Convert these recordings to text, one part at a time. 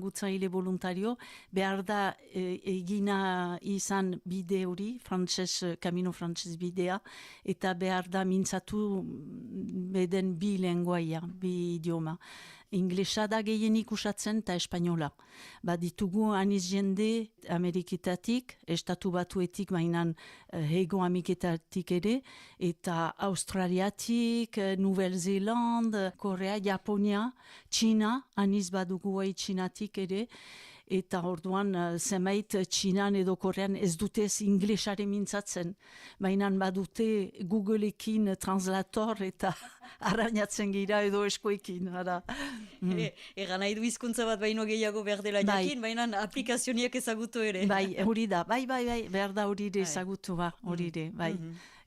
lagutzaile voluntario, behar da egina izan bide hori, Camino frantses bidea, eta behar da mintzatu beden bi lenguaia, bi idioma. Inglesa da gehienik usatzen eta espainola. Ditugu aniz jende Ameriketatik, Estatu Batuetik, mainan Hego Amiketatik ere, eta Australiatik, Nouvelle-Zélande, Korea, Japonia, Txina, aniz badugu Txinatik ere, eta orduan zenbait Txinan edo Korean ez dute ez inglesare mintzatzen. Baina badute Googleekin translator eta arrainatzen gira edo eskoekin. Egan nahi du hizkuntza bat baino gehiago behar dela jakin, baina aplikazioniak ezagutu ere. Bai, hori da, bai, behar da hori ere ezagutu hori ere, bai.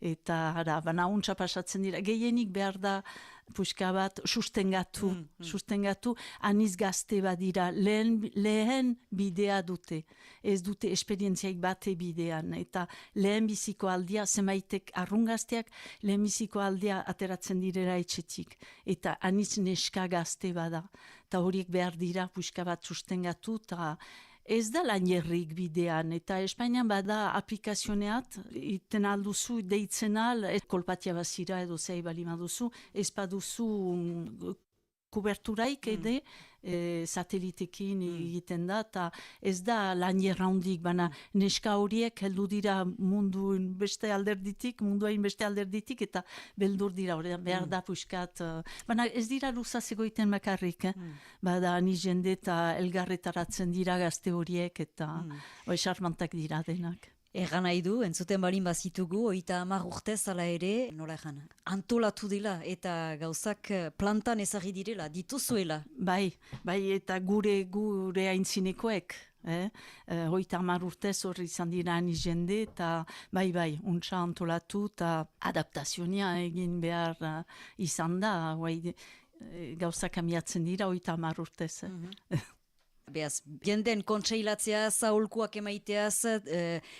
Eta nauntza pasatzen dira. Gehienik behar da puska bat sustengatu, aniz gazte badira, lehen bidea dute. Ez dute esperientziaik bate bidean. Eta lehen biziko aldia, zemaitek arrungazteak, lehen biziko aldia ateratzen direra etxetik. Eta aniz neska gazte bada. Eta horiek behar dira puska bat sustengatu, eta ez da lanerrik bidean, eta Espainian bada aplikazioneat, iten alduzu, deitzen al, kolpatia bazira edo zei balima duzu, ez baduzu kuberturaik edo satelitekin egiten da, eta ez da laner handik, baina neska horiek heldu dira munduain beste alderditik, eta beldur dira, behar da puskat, baina ez dira luzaz egoiten makarrik, bada ni jende eta elgarretaratzen dira gazte horiek, eta esarmantak dira denak. Egan nahi du, entzuten balin bazitugu, 30 urtez ala ere, nola egan, antolatu dela eta gauzak plantan ezagri direla, dituzuela. Bai, eta gure aintzinekoek, 30 urtez horri izan dira ani jende, eta bai, untsa antolatu eta adaptazionia egin behar izan da, gauzak amiatzen dira 30 urtez. Beaz, jenden kontseilatzeaz, aholkuak emaiteaz,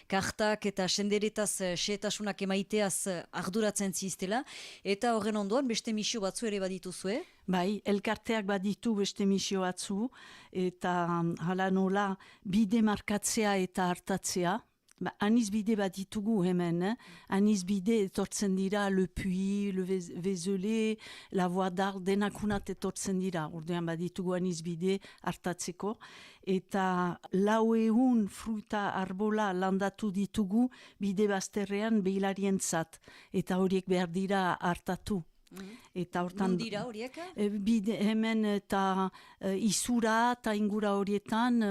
kartak eta senderetaz xeetasunak emaiteaz arduratzen ziztela, eta horren ondoan beste misio batzu ere badituzue? Bai, elkarteak baditu beste misio batzu, eta hala nola bide markatzea eta hartatzea. Aniz bide bat ditugu hemen, aniz bide etortzen dira, Le Puy, Le Vézelay, La Voie d'Arc, denakunat etortzen dira, ordean bat ditugu aniz bide hartatzeko, eta 400 fruta arbola landatu ditugu bide bazterrean behilarientzat, eta horiek behar dira hartatu. Non dira horiek? Hemen eta Izura eta ingura horietan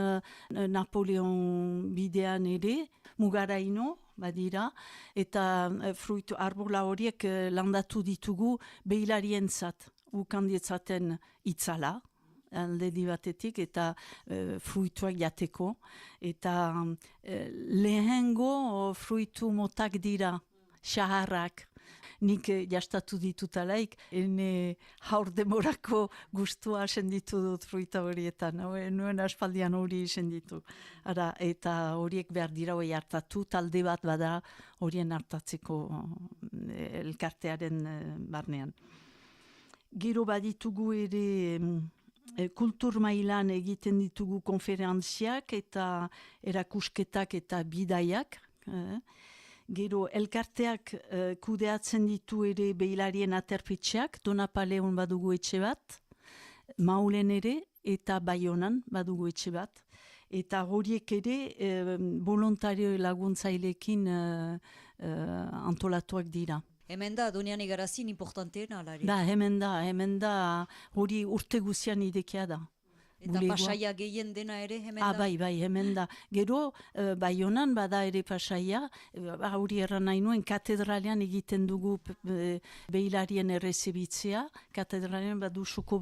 Napoleon bidean ere, Mugaraino badira, eta fruitu arbola horiek landatu ditugu behilarientzat, ukandietzaten itzala, aldedi batetik, eta fruituak jateko, eta lehengo fruitu motak dira, xaharrak. Nik jastatu ditutalaik, ene haur demorako gustua senditu dut fruita horietan, nuen aspaldian hori senditu. Eta horiek behar dira hori hartatu, talde bat bada horien hartatzeko elkartearen barnean. Gero baditugu ere kultur mailan egiten ditugu konferentziak eta erakusketak eta bidaiak, Gero, elkarteak kudeatzen ditu ere behilarien aterpetxeak, Donapaleon badugu etxe bat, Maulen ere, eta Baionan badugu etxe bat. Eta horiek ere voluntario laguntzailekin antolatuak dira. Hemen da, Donian Igarazin importanteena, alare? Hemen da, hori urte guzian idekia da. Eta pasaia gehien dena ere hemen da? Bai, hemen da. Gero, Baionan bada ere pasaia, hori erran nahi nuen, katedralean egiten dugu behilarien errezibitzea, katedralean badugu xoko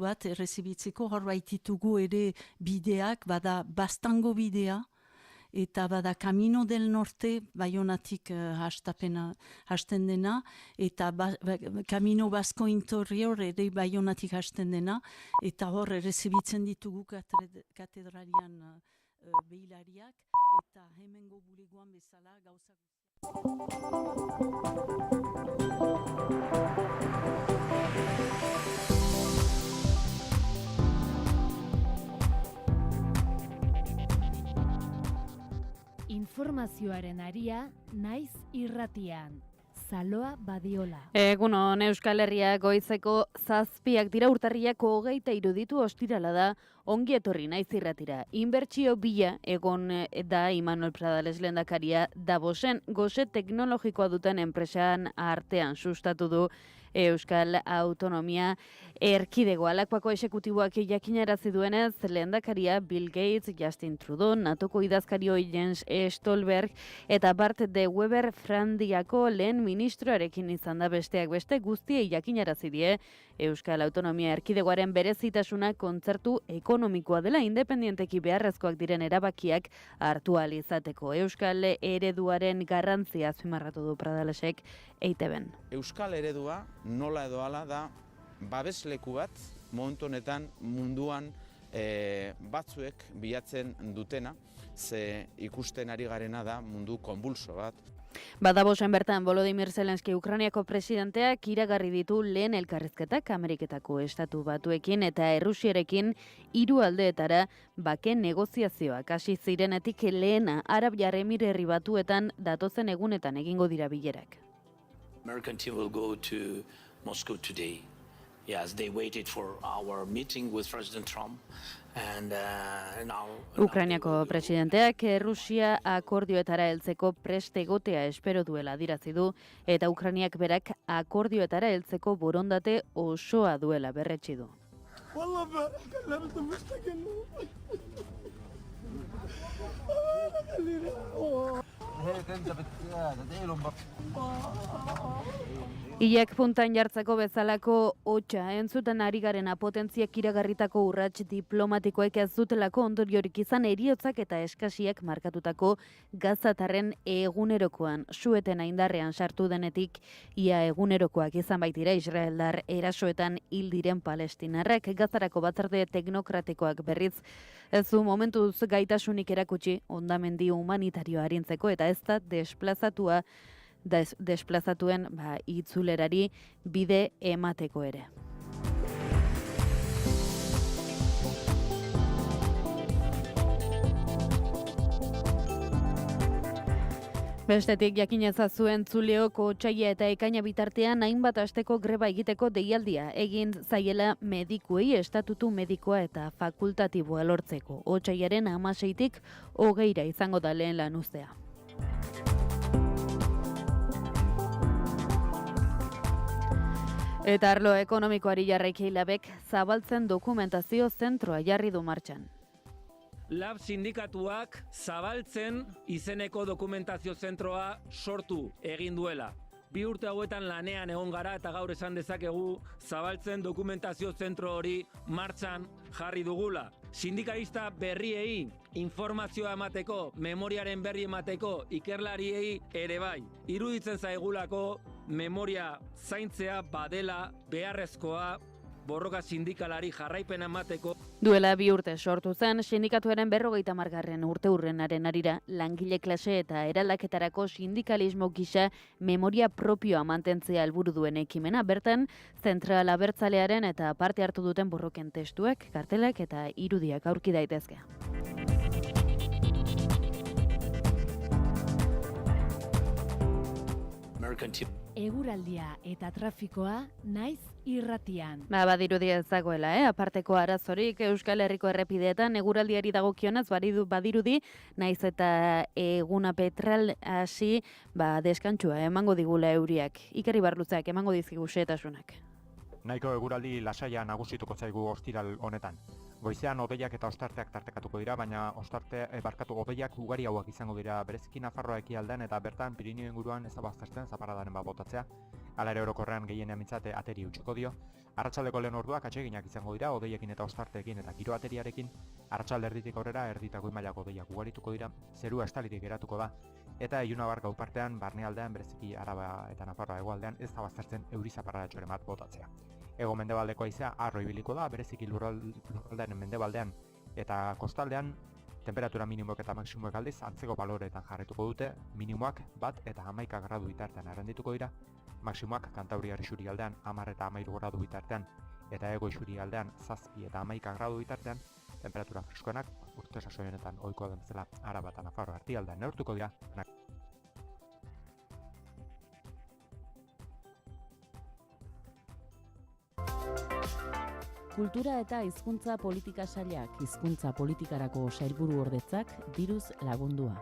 bat errezibitzeko, hor baititugu ere bideak, bada bastango bidea, eta bada Camino del Norte, Baionatik hasten dena, eta Camino Basco Interior ere Baionatik hasten dena, eta hor errezibitzen ditugu katedralian behilariak, eta hemengo bulegoan bezala gauzak. informazioaren aria naiz irratian. Saloa Badiola. Egunon, Euskal Herria goizeko 7 dira, urtarriak 23 ditu, ostirala da, ongi etorri naiz irratira. Inbertsio bila egon da Imanol Pradales lehendakaria Davosen, goze teknologikoa duten enpresan artean sustatu du Euskal Autonomia Erkidegoa. Lakuako esekutiboak jakinarazi duenez, lehendakaria Bill Gates, Justin Trudeau, NATOko idazkari Jens Stolberg eta Bart de Wever Frandiako lehen ministroarekin izan da besteak beste guztiei jakinarazi die Euskal Autonomia Erkidegoaren berezitasuna kontzertu ekonomikoa dela independienteki beharrezkoak diren erabakiak hartu ahal izateko. Euskal ereduaren garrantzia azpimarratu du Pradalesek EITBen. Euskal eredua nola edo hala da babesleku bat momentu honetan munduan batzuek bilatzen dutena, ze ikusten ari garena da mundu konbulso bat. Davosen bertan Volodymyr Zelenski Ukrainiako presidenteak iragarri ditu lehen elkarrizketak Ameriketako Estatu Batuekin eta Errusiarekin 3 aldeetara bake negoziazioak hasi zirenetik lehena Arabiar Emirerri Batuetan datozen egunetan egingo dira bilerak. American team will go to Moscow today. Yes, they waited for our meeting with President Trump. Ukrainiako presidenteak Errusia akordioetara heltzeko prest egotea espero duela adierazi du eta Ukrainiak berak akordioetara heltzeko borondate osoa duela berretsi du. Ilek puntan jartzeko bezalako hotsa entzuten ari garena potentziak iragarritako urrats diplomatikoek ez dutelako ondoriorik izan heriotzak eta eskasiak markatutako Gazatarren egunerokoan sueten indarrean sartu denetik ia egunerokoak izan baitira Israeldar erasoetan hil diren palestinarrak. Gazarako batzorde teknokratikoak berriz ez du momentuz gaitasunik erakutsi hondamendi humanitarioa arintzeko eta ez da desplazatuen itzulerari bide emateko ere. Bestetik jakinezazuen Zuleoko otsaila eta ekaina bitartean hainbat asteko greba egiteko deialdia egin zaiela medikuei estatutu medikoa eta fakultatiboa lortzeko. Otsailaren 16tik 20 izango da lehen lanuztea. Eta arlo ekonomikoari jarraiki labek zabaltzen dokumentazio zentroa jarri du martxan. Lab sindikatuak zabaltzen izeneko dokumentazio zentroa sortu egin duela. 2 urte hauetan lanean egon gara eta gaur esan dezakegu zabaltzen dokumentazio zentro hori martxan jarri dugula. Sindikalista berriei informazioa emateko, memoriaren berri emateko, ikerlariei ere bai. Iruditzen zaigulako memoria zaintzea badela beharrezkoa borroka sindikalari jarraipena emateko. Duela 2 urte sortu zen, sindikatuaren 50. urteurrenaren arira, langile klase eta eraldaketarako sindikalismo gisa memoria propioa mantentzea helburu duen ekimena. Bertan, zentral abertzalearen eta parte hartu duten borroken testuak, kartelak eta irudiak aurki daitezke. Eguraldia eta trafikoa naiz irratian. Badirudi ez dagoela, aparteko arazorik Euskal Herriko errepideetan eguraldiari dagokionez badirudi naiz eta eguna petral hasi deskantsua emango digula euriak. Iker Ibarluzak emango dizkigu xehetasunak. Nahiko eguraldi lasaia nagusituko zaigu ostiral honetan. Goizean hodeiak eta ostarteak tartekatuko dira, baina hodeiak ugariagoak izango dira bereziki Nafarroa ekialdean eta bertan Pirinio inguruan ez da baztertzen zaparradaren botatzea. Hala ere orokorrean gehienean mintzate ateri utziko dio. Arratsaldeko lehen orduak atseginak izango dira, hodeiekin eta ostarteekin eta giro ateriarekin. Arratsalde erditik aurrera erdita goi mailako hodeiak ugarituko dira, zerua estalirik geratuko da. Eta ilunabar gau partean, barnealdean, bereziki Araba eta Nafarroa hegoaldean ez da baztertzen euri zaparradatxoren bat botatzea. Hego mendebaldeko haizea harro ibiliko da, bereziki lurraldean mendebaldean eta kostaldean, temperatura minimoak eta maksimoak aldiz antzeko baloreetan jarrituko dute, minimoak 1 eta 11 gradu bitartean arrendituko dira, maksimoak Kantauriar isurialdean 10 eta 13 gradu bitartean eta hego isurialdean 7 eta 11 gradu bitartean, temperatura freskoenak urte sasoi honetan ohikoa den bezala Araba eta Nafarroa erdialdean neurtuko dira. Kultura eta hizkuntza politika sailak hizkuntza politikarako sailburu ordetzak diruz lagundua.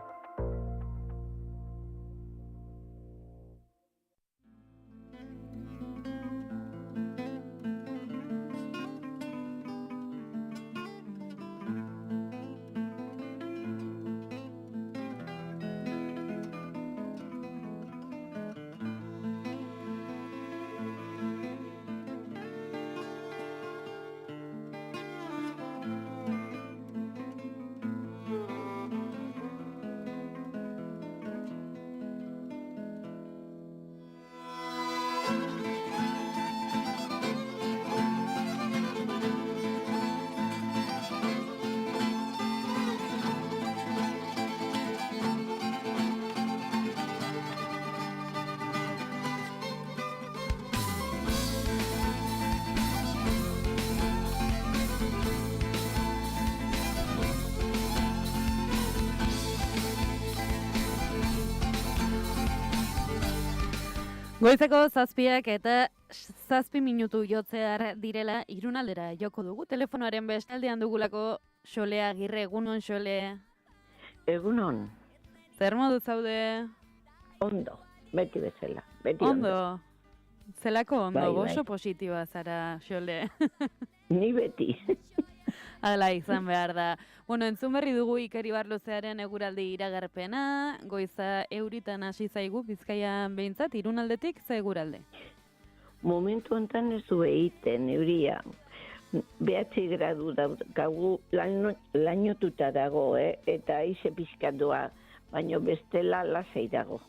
Goizeko 7 eta 7 minutu jotzear direla Irunaldera joko dugu. Telefonoaren bestaldean dugulako Xole Agirre. Egunon, Xole. Egunon. Zer modu zaude? Ondo, beti bezala. Ondo. Zelako ondo, Bai. oso positiboa zara, Xole. Ni beti. Hala izan behar da. Bueno, entzun berri dugu Iker Ibarluzearen eguraldi iragarpena, goiza euritan hasi zaigu, Bizkaian behintzat, Irunaldetik ze eguralde? Momentu honetan ez du egiten, euria. 9 gradu daukagu lainotuta dago, eta aize pizkatua, baina bestela lasai dago.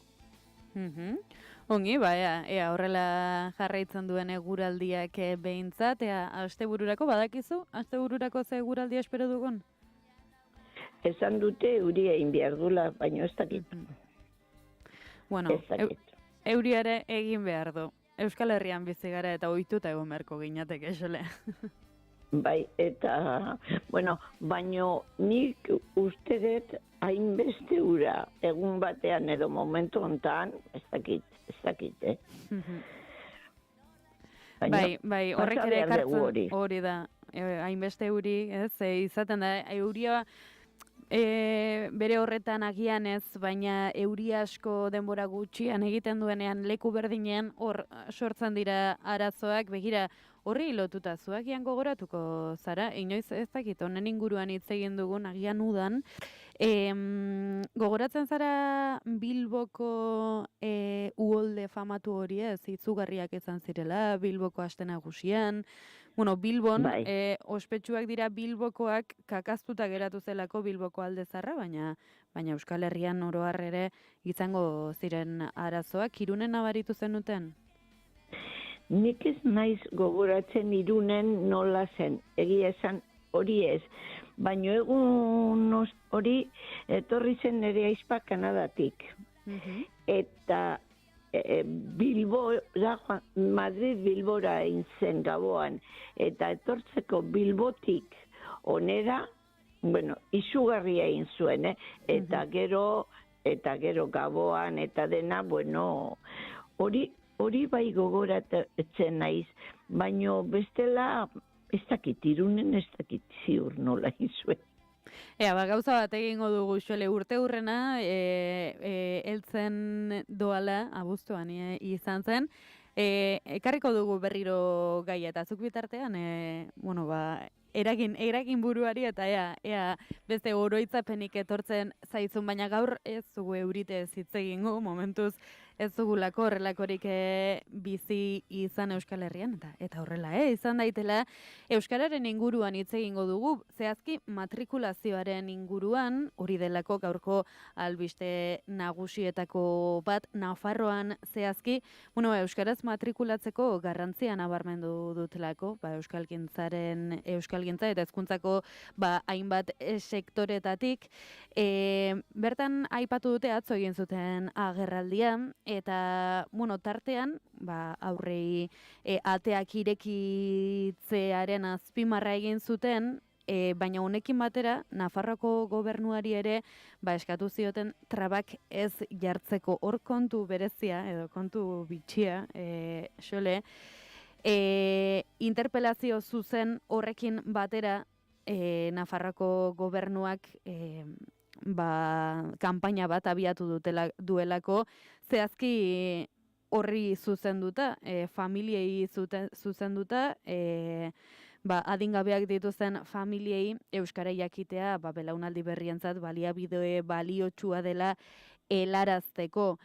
Ongi, ea horrela jarraitzen duen eguraldiak behintzat, ea astebururako badakizu? Astebururako ze eguraldia espero dugun? Esan dute euria egin behar dula, baina ez dakit. Bueno, euriare egin behar du. Euskal Herrian bizi gara eta ohituta egon beharko ginateke, Xole. Bai, eta, bueno, baino nik uste dut hainbeste ura egun batean edo momentu hontan, ez dakit, Bai, horrek ere ekartzen hori da. Hainbeste euri, ez, izaten da, euria bere horretan agian ez, baina euri asko denbora gutxian egiten duenean leku berdinean hor sortzen dira arazoak, begira, horri lotuta zuagian gogoratuko zara, inoiz ez dakit, honen inguruan hitz egin dugun, agian udan. Gogoratzen zara Bilboko uholde famatu hori ez, izugarriak izan zirela, Bilboko aste nagusian. Bueno, Bilbon, ospetsuak dira Bilbokoak kakaztuta geratu zelako Bilboko alde zarra, baina Euskal Herrian oro har ere izango ziren arazoak. Irunen nabaritu zenuten? Nik ez naiz gogoratzen Irunen nola zen, egia esan hori ez. Baina egun hori etorri zen nire aizpa Kanadatik. Eta Madrid Bilbora egin zen Gaboan. Eta etortzeko Bilbotik onera, bueno, izugarria egin zuen, eta gero Gaboan, eta dena, bueno, hori bai gogoratzen naiz, baina bestela ez dakit, Irunen ez dakit ziur nola egin zuen. Gauza bat egingo dugu, Xole, urte hurrena, heltzen doala, abuztuan izan zen, ekarriko dugu berriro gaia, eta zuk bitartean, eragin buruari, eta ea beste oroitzapenik etortzen zaizun, baina gaur ez dugu eurite hitz egingo, momentuz ez dugulako horrelakorik bizi izan Euskal Herrian, eta horrela, izan daitela Euskararen inguruan hitz egingo dugu, zehazki matrikulazioaren inguruan, hori delako gaurko albiste nagusietako bat, Nafarroan zehazki, Euskaraz matrikulatzeko garrantzia nabarmendu dutelako, Euskalgintza eta hezkuntzako hainbat sektoretatik. Bertan aipatu dute atzo egin zuten agerraldia, eta, tartean, aurrei ateak irekitzearen azpimarra egin zuten, baina honekin batera, Nafarroako gobernuari ere eskatu zioten trabak ez jartzeko hor kontu berezia, edo kontu bitxia, xole, interpelazio zuzen horrekin batera Nafarroako gobernuak kanpaina bat abiatu duelako, zehazki horri zuzenduta, familiei zuzenduta, adingabeak dituzten familiei euskara jakitea belaunaldi berrientzat baliabide baliotsua dela helarazteko.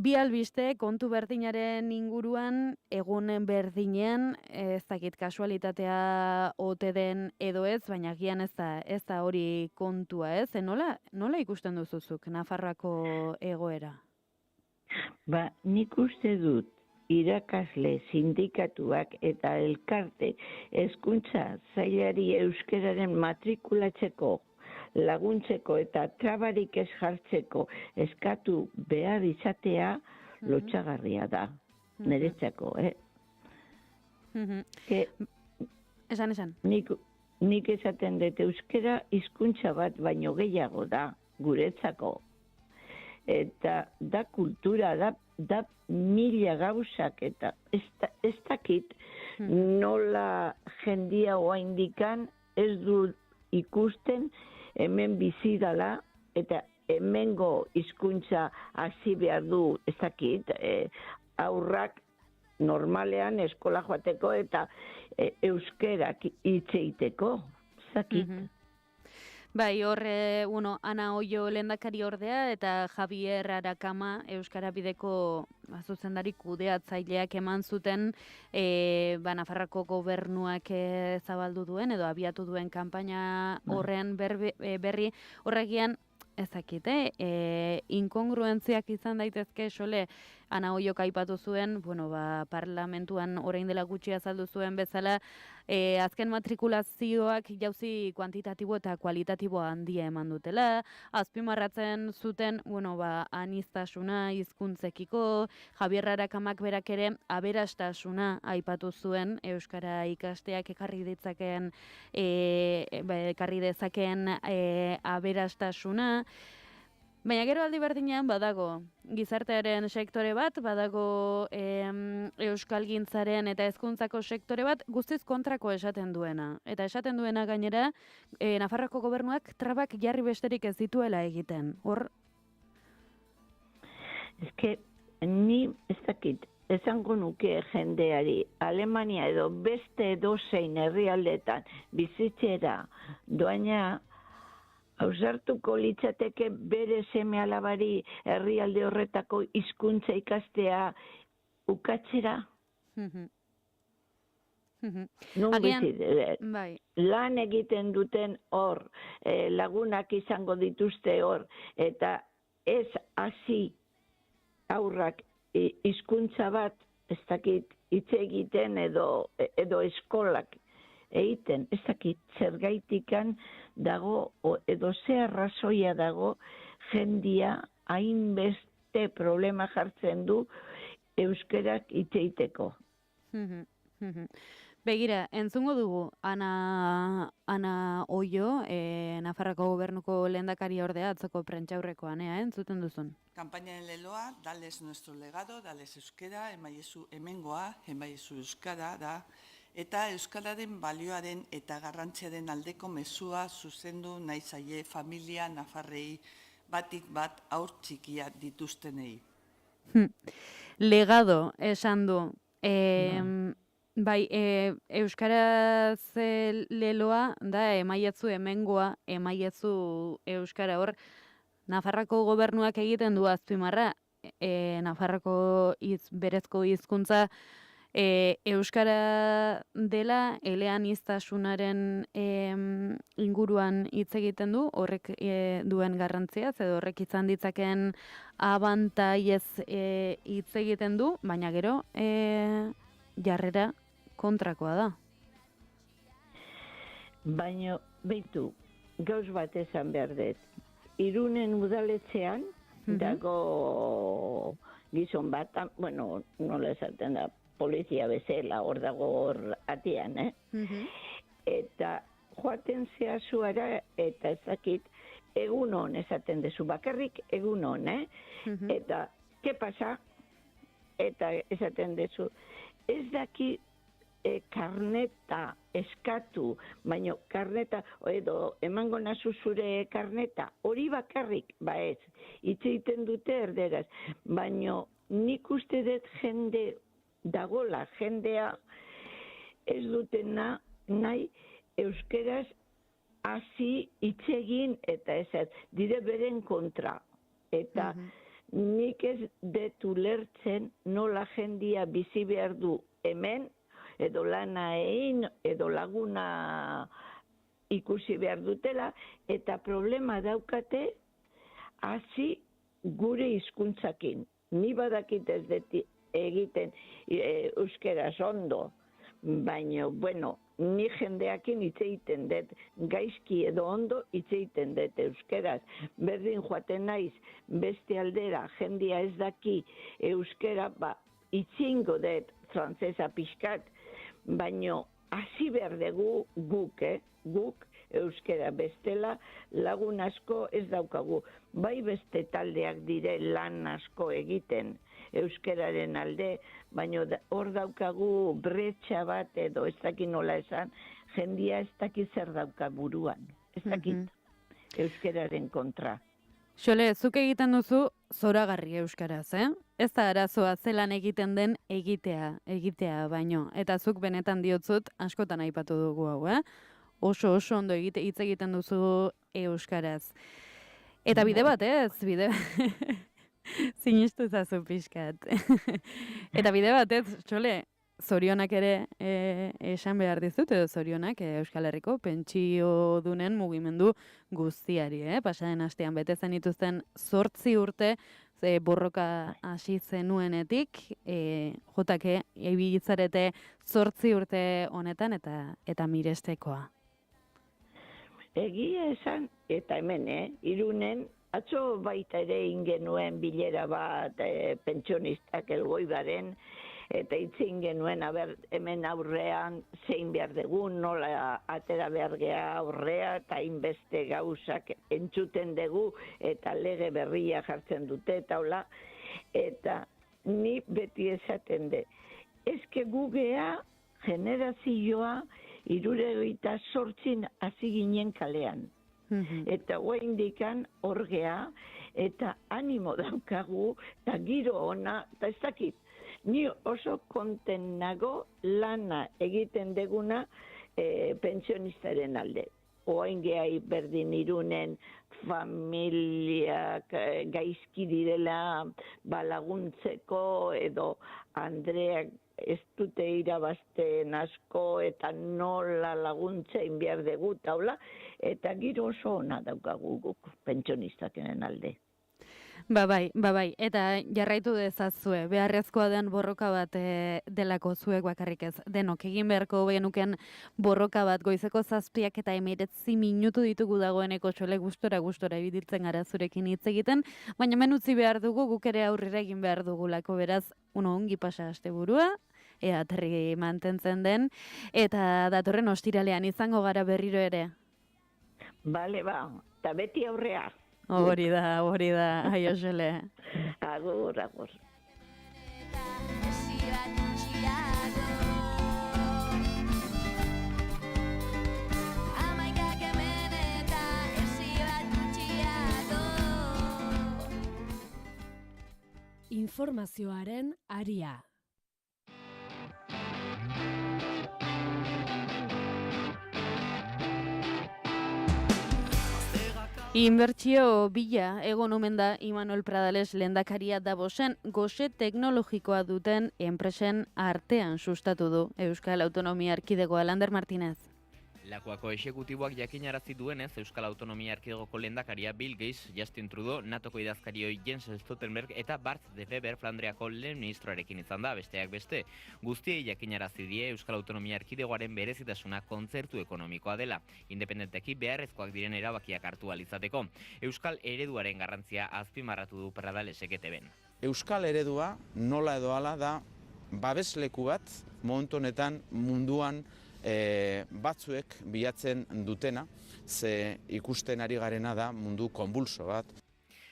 Bi albiste kontu berdinaren inguruan, egunen berdinean, ez dakit kasualitatea ote den edo ez, baina gian ez da hori kontua ez. Nola ikusten duzuzuk Nafarroako egoera? Nik uste dut irakasle sindikatuak eta elkarte hezkuntza sailari euskararen matrikulatzeko, laguntzeko eta trabarik ez jartzeko eskatu behar izatea lotsagarria da, niretzako, Esan. Nik esaten dut euskara hizkuntza bat baino gehiago da, guretzako. Eta da kultura, da mila gauzak, eta ez dakit nola jendia oaindikan ez du ikusten hemen bizi dala, eta hemengo hizkuntza hasi behar du, ez dakit, aurrak normalean eskola joateko eta euskerak hitz egiteko, ez dakit. Bai, Ana Oio lehendakari ordea eta Javier Arakama Euskara Bideko zuzendari kudeatzaileak eman zuten Nafarroako gobernuak zabaldu duen edo abiatu duen kanpaina horren berri horregian ezakit, inkongruentziak izan daitezke xole Ana Oiok aipatu zuen, parlamentuan orain dela gutxi azaldu zuen bezala, azken matrikulazioak jauzi kuantitatibo eta kualitatibo handia eman dutela, azpimarratzen zuten, aniztasuna hizkuntzekiko, Javier Arakamak berak ere aberastasuna aipatu zuen euskara ikasteak ekarri dezakeen aberastasuna. Baina gero aldi berdinean badago gizartearen sektore bat, badago euskalgintzaren eta hezkuntzako sektore bat guztiz kontrako esaten duena. Eta esaten duena gainera, Nafarroako gobernuak trabak jarri besterik ez dituela egiten. Hor? Ni ez dakit, esango nuke jendeari, Alemania edo beste edozein herrialdetan bizitzera doaina ausartuko litzateke bere seme alabari herrialde horretako hizkuntza ikastea ukatzera? Lan egiten duten hor, lagunak izango dituzte hor, eta ez hasi aurrak hizkuntza bat, ez dakit hitz egiten edo eskolak egiten, ez dakit zergaitikan dago, edo ze arrazoia dago jendia hainbeste problema jartzen du euskerak hitz egiteko. Begira, entzungo dugu Ana Oio, Nafarroako gobernuko lehendakari ordea atzoko prentsaurrekoan, entzuten duzun. Kanpainaren leloa, dales nuestro legado, dales euskera, emaiezu hemengoa, emaiezu euskara da, eta euskararen balioaren eta garrantziaren aldeko mezua zuzendu nahi zaie familia nafarrei batik bat aur txikia dituztenei. Legado, esan du. Bai, euskaraz leloa da emaiezu hemengoa, emaiezu euskara hor. Nafarroako gobernuak egiten du azpimarra, Nafarroako berezko hizkuntza euskara dela, eleaniztasunaren inguruan hitz egiten du, horrek duen garrantziaz, edo horrek izan ditzakeen abantaiez hitz egiten du, baina gero jarrera kontrakoa da. Baina, beitu, gauz bat esan behar dut. Irunen udaletxean, dago gizon bat, bueno, nola esaten da, polizia bezala, hor dago hor atian, Eta joaten zehazuara, eta ezakit, egunon esaten dezu, bakarrik egunon, Eta, ke pasa? Eta esaten dezu, ez daki karneta eskatu, baina karneta, edo emango nazu zure karneta, hori bakarrik, ba ez, hitz egiten dute erderaz, baina nik uste dut jende dagola, jendea ez dutena nahi euskeraz hasi hitz egin eta ez, dire beren kontra. Eta nik ez dut ulertzen nola jendia bizi behar du hemen, edo lana egin, edo laguna ikusi behar dutela, eta problema daukate hasi gure hizkuntzakin. Ni badakit ez dut egiten euskeraz ondo, baina, bueno, ni jendeakin hitz egiten dut, gaizki edo ondo hitz egiten dut euskeraz. Berdin joaten naiz beste aldera, jendia ez daki euskera, itzingo dut frantzesa pixkat, baina hasi behar dugu guk, guk euskera bestela lagun asko ez daukagu. Bai beste taldeak dire lan asko egiten euskeraren alde, baina hor daukagu bretxa bat edo ez dakit nola esan, jendia ez dakit zer dauka buruan, ez dakit euskeraren kontra. Xole, zuk egiten duzu zoragarri euskaraz, Ez da arazoa zelan egiten den egitea baino. Eta zuk benetan diotzut askotan aipatu dugu hau, Oso ondo hitz egiten duzu euskaraz. Eta bide bat, bide sinistu zazu pixkat. Eta bide bat, Xole, zorionak ere esan behar dizut, edo zorionak Euskal Herriko pentsio dunen mugimendu guztiari, Pasaden astean bete zen dituzten 8 urte, borroka hasi zenuenetik, jotake ibilitzarete 8 urte honetan eta mirestekoa. Egia esan, eta hemen, Irunen, atzo baita ere ingenuen bilera bat pentsionistak elgoibaren, eta itzin genuen, hemen aurrean zein behar dugun, nola atera behar geha aurrea, eta inbeste gauzak entzuten dugu, eta lege berria jartzen dute, eta hola, eta ni beti esaten de. Ezke gugea generazioa 78 hasi ginen kalean. Eta guain dikan orgea, eta animo daukagu, eta giro ona, eta ez dakit. Ni oso konten nago lana egiten deguna pentsionistaren alde. Oain gehi berdin Irunen familiak gaizki direla laguntzeko edo Andreak ez dute irabazten asko eta nola laguntzein behar dugu taula, eta giro oso ona daukagu guk pentsionistakenen alde. Bai, eta jarraitu dezazue, beharrezkoa den borroka bat delako zuek bakarrik ez, denok egin beharko genuken borroka bat goizeko 7 eta 19 minutu ditugu dagoeneko Xole gustora ibiltzen gara zurekin hitz egiten, baina hemen utzi behar dugu, guk ere aurrera egin behar dugulako, beraz, ongi pasa asteburua, ea aterri mantentzen den, eta datorren ostiralean izango gara berriro ere. Bale, eta beti aurrea. Hori da, aio Xole. Agur. Informazioaren aria. Inbertsio bila egon omen da Imanol Pradales lehendakaria Davosen gose teknologikoa duten enpresen artean sustatu du Euskal Autonomia Erkidegoa. Lander Martinez. Lakuako exekutiboak jakinarazi duenez, Euskal Autonomia Erkidegoko lehendakaria Bill Gates, Justin Trudeau, NATOko idazkarioi Jens Stoltenberg eta Bart de Wever Flandriako lehen ministroarekin izan da, besteak beste. Guztiei jakinarazi die Euskal Autonomia Erkidegoaren berezitasuna kontzertu ekonomikoa dela, independenteki beharrezkoak diren erabakiak hartu ahal izateko. Euskal ereduaren garrantzia azpimarratu du Pradalesek ETBn. Euskal eredua nola edo hala da babesleku bat momentu honetan munduan batzuek bilatzen dutena, ze ikusten ari garena da mundu konbulso bat.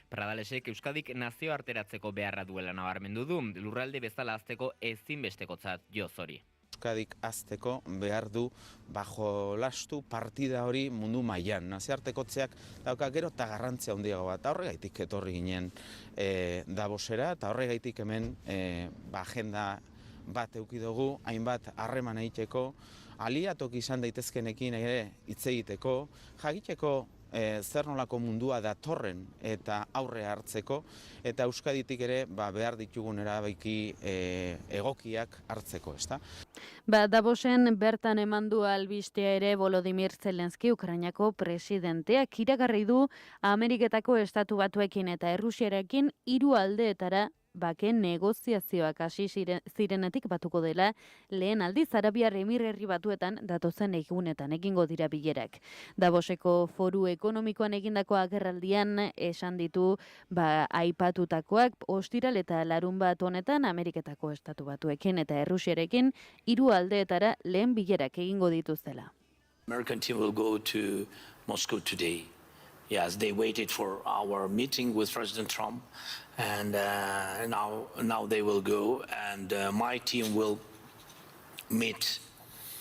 Pradalesek Euskadik nazioarteratzeko beharra duela nabarmendu du, lurralde bezala hazteko ezinbestekotzat joz hori. Euskadik hazteko behar du jolastu partida hori mundu mailan. Nazioartekotzeak dauka gero eta garrantzia handiago bat. Horregaitik etorri ginen Davosera eta horregaitik hemen agenda bat eduki dugu, hainbat harreman egiteko, aliatok izan daitezkenekin ere hitz egiteko, jakiteko zer nolako mundua datorren eta aurre hartzeko, eta Euskaditik ere behar ditugun erabaki egokiak hartzeko, ezta? Davosen bertan eman du albistea ere Volodymyr Zelenski, Ukrainako presidenteak iragarri du Ameriketako Estatu Batuekin eta Errusiarekin 3 aldeetara bake negoziazioak hasi zirenetik batuko dela lehen aldiz Arabiar Emirerri Batuetan datozen egunetan egingo dira bilerak. Davoseko Foru Ekonomikoan egindako agerraldian esan ditu aipatutakoak ostiral eta larunbat honetan Ameriketako Estatu Batuekin eta Errusiarekin 3 aldeetara lehen bilerak egingo dituztela. American team will go to Moscow today. Yes, they waited for our meeting with President Trump, and now they will go, and my team will meet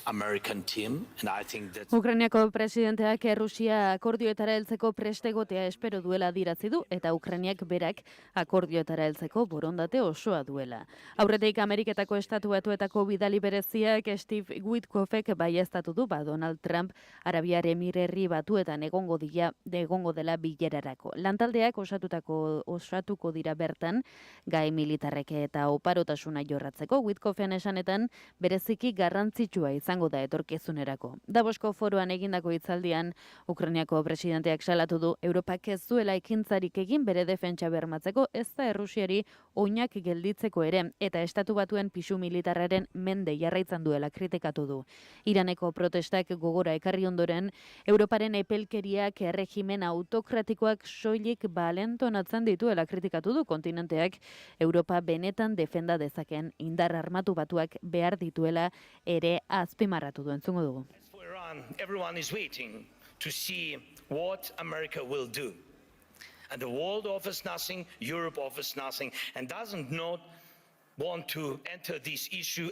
American team, and I think that Ukrainiako presidenteak Errusia akordioetara heltzeko prestegotea espero duela adierazi du eta Ukrainiak berak akordioetara heltzeko borondate osoa duela. Aurretik Ameriketako Estatu Batuetako bidali bereziak Steve Witkoffek baieztatu du Donald Trump Arabiar Emirerri Batuetan egongo dela bilerarako. Lantaldeak osatuko dira bertan gai militarrek eta oparotasuna jorratzeko. Witkoffen esanetan bereziki garrantzitsua izango da etorkizunerako. Davosko Foruan egindako hitzaldian Ukrainiako presidenteak salatu du Europak ez duela ekintzarik egin bere defentsa bermatzeko, ez da Errusiari oinak gelditzeko ere, eta Estatu Batuen pisu militarraren mende jarraitzen duela kritikatu du. Iraneko protestak gogora ekarri ondoren, Europaren epelkeriak erregimen autokratikoak soilik balentonatzen dituela kritikatu du kontinenteak Europa benetan defenda dezaken indar armatu batuak behar dituela ere azpimarratu du, entzungo dugu. For Iran, everyone is waiting to see what America will do. And the world offers nothing, Europe offers nothing, and doesn't not want to enter this issue.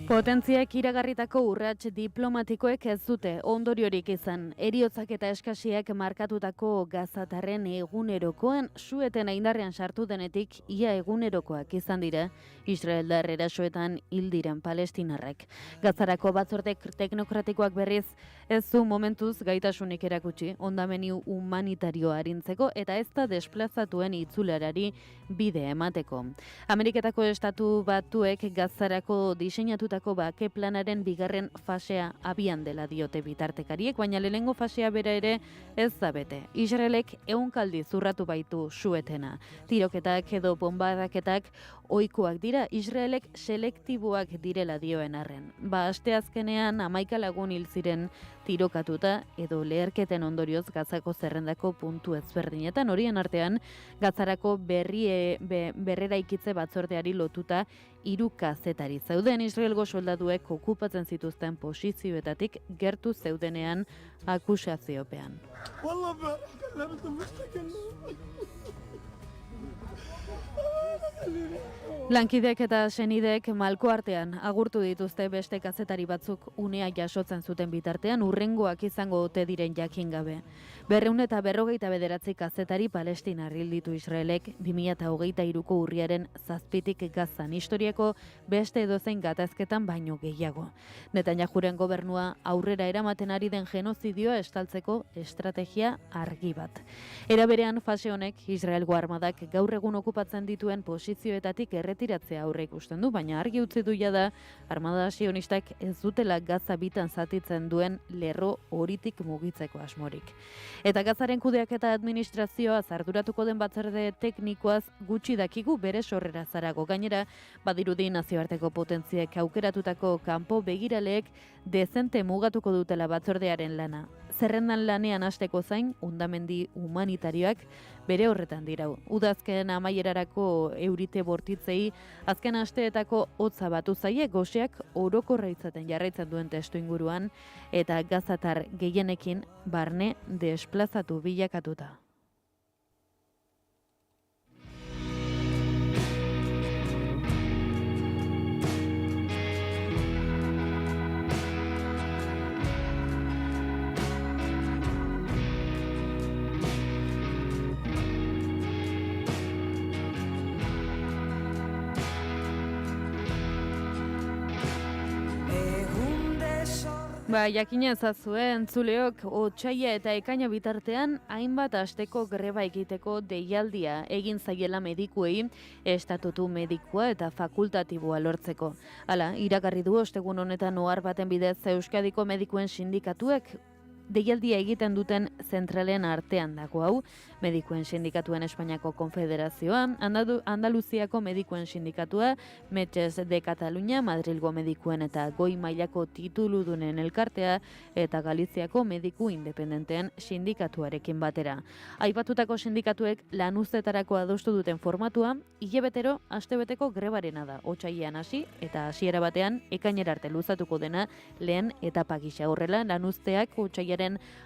Potentziak iragarritako urrats diplomatikoek ez dute ondoriorik izan. Heriotzak eta eskasiak markatutako gazatarren egunerokoan sueten indarrean sartu denetik ia egunerokoak izan dira Israeldar erasoetan hil diren palestinarrak. Gazarako batzorde teknokratikoak berriz ez du momentuz gaitasunik erakutsi hondameni humanitario arintzeko eta ez da desplazatuen itzulerari bide emateko. Ameriketako Estatu Batuek Gazarako diseinatutako bake planaren bigarren fasea abian dela diote bitartekariek, baina lehenengo fasea bera ere ez da bete. Israelek ehunkaldi zurratu baitu suetena. Tiroketak edo bombadaketak ohikoak dira, Israelek selektiboak direla dioen arren. Asteazkenean 11 lagun hil ziren tirokatuta edo leherketen ondorioz Gazako zerrendako puntu ezberdinetan, horien artean Gazarako berreraikitze batzordeari lotuta 3 kazetari zeuden. Israelgo soldaduek okupatzen zituzten posizioetatik gertu zeudenean akusaziopean. Lankideek eta senidek malko artean agurtu dituzte beste kazetari batzuk unea jasotzen zuten bitartean urrengoak izango ote diren jakin gabe. 249 kazetari Palestinar hil ditu Israelek 2023ko urriaren 7tik Gazan, historiako beste edozein gatazketan baino gehiago. Netanyahuren gobernua aurrera eramaten ari den genozidioa estaltzeko estrategia argi bat. Era berean fase honek Israelgo armadak gaur egun okupatzen dituen posizioetatik erretiratzea aurre ikusten du, baina argi utzi du jada armada sionistak ez dutela Gaza bitan zatitzen duen lerro horitik mugitzeko asmorik. Eta Gazaren kudeaketa administrazioa arduratuko den batzorde teknikoaz gutxi dakigu bere sorrera zarago. Gainera, badirudi nazioarteko potentziek aukeratutako kanpo begiraleek dezente mugatuko dutela batzordearen lana. Zerrendan lanean hasteko zain, hondamendi humanitarioak bere horretan dirau. Udazken amaierarako eurite bortitzei, azken asteetako hotza batu zaie goseak orokorra izaten jarraitzen duen testu inguruan, eta gazatar gehienekin barne desplazatu bilakatuta. Jakina ezazue, entzuleok, otsaila eta ekaina bitartean hainbat asteko greba egiteko deialdia egin zaiela medikuei estatutu medikua eta fakultatiboa lortzeko. Hala, iragarri du ostegun honetan ohar baten bidez Euskadiko medikuen sindikatuek deialdia egiten duten zentralen artean dago hau, medikuen sindikatuen Espainiako Konfederazioa, Andaluziako medikuen sindikatua, Metges de Cataluña, Madrilgo medikuen eta goi mailako tituludunen elkartea eta Galiziako mediku independenteen sindikatuarekin batera. Aipatutako sindikatuek lanuztetarako adostu duten formatua, hilabetero astebeteko grebarena da, otsailean hasi eta hasiera batean ekainera arte luzatuko dena lehen etapa gisa. Horrela, lanuzteak otsailaren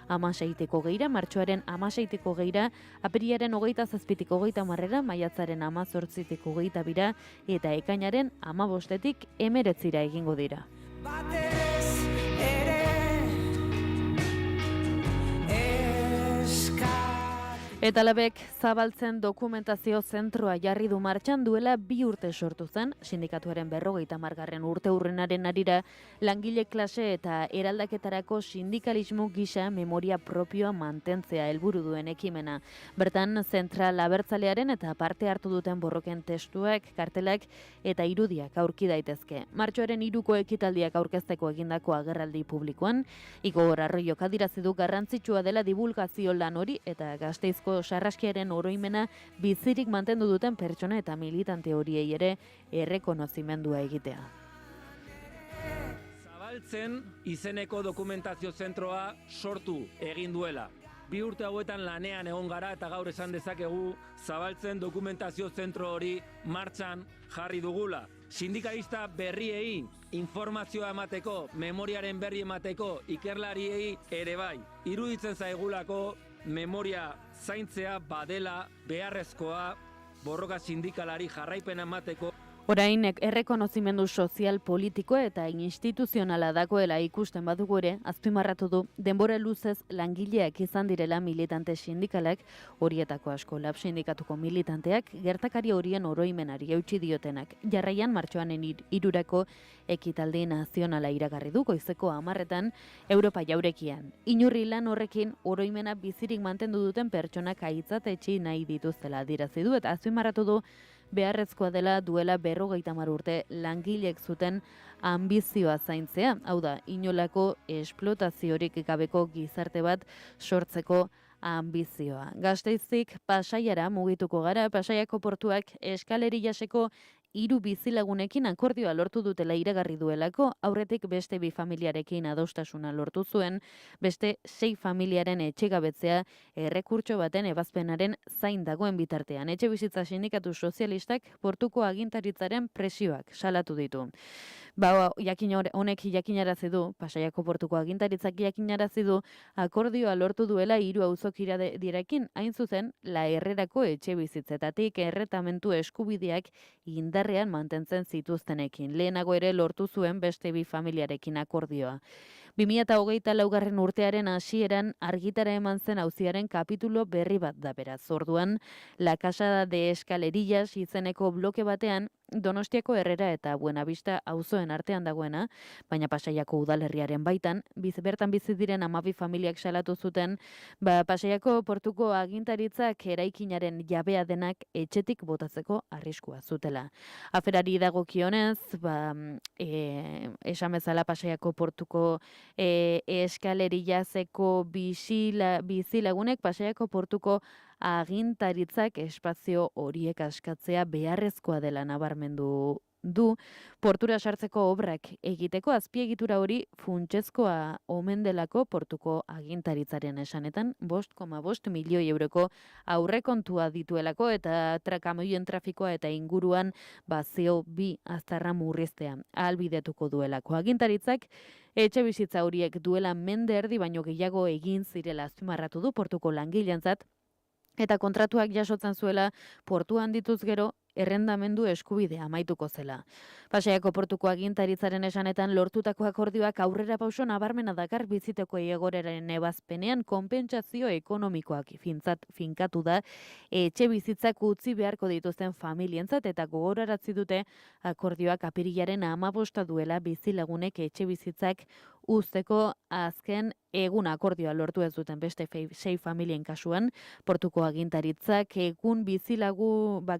16-teko geira, martxoaren 16-teko geira, apirilaren 27-tiko 30-era, maiatzaren 18-tiko 22 eta ekainaren 15-tik 19 egingo dira. Eta labek zabaltzen dokumentazio zentroa jarri du martxan duela 2 urte sortu zen, sindikatuaren 50. urte urrenaren arira langile klase eta eraldaketarako sindikalismo gisa memoria propioa mantentzea helburu duen ekimena. Bertan, zentral abertzalearen eta parte hartu duten borroken testuak, kartelak eta irudiak aurki daitezke. Martxoaren 3ko ekitaldiak aurkezteko egindako agerraldi publikoan, Igor Arroyok adierazi du garrantzitsua dela divulgazio lan hori eta Gasteizko sarraskiaren oroimena bizirik mantendu duten pertsona eta militante horiei ere errekonozimendua egitea. Zabaltzen izeneko dokumentazio zentroa sortu egin duela. 2 urte hauetan lanean egon gara eta gaur esan dezakegu Zabaltzen dokumentazio zentro hori martxan jarri dugula. Sindikalista berriei informazioa emateko, memoriaren berri emateko, ikerlariei ere bai. Iruditzen zaigulako memoria zaintzea badela beharrezkoa borroka sindikalari jarraipena emateko. Orain errekonozimendu sozial, politiko eta instituzionala dagoela ikusten badugu ere, azpimarratu du denbora luzez langileak izan direla militante sindikalak, horietako asko lab sindikatuko militanteak, gertakari horien oroimenari eutsi diotenak. Jarraian martxoanen 3ko ekitaldi nazionala iragarri du goizeko 10etan Europa jaurekian. Inurri lan horrekin oroimena bizirik mantendu duten pertsonak aitzat etxi nahi dituztela adierazi du eta azpimarratu du beharrezkoa dela duela 50 urte langileek zuten ambizioa zaintzea, hau da, inolako esplotaziorik gabeko gizarte bat sortzeko ambizioa. Gasteizik Pasaiara mugituko gara, Pasaiako portuak eskaleri jaseko 3 bizilagunekin akordioa lortu dutela iragarri duelako, aurretik beste 2 familiarekin adostasuna lortu zuen, beste 6 familiaren etxegabetzea errekurtso baten ebazpenaren zain dagoen bitartean. Etxebizitza sindikatu sozialistak portuko agintaritzaren presioak salatu ditu. Honek jakinarazi du, Pasaiako portuko agintaritzak jakinarazi du, akordioa lortu duela 3 auzokira direkin, hain zuzen, La Herrerako etxe bizitzetatik erretamentu eskubideak indarrean mantentzen zituztenekin. Lehenago ere lortu zuen beste 2 familiarekin akordioa. 2024 urtearen hasieran argitara eman zen auziaren kapitulo berri bat da beraz. Orduan, La Casa de Escalerillas izeneko bloke batean Donostiako Herrera eta Buenavista auzoen artean dagoena, baina Pasaiako udalerriaren baitan, bertan bizi diren 12 familiak salatu zuten, Pasaiako portuko agintaritzak eraikinaren jabea denak etxetik botatzeko arriskua zutela. Aferari dagokionez, esan bezala Pasaiako portuko Escalerillazeko bizilagunek Pasaiako portuko agintaritzak espazio horiek askatzea beharrezkoa dela nabarmendu du, portura sartzeko obrak egiteko azpiegitura hori funtsezkoa omen delako portuko agintaritzaren esanetan 5,5 milioi euroko aurrekontua dituelako eta kamioien trafikoa eta inguruan CO2 aztarra murriztea ahalbidetuko duelako. Agintaritzak etxe bizitza horiek duela mende erdi baino gehiago egin zirela azpimarratu du portuko langileentzat, eta kontratuak jasotzen zuela portuan dituz gero errendamendu eskubidea amaituko zela. Pasaiako portuko agintaritzaren esanetan lortutako akordioak aurrera pauso nabarmena dakar biziteko egoreren ebazpenean konpentsazio ekonomikoak finkatu da etxe bizitzak utzi beharko dituzten familientzat eta gogoraratzi dute akordioak apirilaren 15 duela bizilagunek etxe bizitzak uzteko azken egun akordioa lortu ez duten beste 6 familien kasuan, portuko agintaritzak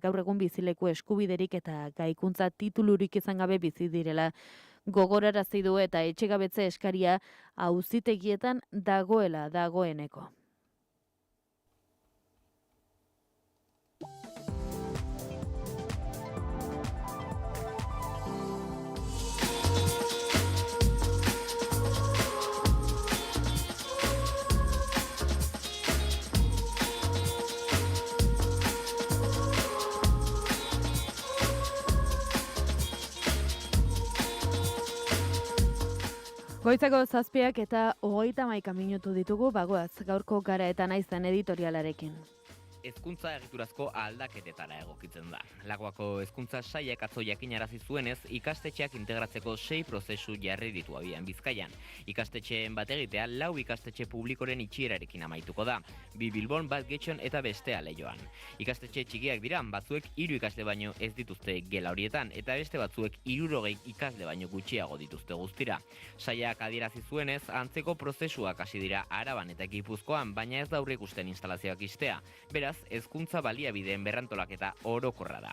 gaur egun bizileku eskubiderik eta gaikuntza titulurik izan gabe bizi direla gogorarazi du eta etxegabetze eskaria auzitegietan dagoeneko. Goizeko 7 eta 31 minutu ditugu, bagoaz, gaurko Gara eta Naizen editorialarekin. Hezkuntza egiturazko aldaketetara egokitzen da. Lagoako hezkuntza sailak atzo jakinarazi zuenez, ikastetxeak integratzeko 6 prozesu jarri ditu abian Bizkaian. Ikastetxeen bat egitea 4 ikastetxe publikoren itxierarekin amaituko da. 2 Bilbon, bat Getxon eta bestea Leioan. Ikastetxe txikiak dira, batzuek 3 ikasle baino ez dituzte gela horietan, eta beste batzuek 60 ikasle baino gutxiago dituzte guztira. Sailak adierazi zuenez, antzeko prozesuak hasi dira Araban eta Gipuzkoan, baina ez da aurreikusten instalazioak istea. Beraz, hezkuntza baliabideen berrantolaketa orokorra da.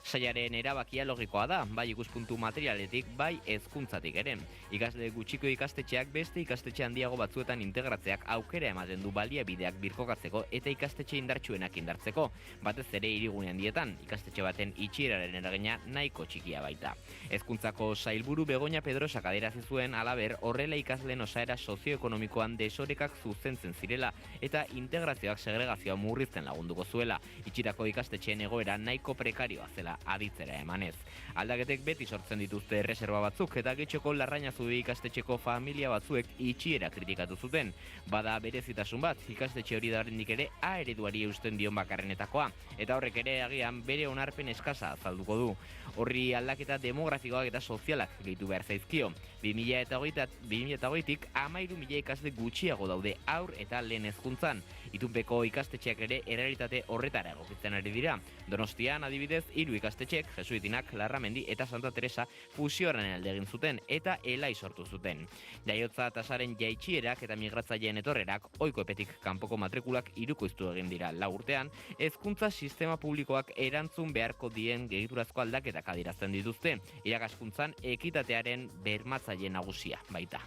Sailaren erabakia logikoa da, bai ikuspuntu materialetik, bai hezkuntzatik ere. Ikasle gutxiko ikastetxeak beste ikastetxe handiago batzuetan integratzeak aukera ematen du baliabideak birkokatzeko eta ikastetxe indartsuenak indartzeko, batez ere hirigune handietan, ikastetxe baten itxieraren eragina nahiko txikia baita. Hezkuntzako sailburu Begoña Pedrosak adierazi zuen halaber horrela ikasleen osaera sozioekonomikoan desorekak zuzentzen zirela eta integrazioak segregazioa murrizten lagunduko zuela, itxirako ikastetxeen egoera nahiko prekarioa zela aditzera emanez. Aldaketek beti sortzen dituzte erreserba batzuk eta Getxoko Larrañazubi ikastetxeko familia batzuek itxiera kritikatu zuten. Bada berezitasun bat, ikastetxe hori da oraindik ere A ereduari eusten dion bakarrenetakoa, eta horrek ere agian bere onarpen eskasa azalduko du. Horri aldaketa demografikoak eta sozialak gehitu behar zaizkio. 2008tik 13.000 ikasle gutxiago daude aur eta lehen hezkuntzan. Itunpeko ikastetxeak ere errealitate horretara egokitzen ari dira. Donostian adibidez 3 ikastetxeek, Jesuitinak, Larramendi eta Santa Teresa fusioaren alde egin zuten eta elai sortu zuten. Jaiotza tasaren jaitsierak eta migratzaileen etorrerak ohiko epetik kanpoko matrikulak hirukoiztu egin dira 4 urtean, hezkuntza sistema publikoak erantzun beharko dien egiturazko aldaketak adierazten dituzte, irakaskuntzan ekitatearen bermatzaile nagusia baita.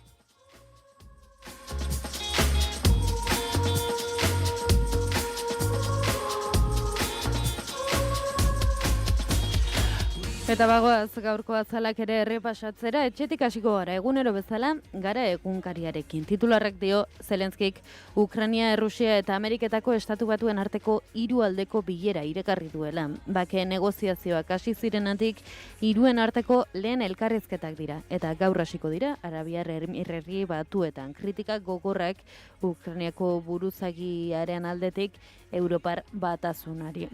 Eta bagoaz gaurko azalak ere errepasatzera, etxetik hasiko gara egunero bezala gara egunkariarekin. Titularrak dio Zelenskik Ukraina, Errusia eta Ameriketako Estatu Batuen arteko 3 aldeko bilera irekarri duela. Bake negoziazioak hasi zirenatik 3 arteko lehen elkarrizketak dira eta gaur hasiko dira Arabiar Herri Batuetan. Kritikak gogorrak Ukrainiako buruzagiaren aldetik Europar batasunari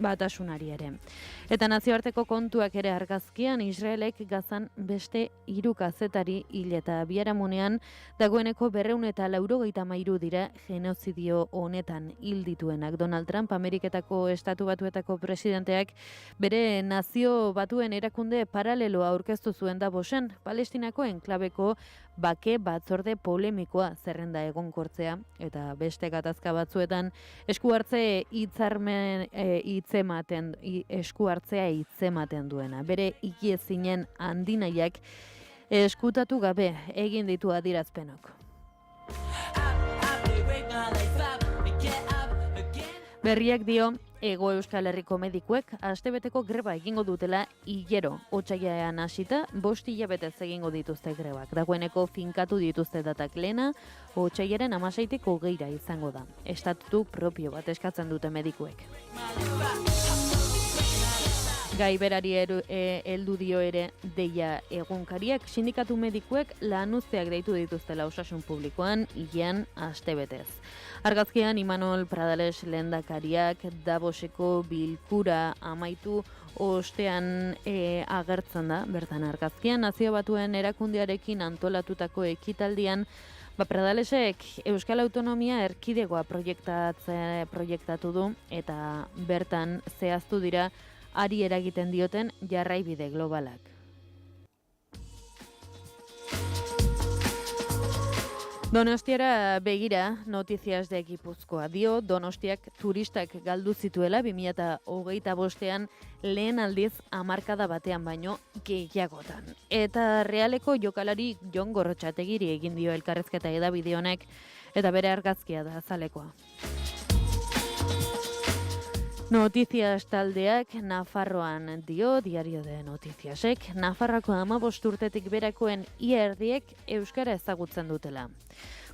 ere. Eta nazioarteko kontuak ere argazkian, Israelek Gazan beste 3 kazetari hil eta biharamunean dagoeneko 293 dira genozidio honetan hil dituenak. Donald Trump, Ameriketako Estatu Batuetako presidenteak bere nazio batuen erakunde paraleloa aurkeztu zuen Davosen, Palestinako enklabeko bake batzorde polemikoa zerrenda egonkortzea eta beste gatazka batzuetan esku hartzea hitzematen duena. Bere ikiezinen handinaiak eskutatu gabe egin ditu adierazpenok. Berriak dio Hego Euskal Herriko medikuek astebeteko greba egingo dutela hilero. Otsailean hasita 5 hilabetez egingo dituzte grebak. Dagoeneko finkatu dituzte datak lehena, otsailaren 16tik 20 izango da. Estatutu propio bat eskatzen dute medikuek. Gai berari heldu dio ere deia egunkariak, sindikatu medikuek lanuzteak deitu dituztela osasun publikoan hilean astebetez. Argazkian Imanol Pradales lehendakariak Davoseko bilkura amaitu ostean agertzen da, bertan argazkian Nazio Batuen erakundearekin antolatutako ekitaldian Pradalesek Euskal Autonomia Erkidegoa proiektatu du eta bertan zehaztu dira ari eragiten dioten jarraibide globalak. Donostiara begira, Noticias de Gipuzkoa dio Donostiak turistak galdu zituela 2025ean lehen aldiz hamarkada batean baino gehiagotan. Eta Realeko jokalari Jon Gorrotxategiri egin dio elkarrezketa hedabide honek eta bere argazkia da azalekoa. Noticias taldeak Nafarroan dio, Diario de Noticiasek, Nafarroako 15 urtetik berakoen ia erdiek euskara ezagutzen dutela.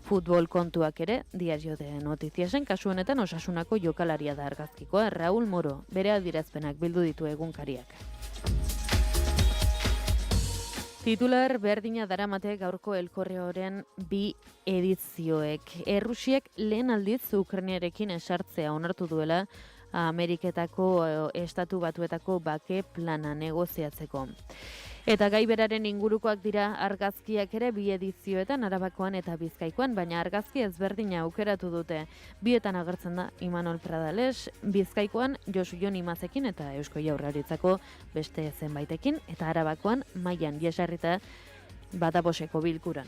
Futbol kontuak ere, Diario de Noticiasen, kasu honetan Osasunako jokalaria da argazkikoa, Raúl Moro, bere adierazpenak bildu ditu egunkariak. Titular berdina daramate gaurko El Correoren 2 edizioek. Errusiak lehen aldiz Ukrainiarekin esartzea onartu duela Ameriketako Estatu Batuetako bake plana negoziatzeko. Eta gai beraren ingurukoak dira argazkiak ere 2 edizioetan, Arabakoan eta Bizkaikoan, baina argazki ezberdina aukeratu dute. Bietan agertzen da Imanol Pradales, Bizkaikoan Josu Jon Imazekin eta Eusko Jaurlaritzako beste zenbaitekin, eta Arabakoan Maian Jesarrita Davoseko bilkuran.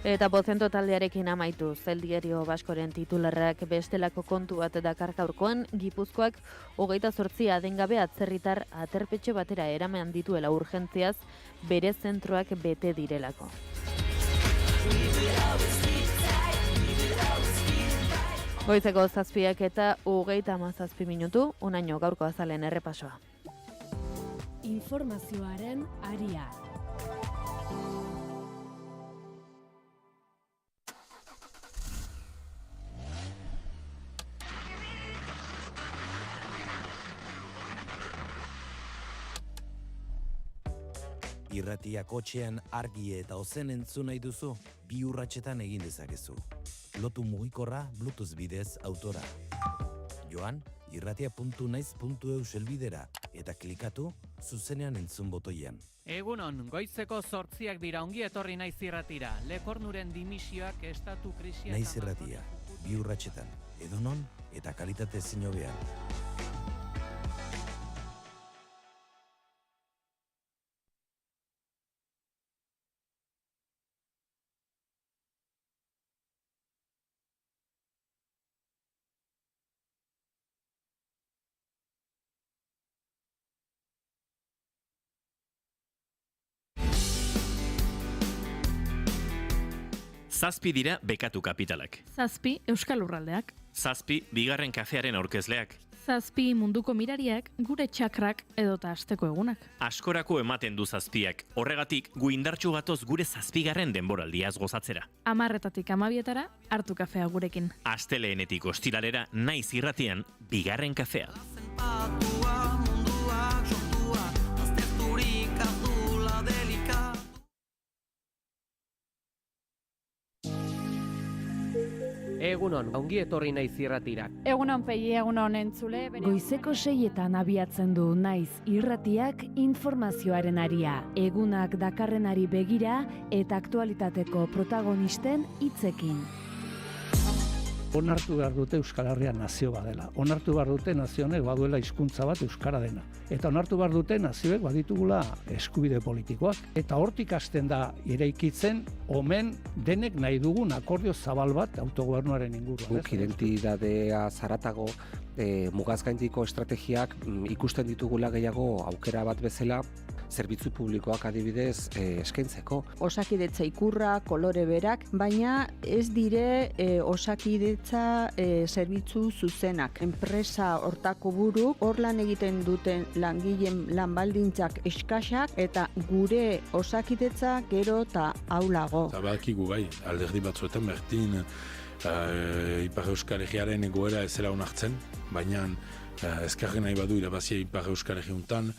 Eta Bozento taldearekin amaitu, El Diario Baskoren titularrak bestelako kontu bat dakar gaurkoan, Gipuzkoak 28 adengabe atzerritar aterpetxe batera eraman dituela urgentziaz, bere zentroak bete direlako. Goizeko 7 eta 37 minutu, unaino gaurko azalen errepasoa. Informazioaren aria. Irratia kotxean argi eta ozen entzun nahi duzu, 2 urratsetan egin dezakezu. Lotu mugikorra Bluetooth bidez autora. Joan, irratia.naiz.eu selbidera eta klikatu zuzenean entzun botoian. Egunon, goizeko 8 dira, ongi etorri Naiz Irratira. Lekornuren dimisioak estatu krisia... Naiz Irratia, 2 urratsetan, edonon eta kalitate zein hobean. Zazpi dira bekatu kapitalak. 7 Euskal Lurraldeak. 7 bigarren kafearen aurkezleak. Zazpi munduko mirariak gure txakrak edota asteko egunak. Askorako ematen du zazpiak, horregatik gu indartsu gatoz gure zazpigarren denboraldiaz gozatzera. 10:00 12:00 hartu kafea gurekin. Asteleenetik ostiralera naiz irratian, bigarren kafea. Egunon, ongi etorri naiz irratira. Egunon pegi, egunon entzule. Goizeko 6etan abiatzen du naiz irratiak informazioaren aria. Egunak dakarrenari begira eta aktualitateko protagonisten hitzekin. Onartu behar dute Euskal Herria nazio badela. Onartu behar dute nazio honek baduela hizkuntza bat euskara dena. Eta onartu behar dute nazioek baditugula eskubide politikoak. Eta hortik hasten da eraikitzen omen denek nahi dugun akordio zabal bat autogobernuaren inguruan. Guk identitatea zaratago mugazgaindiko estrategiak ikusten ditugula gehiago aukera bat bezala zerbitzu publikoak adibidez eskaintzeko. Osakidetza ikurra, kolore berak, baina ez dire osakidetza zerbitzu zuzenak. Enpresa hortako buru, hor lan egiten duten langileen lanbaldintzak eskasak eta gure osakidetza gero eta aulago. Zabakigu bai, alderdi batzuetan berdin Ipar Euskal Herriaren egoera ez zela onartzen, baina ezkarren nahi badu irabazia Ipar Euskal Herriuntan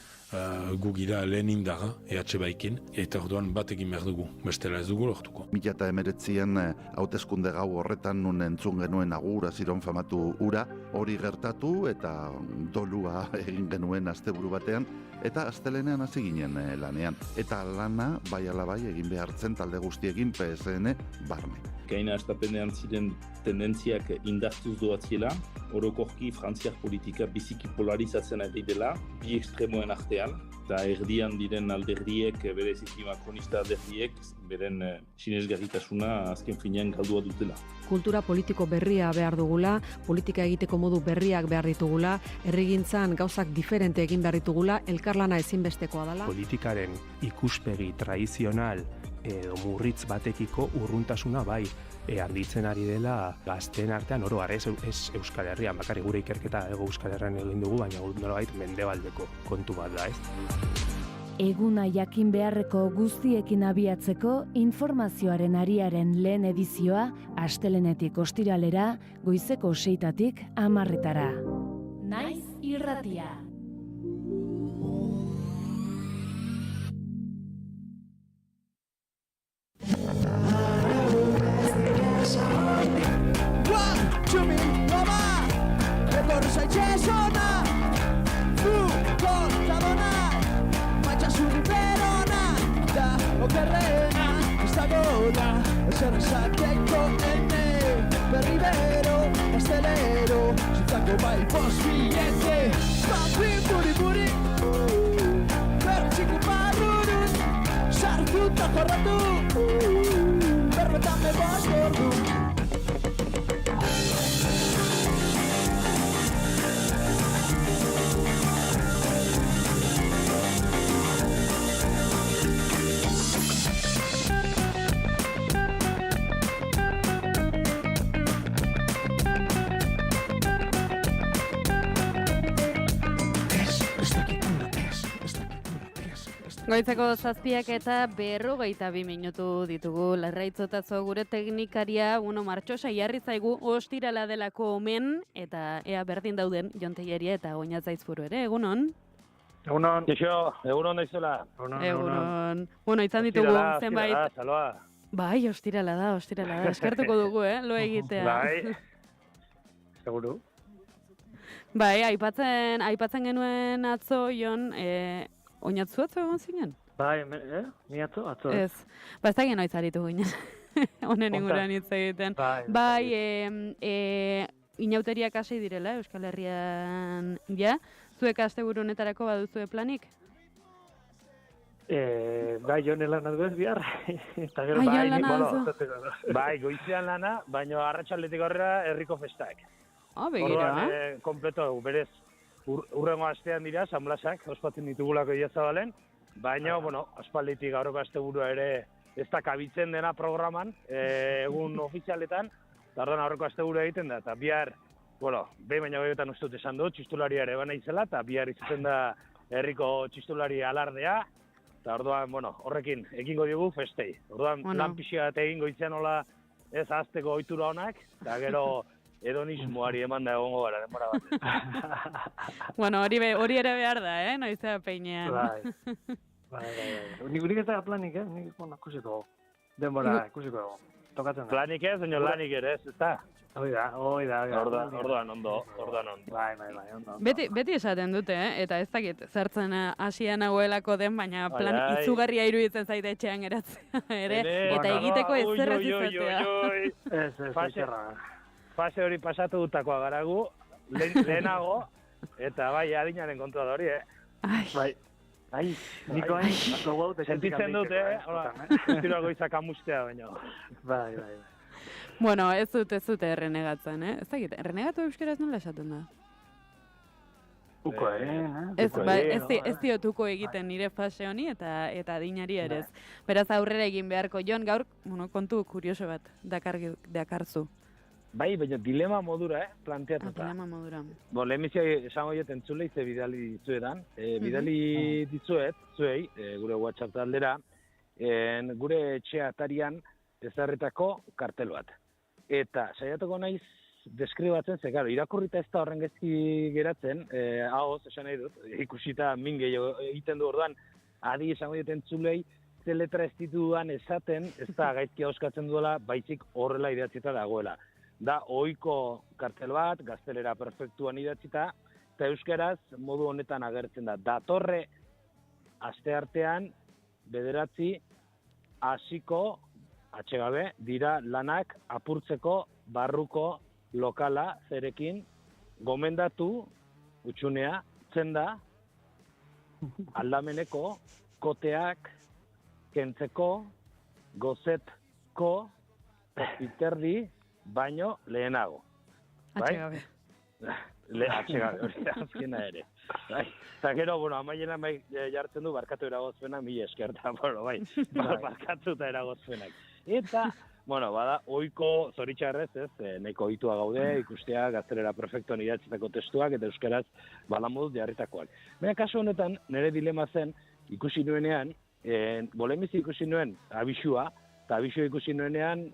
gu gira lehen indaga EH Baikin, eta orduan bat egin behar dugu, bestela ez dugu lortuko. 2019 hauteskunde gau horretan nun entzun genuen agura ziron famatu ura, hori gertatu eta dolua egin genuen asteburu batean, eta astelenean hasi ginen lanean. Eta lana bai ala bai egin behartzen talde guztiekin PSN barne. Gaina estapenean ziren tendentziak indartuz doatziela, orokorki frantziar politika biziki polarizatzen ari dela, bi ekstremoen artean, eta erdian diren alderdiek, bereziki makronista alderdiek, beren sinesgarritasuna azken finean galdua dutela. Kultura politiko berria behar dugula, politika egiteko modu berriak behar ditugula, herrigintzan gauzak diferente egin behar ditugula, elkarlana ezinbestekoa dela. Politikaren ikuspegi tradizional edo murritz batekiko urruntasuna bai handitzen ari dela gazteen artean oro har, ez Euskal Herrian, bakarrik gure ikerketa Euskal Herrian egin dugu, baina nolabait mendebaldeko kontu bat da, ez? Eguna jakin beharreko guztiekin abiatzeko informazioaren ariaren lehen edizioa astelenetik ostiralera goizeko 6:00 10:00. Naiz irratia. Okerrena, ez dagoela, ezer esateko ene, berribero, pastelero, zitzako bai posbilete, papin buri-buri, bertxiku barrurun, sartuta jorratu, berbetan beboaz gordu. Goizeko 7:00 eta 52 minutu ditugu. Larraitzotazo gure teknikaria, martxosa jarri zaigu ostirala delako omen, eta ea berdin dauden Jonteieria eta Oñatzaizburu ere, egunon? Egunon, egunon daizela. Egunon. Izan ditugu zenbait. Bai, ostirala da, eskertuko dugu, lo egitea. Bai, seguru. Bai, aipatzen genuen atzo, Jon, Oñatzu atzo egon zinen? Bai, ni atzo? Ez, ez da gen noiz aritu ginen, honen inguruan hitz egiten. Bai, inauteriak hasi direla Euskal Herrian, ja? Zuek asteburu honetarako baduzue planik? Bai, Jon lana du ez bihar. Bai, goizean lana, baina arratsaldetik aurrera herriko festak. Begira. Kompleto dugu, berez. Urrengo astean dira, sanblasak, ospatzen ditugulako Iazabalen, baina, aspalditik gaurko asteburua ere ez da kabitzen dena programan, egun ofizialetan, eta aurreko asteburua egiten da, eta bihar, behin baina gehiagotan uste dut esan dut, txistularia ere bana izela, eta bihar izaten da herriko txistulari alardea, eta orduan, horrekin egingo diogu festei. Orduan, lan pixia bat egingo izan nola ez ahazteko ohitura honak, eta gero hedonismoari eman da egongo gara, denbora bat. Hori ere behar da, noizea peinean. Bai. Nik ez da planik, nik ikusiko denbora, ikusiko tokatzen da. Planik ez, baina lanik ere ez, ezta? Hoi da. Orduan ondo. Bai, ondo. Beti esaten dute, eta ez dakit zertzen hasian nagoelako den, baina plan izugarria iruditzen zaite etxean geratzea ere, eta egiteko ez zerraz izatea. Fase hori pasatu dutakoa garagu, lehenago, eta bai, adinaren kontua da hori, Bai, niko hain, sentitzen dute, ustira goizak amustea baino. Bai. Bueno, ez dute errenegatzen, ez dakit, errenegatu euskaraz nola esaten da? Uko, Ez diotuko egiten nire fase honi eta adinari ere ez. Beraz aurrera egin beharko, Jon, gaur, kontu kurioso bat dakarzu. Bai, baina dilema modura, planteatuta. Dilema modura. Lehenbizia esango jot entzulei ze bidali dizuetan. Bidali dizuet, zuei, gure WhatsApp taldera, gure etxe atarian ezarritako kartel bat. Eta saiatuko naiz deskribatzen, ze, irakurrita ez da horren gezki geratzen, haoz, esan nahi dut, ikusita min gehiago egiten du orduan, adi esango jot entzulei, ze letra ez ditudan esaten, ez da gaizki hauskatzen duela, baizik horrela idatzita dagoela. Da, ohiko kartel bat, gaztelera perfektuan idatzita, eta euskaraz modu honetan agertzen da. Datorre asteartean 9 hasiko atsegabe dira lanak apurtzeko barruko lokala zerekin gomendatu utxunea zenda aldameneko koteak kentzeko gozetko iterdi baino lehenago. Atxegabe. Atxegabe, hori azkena ere. Eta gero, amaiena jartzen du barkatu eragozpena, mila eskerta, barkatu eta eragozpenak. Eta, bada, ohiko zoritxarrez, nahiko ohitua gaude, ikustea gaztelera perfektuan idatzitako testuak eta euskaraz balamoduz jarritakoak. Baina kasu honetan, nire dilema zen, ikusi nuenean, bolemizi ikusi nuen abisua, eta abisua ikusi nuenean,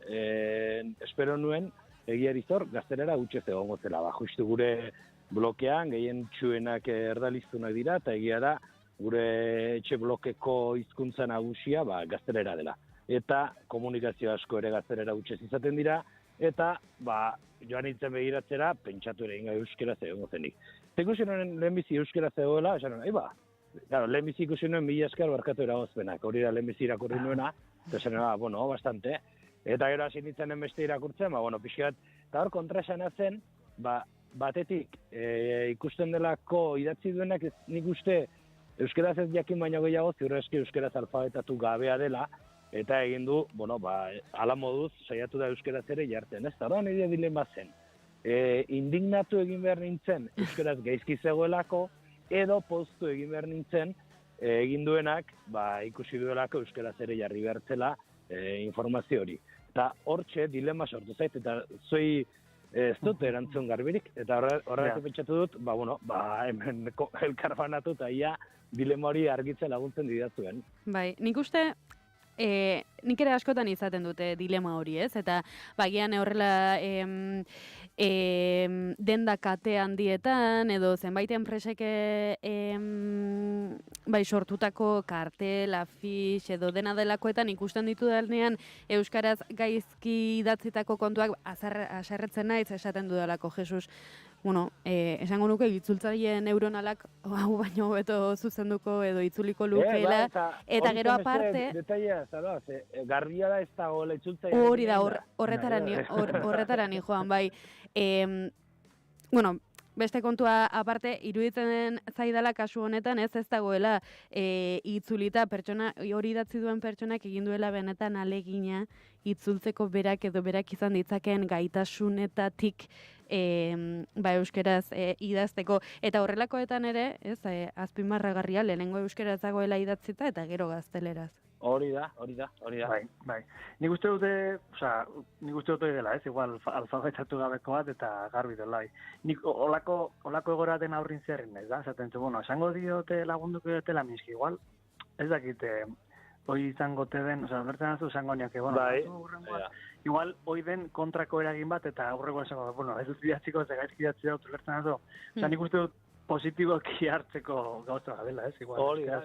espero nuen, egiarizor gaztelera gutxez egongo zela. Justu gure blokean, gehien txuenak erdaliztunak dira, eta egia da, gure etxe blokeko hizkuntza nagusia gaztelera dela. Eta komunikazio asko ere gaztelera gutxez izaten dira, eta joan nintzen begiratzera, pentsatu ere inga euskera egongo zenik. Ikusi nuen lehenbizi euskera zegoela, esan nuen, lehenbizi ikusi nuen 1000 esker barkatu eragozpenak, hori da lehenbizi irakurri nuena, eta esan nuen, bastante. Eta gero hasi nintzen beste irakurtzen, pixkat, eta hor kontraesana zen, batetik ikusten delako idatzi duenak nik uste euskeraz ez jakin baino gehiago, ziur eski euskeraz alfabetatu gabea dela, eta egin du, ala moduz, saiatu da euskeraz ere jartzen, ez da, nire dilema zen. Indignatu egin behar nintzen euskeraz gaizki zegoelako, edo poztu egin behar nintzen egin duenak, ikusi duelako euskeraz ere jarri behartzela informazio hori. Eta hortxe dilema sortu zait, eta zuei ez dut erantzun garbirik, eta horretu pentsatu dut, hemen elkarbanatu eta ia dilema hori argitzen laguntzen didazuen. Bai, nik uste, nik ere askotan izaten dute dilema hori, ez? Eta bagian horrela denda kate handietan, edo zenbait enpreseke sortutako kartel, afix, edo dena delakoetan ikusten ditu denean euskaraz gaizki idatzitako kontuak azarretzen naiz esaten dudalako, Jesus. Esango nuke itzultzaile neuronalak hau baino hobeto zuzenduko edo itzuliko lukeela, eta gero aparte... Detailea, garbia da ez da gola itzultzaile... Hori da, horretara ni joan, bai. Beste kontua aparte, iruditzen zaidala kasu honetan ez dagoela itzulita pertsona, hori idatzi duen pertsonak egin duela benetan alegina itzultzeko berak edo berak izan ditzakeen gaitasunetatik euskeraz idazteko. Eta horrelakoetan ere, azpimarragarria lehenengo euskeraz dagoela idatzita eta gero gazteleraz. Hori da. Bai. Nik uste dute dela, ez? Igual alfabetatu gabeko bat eta garbi dela. Nik olako egora den aurrin zerren, ez da? Zaten bueno, esango diote lagunduko diote minski, igual, ez dakite, hoi izango te den, bertzen azu esango niak, igual, hoi den kontrako eragin bat, eta aurreko esango, bueno, ez dut bidatziko, ez gaizki bidatzi dut, bertzen azu. Nik uste dut positiboki hartzeko gauza dela, ez? Igual, hori da,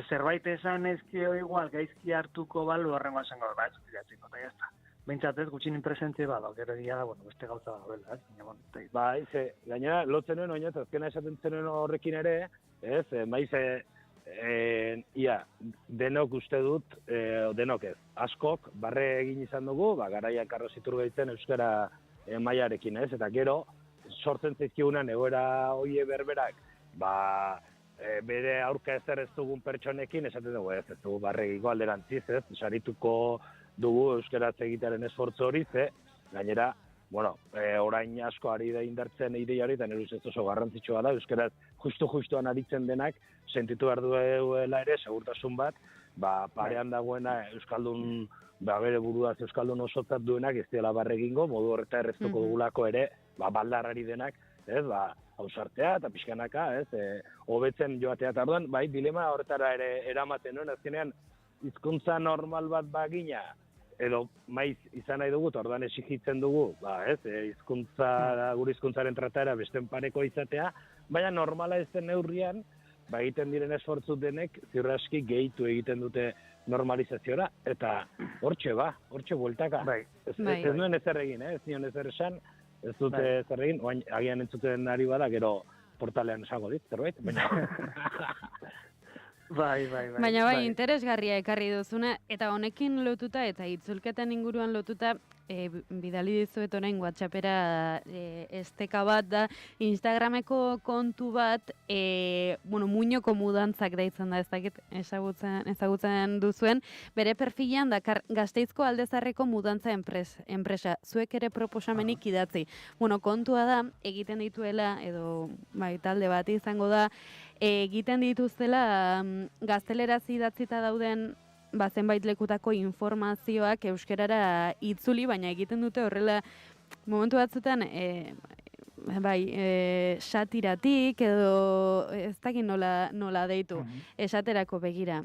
zerbait esan ezkio igual, gaizki hartuko balu horrengo esango, ez dut bidatziko, eta jazta. Bentsat ez, gutxinin presentzia bada, gero egia da, bueno, beste gauza da dela, ez? Bai, gainera, lotzen nuen, oinat, azkena esaten zenuen horrekin ere, ez, ia, denok uste dut, denok ez, askok, barre egin izan dugu, garaian Karlos Iturgaitzen euskara mailarekin, ez, eta gero, sortzen zaizkigunan egoera hoie berberak, bere aurka ez dugun pertsonekin, esaten dugu, ez dugu barre egiko alderantziz, ez, sarituko dugu euskaraz egitearen esfortzu hori, gainera, bueno, orain asko ari da indartzen ideia hori, eta nire ustez oso garrantzitsua da, euskaraz justuan aritzen denak, sentitu behar duela ere, segurtasun bat, parean dagoena euskaldun, bere buruaz euskaldun osotzat duenak ez dela barre egingo, modu horreta erreztuko dugulako ere, baldarrari denak, ez, hausartea eta pixkanaka, ez, hobetzen joatea eta orduan, bai, dilema horretara ere eramaten nuen, azkenean, hizkuntza normal bat bagina, edo maiz izan nahi dugu, orduan exigitzen dugu, ez, gure hizkuntzaren trataera besten pareko izatea, baina normala ez den neurrian, egiten diren esfortzu denek, ziur aski gehitu egiten dute normalizaziora, eta hortxe bueltaka. Ez nuen ezer egin, ez nion ezer esan, ez dute ezer egin, agian entzuten ari bada, gero portalean esango dit, zerbait, baina... Baina interesgarria ekarri duzuna, eta honekin lotuta, eta itzulketan inguruan lotuta, bidali dizuet orain WhatsAppera esteka bat da, Instagrameko kontu bat, muinoko mudantzak da izan da, ez dakit ezagutzen duzuen, bere perfilan dakar Gasteizko Aldezarreko mudantza enpresa, zuek ere proposamenik idatzi. Kontua da, egiten dituela, edo talde bat izango da, egiten dituztela gazteleraz idatzita dauden zenbait lekutako informazioak euskerara itzuli, baina egiten dute horrela momentu batzutan satiratik edo ez dakit nola deitu esaterako begira.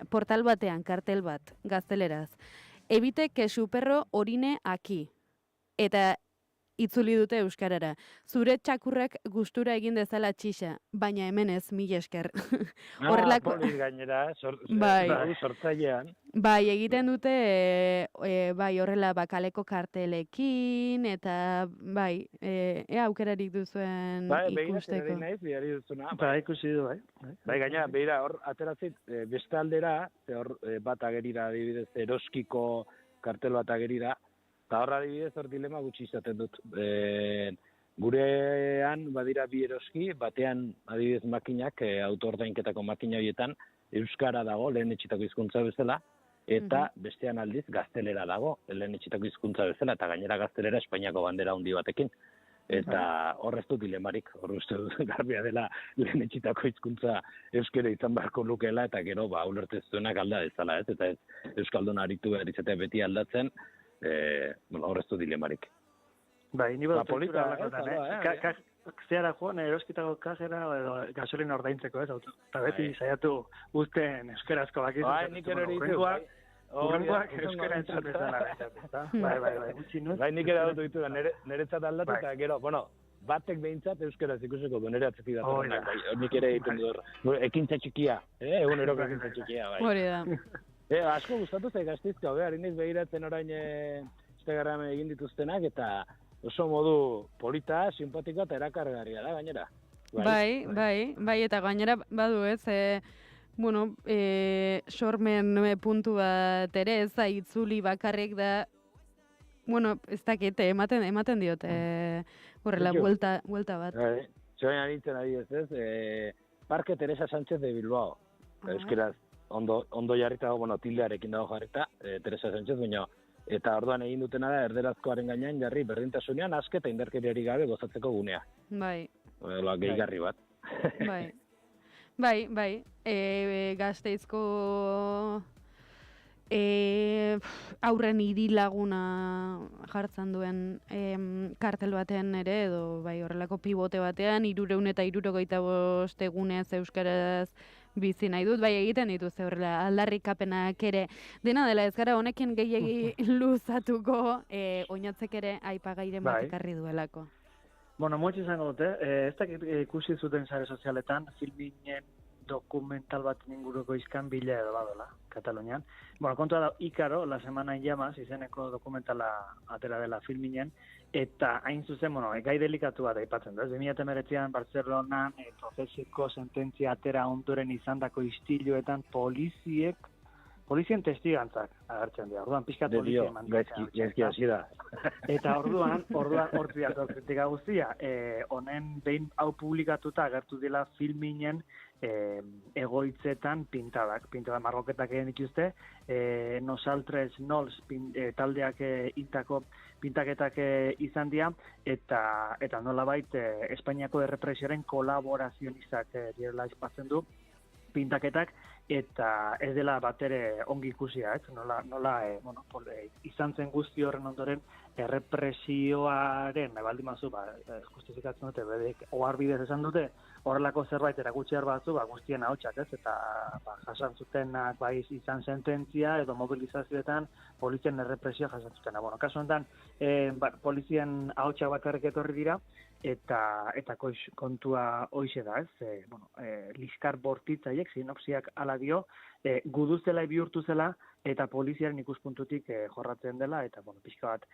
Portal batean, kartel bat, gazteleraz. Evite que su perro orine aquí. Eta itzuli dute euskarara. Zure txakurrak gustura egin dezala txixa, baina hemen ez, mila esker. Polit gainera, sortzailean. Bai, egiten dute, horrela bakaleko kartelekin, eta aukerarik duzuen ikusteko. Begiratzen duzuna. Ikusi du, bai. Gainera, behira, hor ateratzit, beste aldera, hor bat agerira, adibidez, eroskiko kartel bat agerira, eta horra adibidez, hor dilema gutxi izaten dut. Gurean badira bi eroski, batean adibidez makinak, autoordainketako makina horietan, euskara dago, lehen etxitako hizkuntza bezala, eta bestean aldiz gaztelera dago, lehen etxitako hizkuntza bezala, eta gainera gaztelera Espainiako bandera handi batekin. Eta horrez du dilemarik, uste dut garbia dela lehen etxitako hizkuntza euskera izan beharko lukeela, eta gero ulertez zuenak alda dezala, ez? Eta euskaldun aritu behar izatea beti aldatzen, horrez du dilemarik. Bai, ni bat polita alakotan, zeara joan, eroskitako kajera edo gasolina ordaintzeko, ez? Eta beti saiatu guztien euskerazko bakizu. Bai, nik ere hori ditu, Urrengoak euskera entzatezan Bai, nik ere dut ditu, niretzat aldatu, eta gero, batek behintzat euskaraz ikusiko du, nire atzetik da. Nik ere egiten du, ekintza txikia, eguneroko ekintza txikia, bai. Hori da. Asko gustatu zai Gasteizko, harinez behiratzen orain Instagram egin dituztenak, eta oso modu polita, simpatikoa eta erakargarria da, gainera. Bai, eta gainera badu ez, sormen puntu bat ere ez da itzuli bakarrik da, ez dakit, ematen diot, horrela, vuelta bat. Zoen anintzen adibidez ez, Parque Teresa Sánchez de Bilbao, euskeraz, ondo jarrita, tildearekin dago jarrita, Teresa Sánchez, baina, eta orduan egin dutena da, erderazkoaren gainean jarri berdintasunean, aske eta indarkeriari gabe gozatzeko gunea. Bai. Gehigarri bat. Bai, Gasteizko aurren hirilaguna jartzen duen kartel batean ere, edo bai horrelako pivote batean, 375 egunez euskaraz bizi nahi dut, bai egiten dituzte horrela aldarrikapenak ere. Dena dela ez gara honekin gehiegi luzatuko, oinatzek ere aipagairen bat ekarri duelako. Bueno, motxe izango dute, ez dakit ikusi zuten sare sozialetan, filminen dokumental bat inguruko iskanbila edo badola, Katalunian. Bueno, kontua da, Ikaro, La Semana en Llamas, izeneko dokumentala atera dela filminen, eta hain zuzen, gai delikatu bat aipatzen da. 2019an Bartzelonan prozesiko sententzia atera ondoren izandako istiluetan polizien testigantzak agertzen dira. Orduan, pixkat polizia gaizki hasi da. Eta orduan hortziak kritika guztia. Honen behin hau publikatuta agertu dela filminen egoitzetan pintada margoketak egin dituzte, Nosaltres Nols taldeak intako pintaketak izan dira, eta nolabait Espainiako errepresioaren kolaborazionistak direla aipatzen du pintaketak, eta ez dela batere ongi ikusia, nola izan zen guzti horren ondoren errepresioaren, baldin mazu, justifikatzen dute, bedek oharbidez esan dute, horrelako zerbait erakutsi behar batzu, guztien ahotsak, eta jasan zutenak izan sententzia edo mobilizazioetan polizien errepresioa jasan zutena. Bueno, kasu honetan, polizien ahotsak bakarrik etorri dira, eta kontua hoixe da, liskar bortitzaiek, sinopsiak ala dio, guduzela bihurtu zela, eta poliziaren ikuspuntutik jorratzen dela, eta pixka bat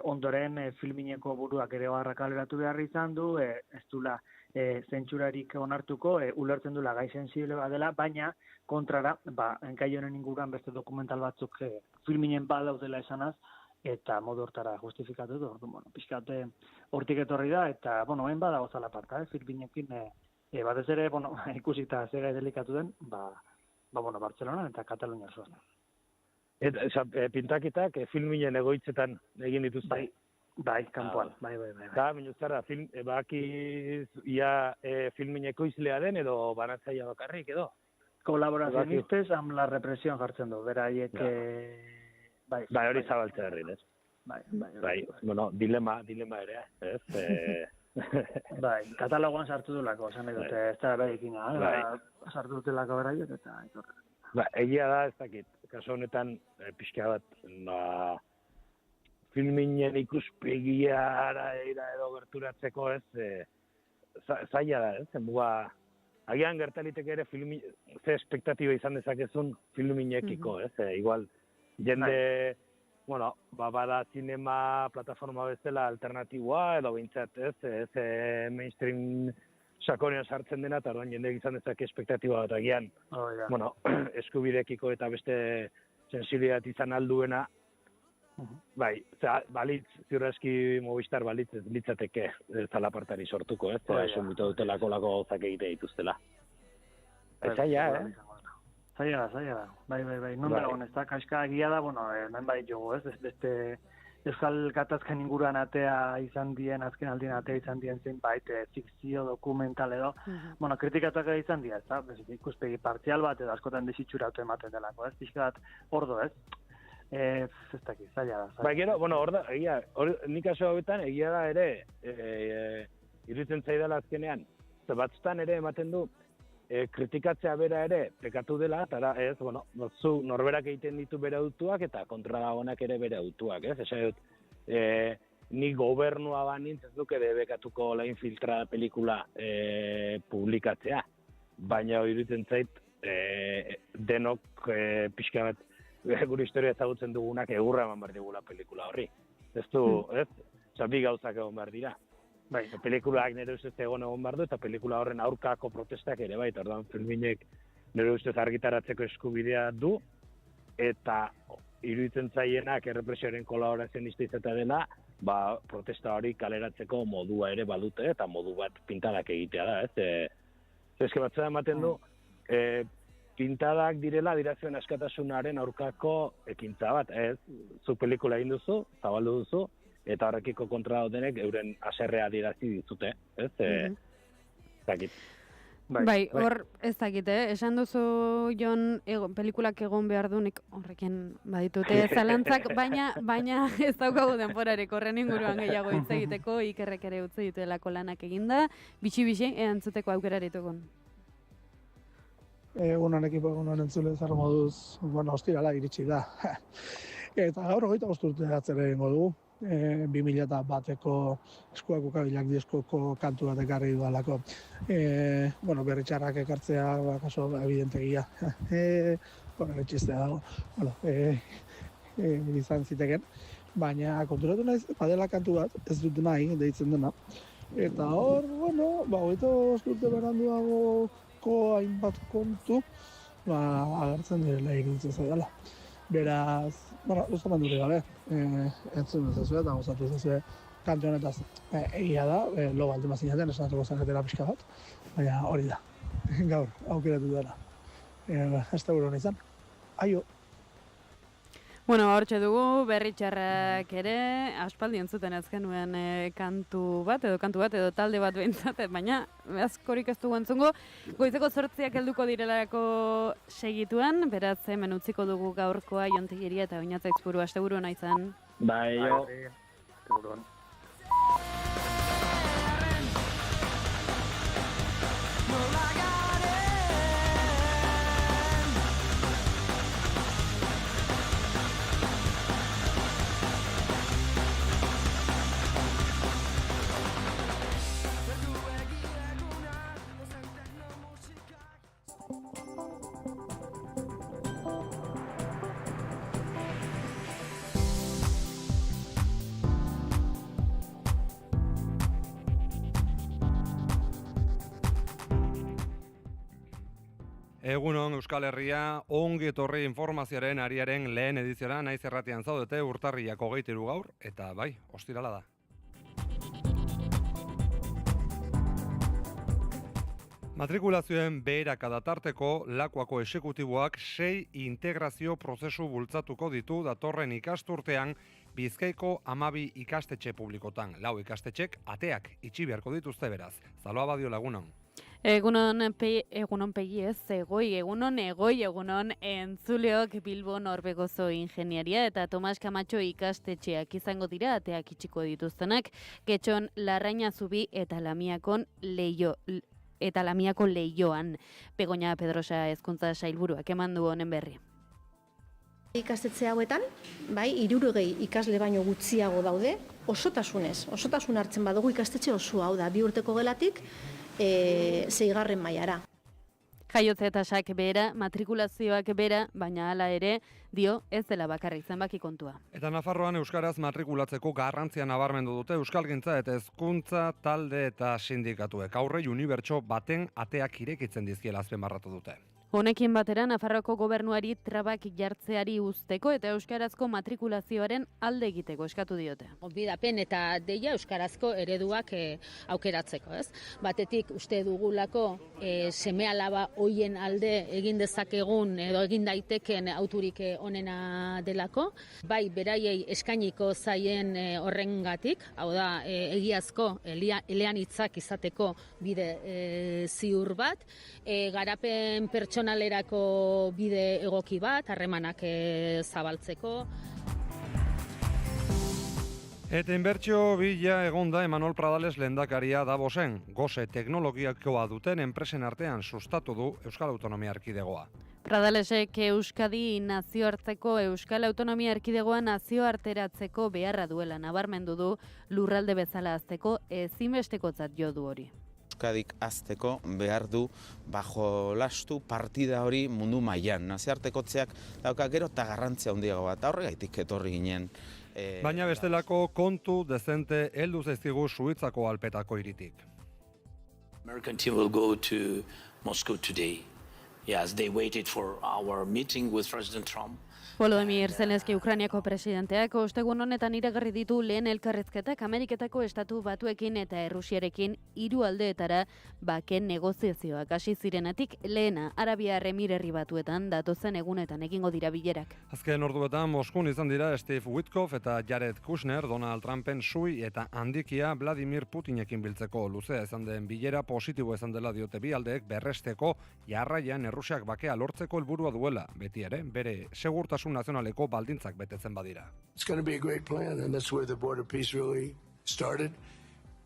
ondoren filmineko buruak ere oharrak kaleratu behar izan du, ez dula zentsurarik onartuko, ulertzen dula gai sensible bat dela, baina kontrara, enkai honen inguruan beste dokumental batzuk filminen badaudela esanaz, eta modu hortara justifikatu du, pixkat hortik etorri da, eta, hain badago zala parta, filminekin, batez ere, ikusita zega delikatu den, Bartzelona eta Katalunia zoaz. Eta pintaketak filminen egoitzetan egin dituzte? Bai, kanpoan, bai. Eta, minuztara, ia filmin ekoizlea den edo banatzaia bakarrik edo? Kolaborazionistes amb la represión jartzen du, beraiek... Bai, hori zabaltzea herrin, ez? Bai, dilema ere, ez? Bai, katalogoan sartu dulako, esan nahi dute, ez da berikina, sartu dutelako beraiek eta... Egia da, ez dakit, kaso honetan, pixka bat, filminen ikuspegiara edo gerturatzeko, ez, zaila da, ez, zenbuga, agian gertaliteke ere ze espektatiba izan dezakezun filminekiko, ez, igual, jende, bada zinema plataforma bezala alternatiboa, edo bintzat, ez, mainstream sakonean sartzen dena, eta orduan jende izan dezake espektatiba bat agian, eskubidekiko eta beste sensibilitate izan alduena, bai, balitz, ziurreski Movistar balitz ez litzateke zalapartari sortuko, ez? Esun bitu dutelako lako gauzak egite dituztela. Zaila, Zaila da. Bai. Non dagoen, ez da, kaska egia da, hemen bai jogo, ez? Beste Euskal Gatazkan inguruan atea izan dien, azken aldien atea izan dien zenbait, fikzio, dokumental edo, kritikatuak izan dira, ez da? Ikuspegi partzial bat edo askotan desitxura auto ematen delako, ez? Pixka bat, ordo, ez? Ez dakit, zaila da. Bai, gero, nik aso hauetan egia da ere, iruditzen zaidala azkenean, batzutan ere ematen du, kritikatzea bera ere pekatu dela, eta ez, zu norberak egiten ditu bere autuak, eta kontra dagoenak ere bere autuak, ez? Esa dut, ni gobernua banintz ez duke debekatuko la infiltrada pelikula publikatzea, baina iruditzen zait, denok pixka bat, gure historia ezagutzen dugunak egurra eman behar digula pelikula horri. Ez du, ez? Bi gauzak egon behar dira. Bai, pelikulak nire ustez egon behar du, eta pelikula horren aurkako protestak ere bai, eta orduan filminek nire ustez argitaratzeko eskubidea du, eta iruditzen zaienak errepresioaren kolaborazionista izatea dela, protesta hori kaleratzeko modua ere badute, eta modu bat pintadak egitea da, ez? Eske batzea ematen du, pintadak direla dirazioen askatasunaren aurkako ekintza bat, ez? Zu pelikula egin duzu, zabaldu duzu, eta horrekiko kontra daudenek euren aserrea dirazi dizute, ez? Zakit. Bai, hor ez dakite, esan duzu Jon pelikulak egon behar du, nik horrekin baditute zalantzak, baina ez daukagu denborarik horren inguruan gehiago hitz egiteko, Ikerrek ere utzi dituelako lanak eginda, bitxi erantzuteko aukerarik egon. Egunon ekipo, egunon entzule zer moduz, ostirala iritsi da. Eta gaur 25 urte atzera egingo dugu. 2001eko eskuak ukabilak diskoko kantu bat ekarri dudalako. Berritxarrak ekartzea, kaso, evidentegia. Txistea dago. Izan ziteken. Baina konturatu naiz, badela kantu bat, ez dut nahi, deitzen dena. Eta hor, 25 urte beranduagoko hainbat kontu, agertzen direla iruditzen zaidala. Beraz, ustoman dure gabe, entzun ezazue eta gozatu ezazue kantu honetaz. Egia da, lo baldin bazinaten, esanatuko zanetera pixka bat, baina hori da, gaur, aukeratu dela. Ez da gure izan. Aio! Hortxe dugu, Berritxarrak ere, aspaldi entzuten ez genuen kantu bat edo talde bat behintzat, baina askorik ez dugu entzungo. Goizeko 8 helduko direlako segituan, beraz hemen utziko dugu gaurkoa Jon Tegiria eta Oñatza Aizpuru, asteburu ona izan. Bai, jo. Egunon Euskal Herria, ongi etorri informazioaren ariaren lehen ediziora naiz erratian zaudete urtarriak 23 gaur, eta bai, ostirala da. Matrikulazioen beherakada tarteko Lakuako exekutiboak 6 integrazio prozesu bultzatuko ditu datorren ikasturtean Bizkaiko 12 ikastetxe publikotan. 4 ikastetxek ateak itxi beharko dituzte beraz. Zaloa badio lagunon. Egunon entzuleok Bilbon Orbegozo Ingeniaria eta Tomas Camacho ikastetxeak izango dira ateak itxiko dituztenak, Getxon Larraina Zubi eta Lamiako Leioan. Begoña Pedrosa hezkuntza sailburuak eman du honen berri. Ikastetxe hauetan, 60 ikasle baino gutxiago daude, osotasun hartzen badugu ikastetxe osoa, hau da, 2 urteko gelatik, 6. mailara. Jaiotze tasak behera, matrikulazioak behera, baina hala ere, dio ez dela bakarrik zenbaki kontua. Eta Nafarroan euskaraz matrikulatzeko garrantzia nabarmendu dute Euskalgintza eta Hezkuntza talde eta sindikatuek. Aurrei unibertso baten ateak irekitzen dizkiela azpimarratu dute. Honekin batera, Nafarroako gobernuari trabak jartzeari uzteko eta euskarazko matrikulazioaren alde egiteko eskatu diote. Gonbidapen eta deia euskarazko ereduak aukeratzeko, ez? Batetik uste dugulako seme-alaba hoien alde egin dezakegun edo egin daiteken auturik onena delako, bai beraiei eskainiko zaien horrengatik, hau da egiazko eleanitzak izateko bide ziur bat, garapen pertsonalerako bide egoki bat, harremanak zabaltzeko. Eta inbertsio bila egonda Emanuel Pradales lehendakaria Davosen. Gose teknologiakoa duten enpresen artean sustatu du Euskal Autonomia Erkidegoa. Pradalesek Euskadi nazioarteko Euskal Autonomia Erkidegoa nazioarteratzeko beharra duela nabarmendu du lurralde bezala hazteko ezinbestekotzat jo du hori. Euskadik azteko behar du bajo lastu partida hori mundu mailan. Nazioartekotzeak dauka gero eta garrantzia handiago bat, horregaitik etorri ginen. Baina bestelako kontu dezente heldu zaizkigu Suitzako alpetako hiritik. American team will go to Moscow today. Yes, they waited for our meeting with President Trump. Volodymyr Zelenski Ukrainiako presidenteak ostegun honetan iragarri ditu lehen elkarrizketak Ameriketako Estatu Batuekin eta Errusiarekin 3 aldeetara baken negoziazioak hasi zirenetik lehena Arabiar Emirerri Batuetan datozen egunetan egingo dira bilerak. Azken orduetan Moskun izan dira Steve Witkoff eta Jared Kushner Donald Trumpen sui eta handikia Vladimir Putinekin biltzeko. Luzea izan den bilera positibo izan dela diote bi aldeek berresteko jarraian Errusiak bakea lortzeko helburua duela, beti ere bere segurtasun nazionaleko baldintzak betetzen badira. It's going to be a great plan, and that's where the border peace really started.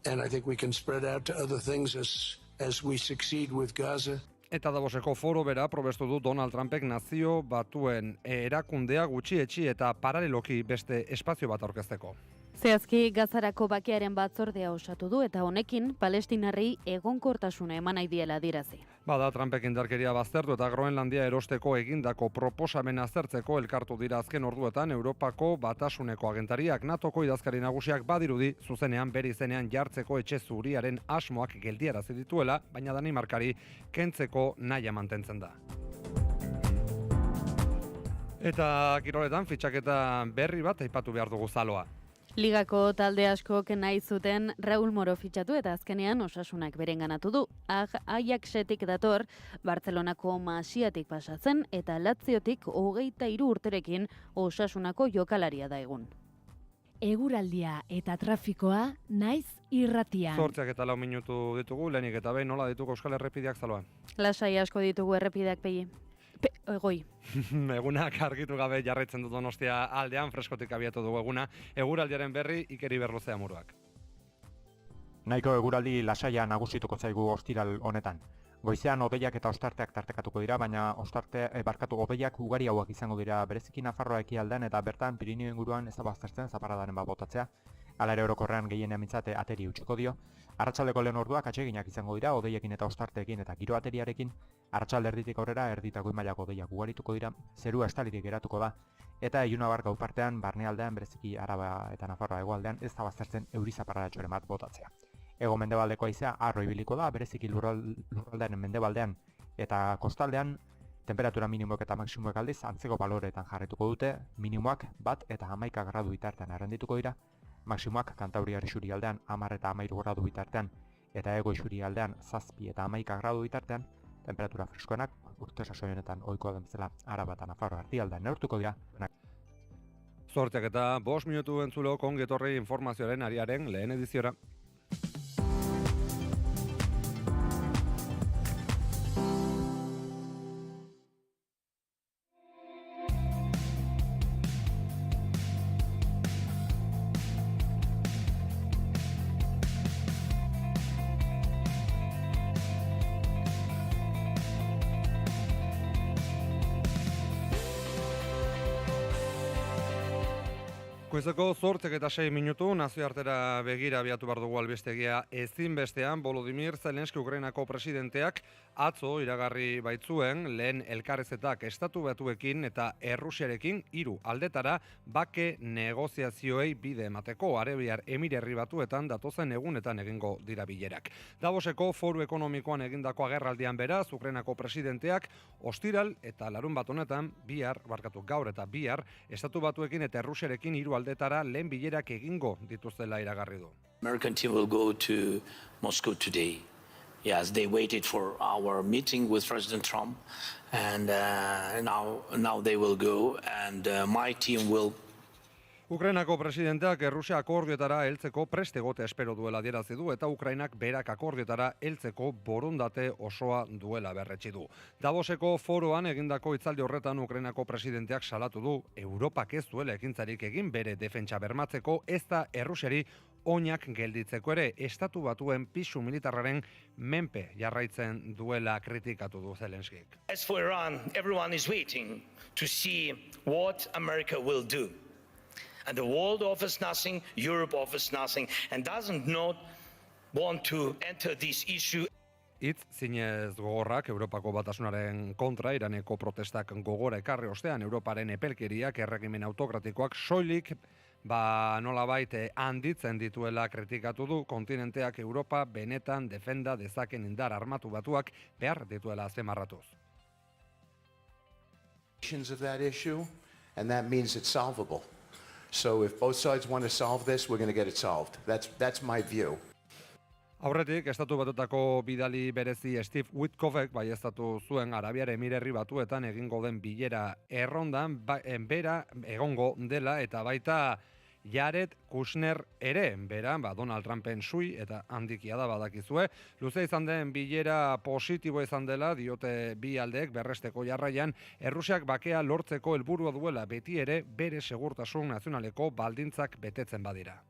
And I think we can spread out to other things as we succeed with Gaza. Eta Davoseko foro bera probestu du Donald Trumpek nazio batuen erakundea gutxietsi eta paraleloki beste espazio bat aurkezteko. Zehazki Gazarako bakearen batzordea osatu du eta honekin Palestinarrei egonkortasuna eman nahi diela adierazi. Bada Trumpek indarkeria baztertu eta Groenlandia erosteko egindako proposamena aztertzeko elkartu dira azken orduetan Europako Batasuneko agentariak. NATOko idazkari nagusiak badirudi zuzenean bere izenean jartzeko etxe zuriaren asmoak geldiarazi dituela, baina Danimarkari kentzeko nahia mantentzen da. Eta kiroletan fitxaketa berri bat aipatu behar dugu Zaloa. Ligako talde askok nahi zuten Raúl Moro fitxatu eta azkenean Osasunak berenganatu du. Ajaxetik dator, Bartzelonako Masiatik pasatzen eta Laziotik 23 urterekin Osasunako jokalaria da egun. Eguraldia eta trafikoa Naiz irratian. 8 eta 4 minutu ditugu, lehenik eta behin nola ditugu Euskal Errepideak Zaloa. Lasai asko ditugu errepideak pegi. Egoi. Egunak argitu gabe jarraitzen du Donostia aldean, freskotik abiatu dugu eguna. Eguraldiaren berri Ikeri Berluzea Muruak. Nahiko eguraldi lasaia nagusituko zaigu ostiral honetan. Goizean hodeiak eta ostarteak tartekatuko dira, baina hodeiak ugariagoak izango dira bereziki Nafarroa ekialdean eta bertan Pirinio inguruan ez da baztertzen zaparradaren bat botatzea. Hala ere orokorrean gehienean mintzate ateri utziko dio. Arratsaldeko lehen orduak atseginak izango dira, hodeiekin eta ostarteekin eta giro ateriarekin. Arratsalde erditik aurrera erdi eta goi mailako hodeiak ugarituko dira, zerua estalirik geratuko da. Eta ilunabar gau partean, barnealdean, bereziki Araba eta Nafarroa hegoaldean ez da baztertzen euri zaparradatxoren bat botatzea. Hego mendebaldeko haizea harro ibiliko da, bereziki lurraldean mendebaldean eta kostaldean, temperatura minimoek eta maksimoek aldiz antzeko baloreetan jarrituko dute, minimoak 1 eta 11 gradu bitartean arrendituko dira, maksimoak Kantauriar isurialdean 10 eta 13 gradu bitartean eta hego isurialdean 7 eta 11 gradu bitartean, temperatura freskoenak urte sasoi honetan ohikoa den bezala Araba eta Nafarroa erdialdean neurtuko dira. 8 eta 5 minutu entzulo ongi etorri informazioaren ariaren lehen ediziora. Goizeko 8 eta 6 minutu, nazioartera begira abiatu behar dugu albistegia ezinbestean, Volodymyr Zelenski Ukrainako presidenteak atzo iragarri baitzuen lehen elkarrezetak Estatu Batuekin eta Errusiarekin 3 aldetara bake negoziazioei bide emateko. Arabiar Emirerri Batuetan datozen egunetan egingo dira bilerak. Davoseko foru ekonomikoan egindako agerraldian beraz, Ukrainako presidenteak ostiral eta larunbat honetan gaur eta bihar Estatu Batuekin eta Errusiarekin 3 aldetara lehen bilerak egingo dituztela iragarri du. American team will go to Moscow today. Yes, they waited for our meeting with President Trump, and now they will go, and my team will. Ukrainako presidenteak Errusia akordioetara heltzeko prest egotea espero duela adierazi du eta Ukrainak berak akordioetara heltzeko borondate osoa duela berretsi du. Davoseko foroan egindako hitzaldi horretan Ukrainako presidenteak salatu du Europak ez duela ekintzarik egin bere defentsa bermatzeko, ez da Errusiari oinak gelditzeko ere, Estatu Batuen pisu militarraren menpe jarraitzen duela kritikatu du Zelenskik. As for Iran, everyone is waiting to see what America will do. And the world offers nothing, Europe offers nothing, and doesn't not want to enter this issue. Hitz zinez gogorrak Europako Batasunaren kontra Iraneko protestak gogora ekarri ostean Europaren epelkeriak erregimen autokratikoak soilik nolabait handitzen dituela kritikatu du. Kontinenteak Europa benetan defenda dezaken indar armatu batuak behar dituela azpimarratuz. Of that issue, and that means it's solvable. So if both sides want to solve this, we're going to get it solved. That's my view. Aurretik, Estatu Batuetako bidali berezi Steve Witkoffek baieztatu zuen Arabiar Emirerri Batuetan egingo den bilera errondan bera egongo dela eta baita Jared Kushner ere, bera, Donald Trumpen sui eta handikia da badakizue. Luze izan den bilera positibo izan dela, diote bi aldeek berresteko jarraian, Errusiak bakea lortzeko helburua duela beti ere bere segurtasun nazionaleko baldintzak betetzen badira.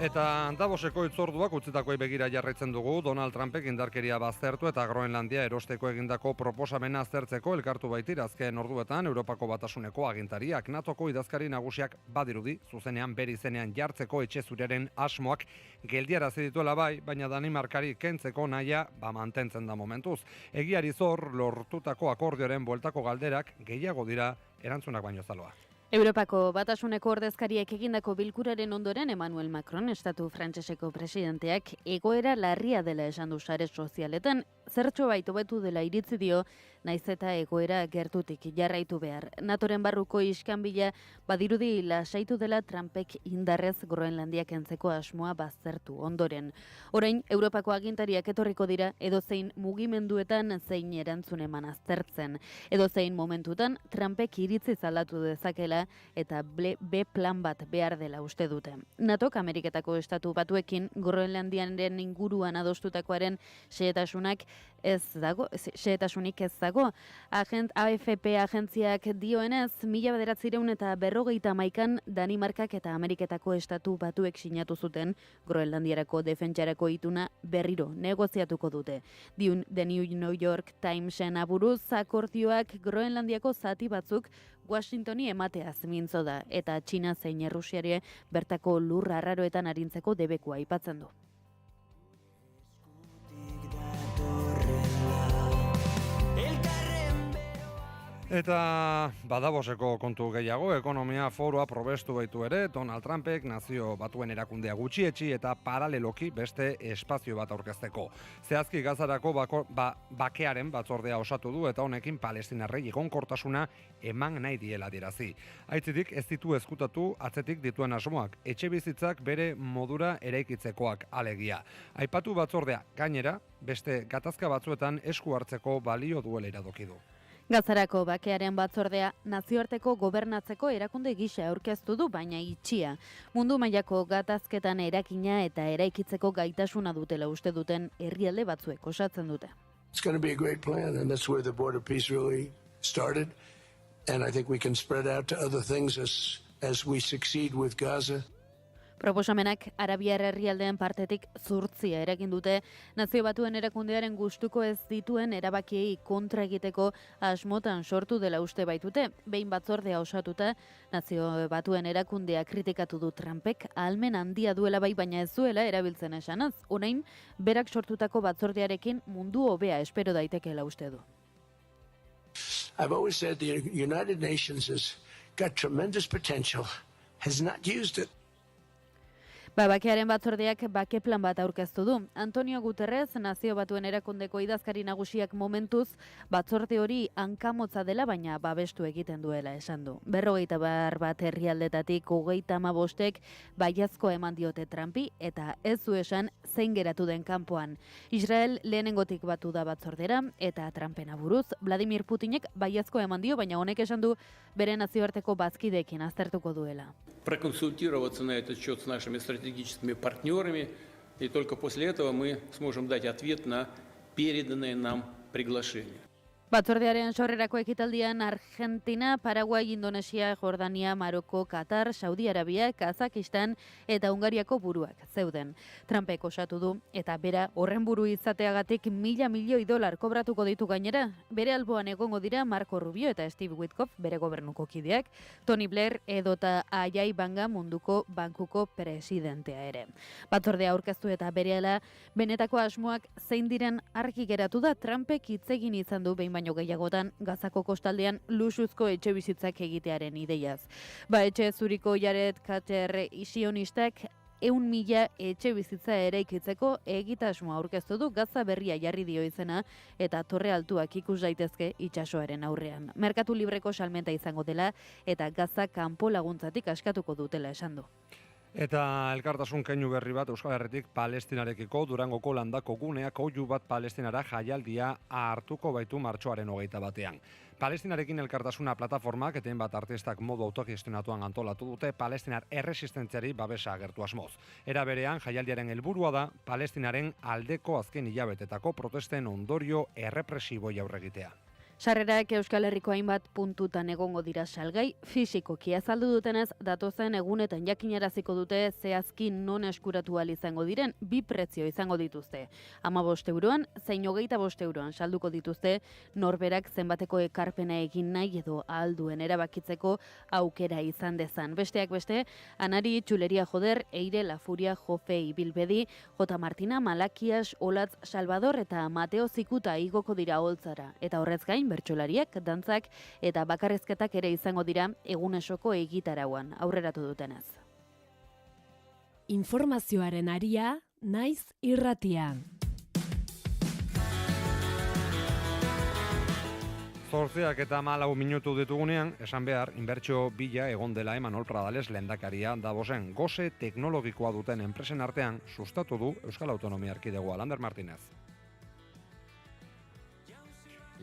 Eta Davoseko hitzorduak utzitakoei begira jarraitzen dugu, Donald Trumpek indarkeria baztertu eta Groenlandia erosteko egindako proposamena aztertzeko elkartu baitira azken orduetan Europako Batasuneko agintariak. NATOko idazkari nagusiak badirudi, zuzenean bere izenean jartzeko etxe zuriaren asmoak geldiarazi dituela bai, baina Danimarkari kentzeko nahia mantentzen da momentuz. Egiari zor, lortutako akordioaren bueltako galderak gehiago dira erantzunak baino zaloa. Europako Batasuneko ordezkariek egindako bilkuraren ondoren Emmanuel Macron, estatu frantseseko presidenteak, egoera larria dela esan du sare sozialetan, zertxo bait hobetu dela iritzi dio, naiz eta egoera gertutik jarraitu behar. NATOren barruko iskanbila badirudi lasaitu dela Trumpek indarrez Groenlandia kentzeko asmoa baztertu ondoren. Orain, Europako agintariak etorriko dira edozein mugimenduetan zein erantzun eman aztertzen. Edozein momentutan Trumpek iritzi zaldatu dezakela eta B plan bat behar dela uste dute. NATOk Ameriketako Estatu Batuekin Groenlandiaren inguruan adostutakoaren xehetasunik ez dago. AFP agentziak dioenez, 1951 Danimarkak eta Ameriketako Estatu Batuek sinatu zuten Groenlandiarako defentsarako ituna berriro negoziatuko dute. The New York Timesen aburuz akordioak Groenlandiako zati batzuk Washingtoni emateaz mintzo da eta Txina zein Errusiare bertako lur arraroetan arintzeko debekua aipatzen du. Eta Davoseko kontu gehiago, ekonomia forua probestu baitu ere, Donald Trumpek nazio batuen erakundea gutxietsi eta paraleloki beste espazio bat aurkezteko. Zehazki Gazarako bakearen batzordea osatu du eta honekin Palestinarrei egonkortasuna eman nahi diela adierazi. Aitzitik ez ditu ezkutatu atzetik dituen asmoak, etxebizitzak bere modura eraikitzekoak alegia. Aipatu batzordea gainera, beste gatazka batzuetan esku hartzeko balio duela iradoki du. Gazarako bakearen batzordea nazioarteko gobernatzeko erakunde gisa aurkeztu du, baina itxia. Mundu mailako gatazketan erakina eta eraikitzeko gaitasuna dutela uste duten herrialde batzuek osatzen dute. It's going to be a great plan, and that's where the border peace really started. And I think we can spread out to other things as we succeed with Gaza. Proposamenak Arabiar herrialdeen partetik zurtzia erakin dute, Nazio Batuen erakundearen gustuko ez dituen erabakiei kontra egiteko asmotan sortu dela uste baitute. Behin batzordea osatuta, Nazio Batuen erakundea kritikatu du Trumpek ahalmen handia duela bai, baina ez duela erabiltzen esanaz. Orain, berak sortutako batzordearekin mundu hobea espero daitekeela uste du. I've always said the United Nations has got tremendous potential, has not used it. Bakearen batzordeak bake plan bat aurkeztu du. Antonio Guterres, Nazio Batuen erakundeko idazkari nagusiak momentuz, batzorde hori hankamotza dela, baina babestu egiten duela esan du. 51 herrialdetatik 35 baiezkoa eman diote Trumpi eta ez du esan zein geratu den kanpoan. Israel lehenengotik batu da batzordera eta Trumpen aburuz, Vladimir Putinek baiezkoa eman dio, baina honek esan du bere nazioarteko bazkideekin aztertuko duela. Проконсультироваться на этот счет с нашими стратегическими партнерами, и только после этого мы сможем дать ответ на переданное нам приглашение. Batzordearen sorrerako ekitaldian Argentina, Paraguay, Indonesia, Jordania, Maroko, Katar, Saudi Arabia, Kazakistan eta Hungariako buruak zeuden. Trumpek osatu du eta bera horren buru izateagatik $1.000 milioi kobratuko ditu gainera. Bere alboan egongo dira Marco Rubio eta Steve Witkoff, bere gobernuko kideak, Tony Blair edota Ajay Banga munduko bankuko presidentea ere. Batzordea aurkeztu eta berehala benetako asmoak zein diren argi geratu da. Trumpek hitz egin izan du behin baino baino gehiagotan Gazako kostaldean luxuzko etxebizitzak egitearen ideiaz. Etxe zuriko Jared Carter isionistak 100.000 etxebizitza eraikitzeko egitasmoa aurkeztu du. Gaza berria jarri dio izena eta torre altuak ikus daitezke itsasoaren aurrean. Merkatu libreko salmenta izango dela eta Gaza kanpo laguntzatik askatuko dutela esan du. Eta elkartasun keinu berri bat Euskal Herritik Palestinarekiko Durangoko landako guneak oihu bat Palestinara jaialdia hartuko baitu martxoaren 21. Palestinarekin elkartasuna plataformak eten bat artistak modu autogestionatuan antolatu dute Palestinar erresistentziari babesa agertu asmoz. Era berean jaialdiaren helburua da Palestinaren aldeko azken hilabetetako protesten ondorio errepresiboi aurregitea. Sarrerak Euskal Herriko hainbat puntutan egongo dira salgai, fisikoki azaldu dutenez, datozen egunetan jakinaraziko dute zehazki non eskuratu ahal izango diren, 2 prezio izango dituzte. 15 euroan, zein 25 euroan salduko dituzte, norberak zenbateko ekarpena egin nahi edo ahalduen erabakitzeko aukera izan dezan. Besteak beste, Anari, Txuleria Joder, Eire, La Furia, Jofe, Ibilbedi, J. Martina, Malakias, Olatz, Salvador eta Mateo Zikuta igoko dira holtzara. Eta horrez gain, bertsolariak, dantzak eta bakarrizketak ere izango dira egunesoko egitarauan, aurreratu dutenez. Informazioaren aria, naiz irratia. Zortziak eta 14 minutu ditugunean, esan behar, inbertsio bila egon dela Imanol Pradales lehendakaria Davosen. Gose teknologikoa duten enpresen artean sustatu du Euskal Autonomia Erkidegoa. Lander Martinez.